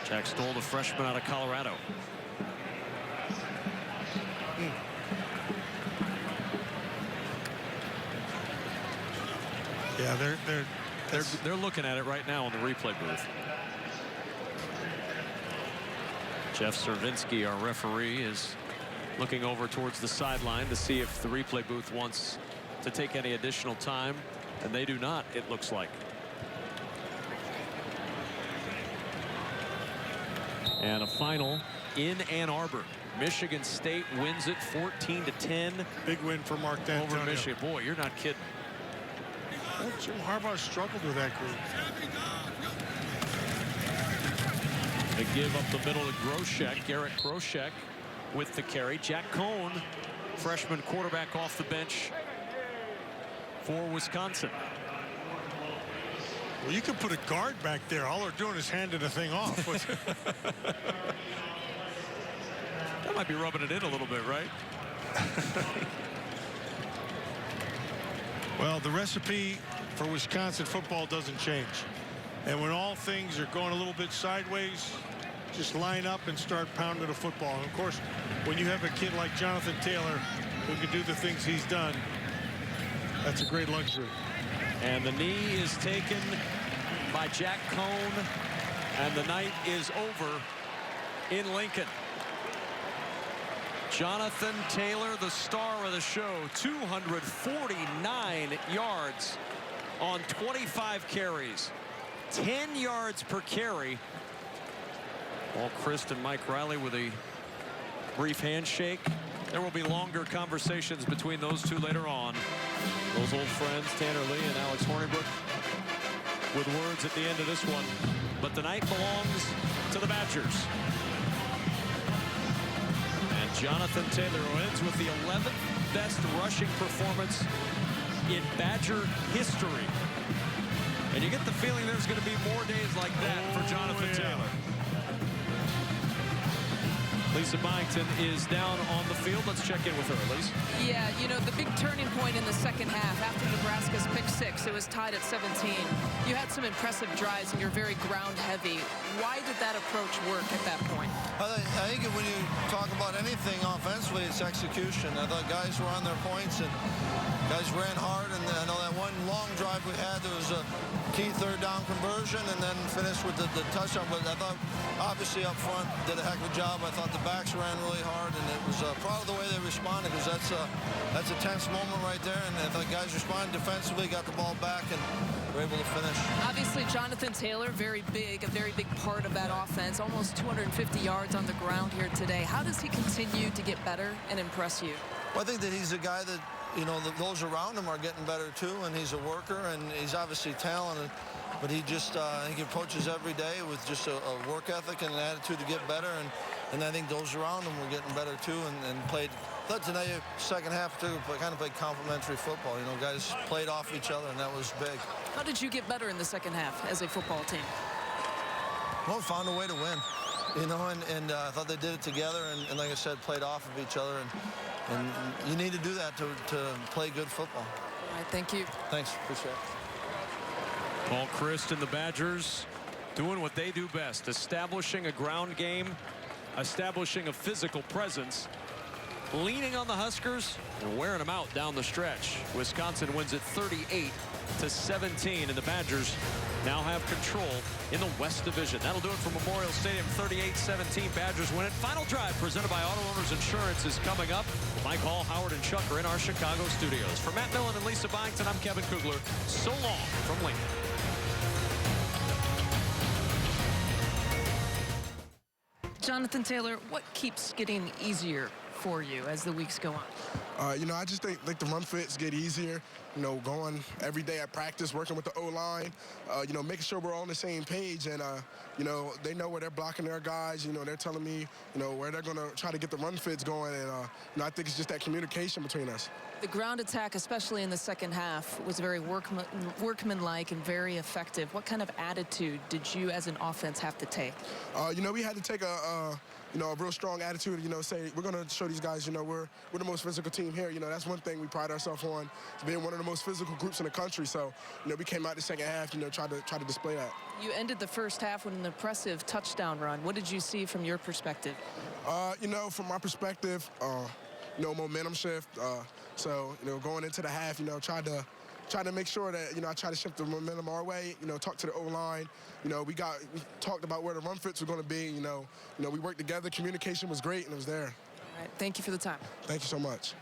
Jack Stoll, the freshman out of Colorado. Yeah, They're looking at it right now in the replay booth. Jeff Cervinsky, our referee, is looking over towards the sideline to see if the replay booth wants to take any additional time, and they do not, it looks like. And a final in Ann Arbor. Michigan State wins it 14-10. big win for Mark D'Antonio. Over Michigan. Boy, you're not kidding. Well, Jim Harbaugh struggled with that group. They give up the middle to Groshek. Garrett Groshek with the carry. Jack Cohn, freshman quarterback off the bench for Wisconsin. Well, you could put a guard back there. All they're doing is handing the thing off. That might be rubbing it in a little bit, right? Well, the recipe for Wisconsin football doesn't change. And when all things are going a little bit sideways, just line up and start pounding the football. And of course, when you have a kid like Jonathan Taylor who can do the things he's done, that's a great luxury. And the knee is taken by Jack Cohn, and the night is over in Lincoln. Jonathan Taylor, the star of the show, 249 yards on 25 carries, 10 yards per carry. Paul Chryst and Mike Riley with a brief handshake. There will be longer conversations between those two later on. Those old friends, Tanner Lee and Alex Hornibrook, with words at the end of this one. But the night belongs to the Badgers. And Jonathan Taylor ends with the 11th best rushing performance in Badger history. And you get the feeling there's going to be more days like that for Jonathan Taylor. Lisa Byington is down on the field. Let's check in with her, Lisa. Yeah, you know, the big turning point in the second half after Nebraska's pick 6, it was tied at 17. You had some impressive drives and you're very ground heavy. Why did that approach work at that point? I think when you talk about anything offensively, it's execution. I thought guys were on their points and guys ran hard, and I know that one long drive we had, there was a key third down conversion and then finished with the touchdown. But I thought obviously up front did a heck of a job. I thought the backs ran really hard, and it was proud of the way they responded, because that's a tense moment right there. And I thought guys responded defensively, got the ball back, and were able to finish. Obviously, Jonathan Taylor, very big, a very big part of that offense. Almost 250 yards on the ground here today. How does he continue to get better and impress you? Well, I think that he's a guy that, you know, those around him are getting better too, and he's a worker, and he's obviously talented, but he just I think he approaches every day with just a work ethic and an attitude to get better, and I think those around him were getting better too, and played. But tonight, second half too, kind of played complementary football. You know, guys played off each other, and that was big. How did you get better in the second half as a football team? Well, found a way to win, you know, and I thought they did it together, and like I said, played off of each other, and you need to do that to play good football. All right, thank you. Thanks, appreciate it. Paul Chryst and the Badgers doing what they do best, establishing a ground game, establishing a physical presence, leaning on the Huskers and wearing them out down the stretch. Wisconsin wins it 38-17, and the Badgers now have control in the West Division. That'll do it for Memorial Stadium. 38-17, Badgers win it. Final drive presented by Auto Owners Insurance is coming up. Mike Hall, Howard, and Chuck are in our Chicago studios. For Matt Millen and Lisa Byington, I'm Kevin Kugler. So long from Lincoln. Jonathan Taylor, what keeps getting easier for you as the weeks go on? You know, I just think the run fits get easier. You know, going every day at practice, working with the O-line, you know, making sure we're all on the same page. And, you know, they know where they're blocking their guys. You know, they're telling me, you know, where they're going to try to get the run fits going. And, you know, I think it's just that communication between us. The ground attack, especially in the second half, was very workmanlike and very effective. What kind of attitude did you as an offense have to take? You know, we had to take a real strong attitude, you know, say we're going to show these guys, you know, we're the most physical team here. You know, that's one thing we pride ourselves on, being one of the most physical groups in the country. So, you know, we came out the second half, you know, try to display that. You ended the first half with an impressive touchdown run. What did you see from your perspective? You know, from my perspective, you know, momentum shift. So, you know, going into the half, you know, try to make sure that, you know, I try to shift the momentum our way, you know, talk to the O-line. You know, we talked about where the run fits were going to be. You know, we worked together. Communication was great, and it was there. All right. Thank you for the time. Thank you so much.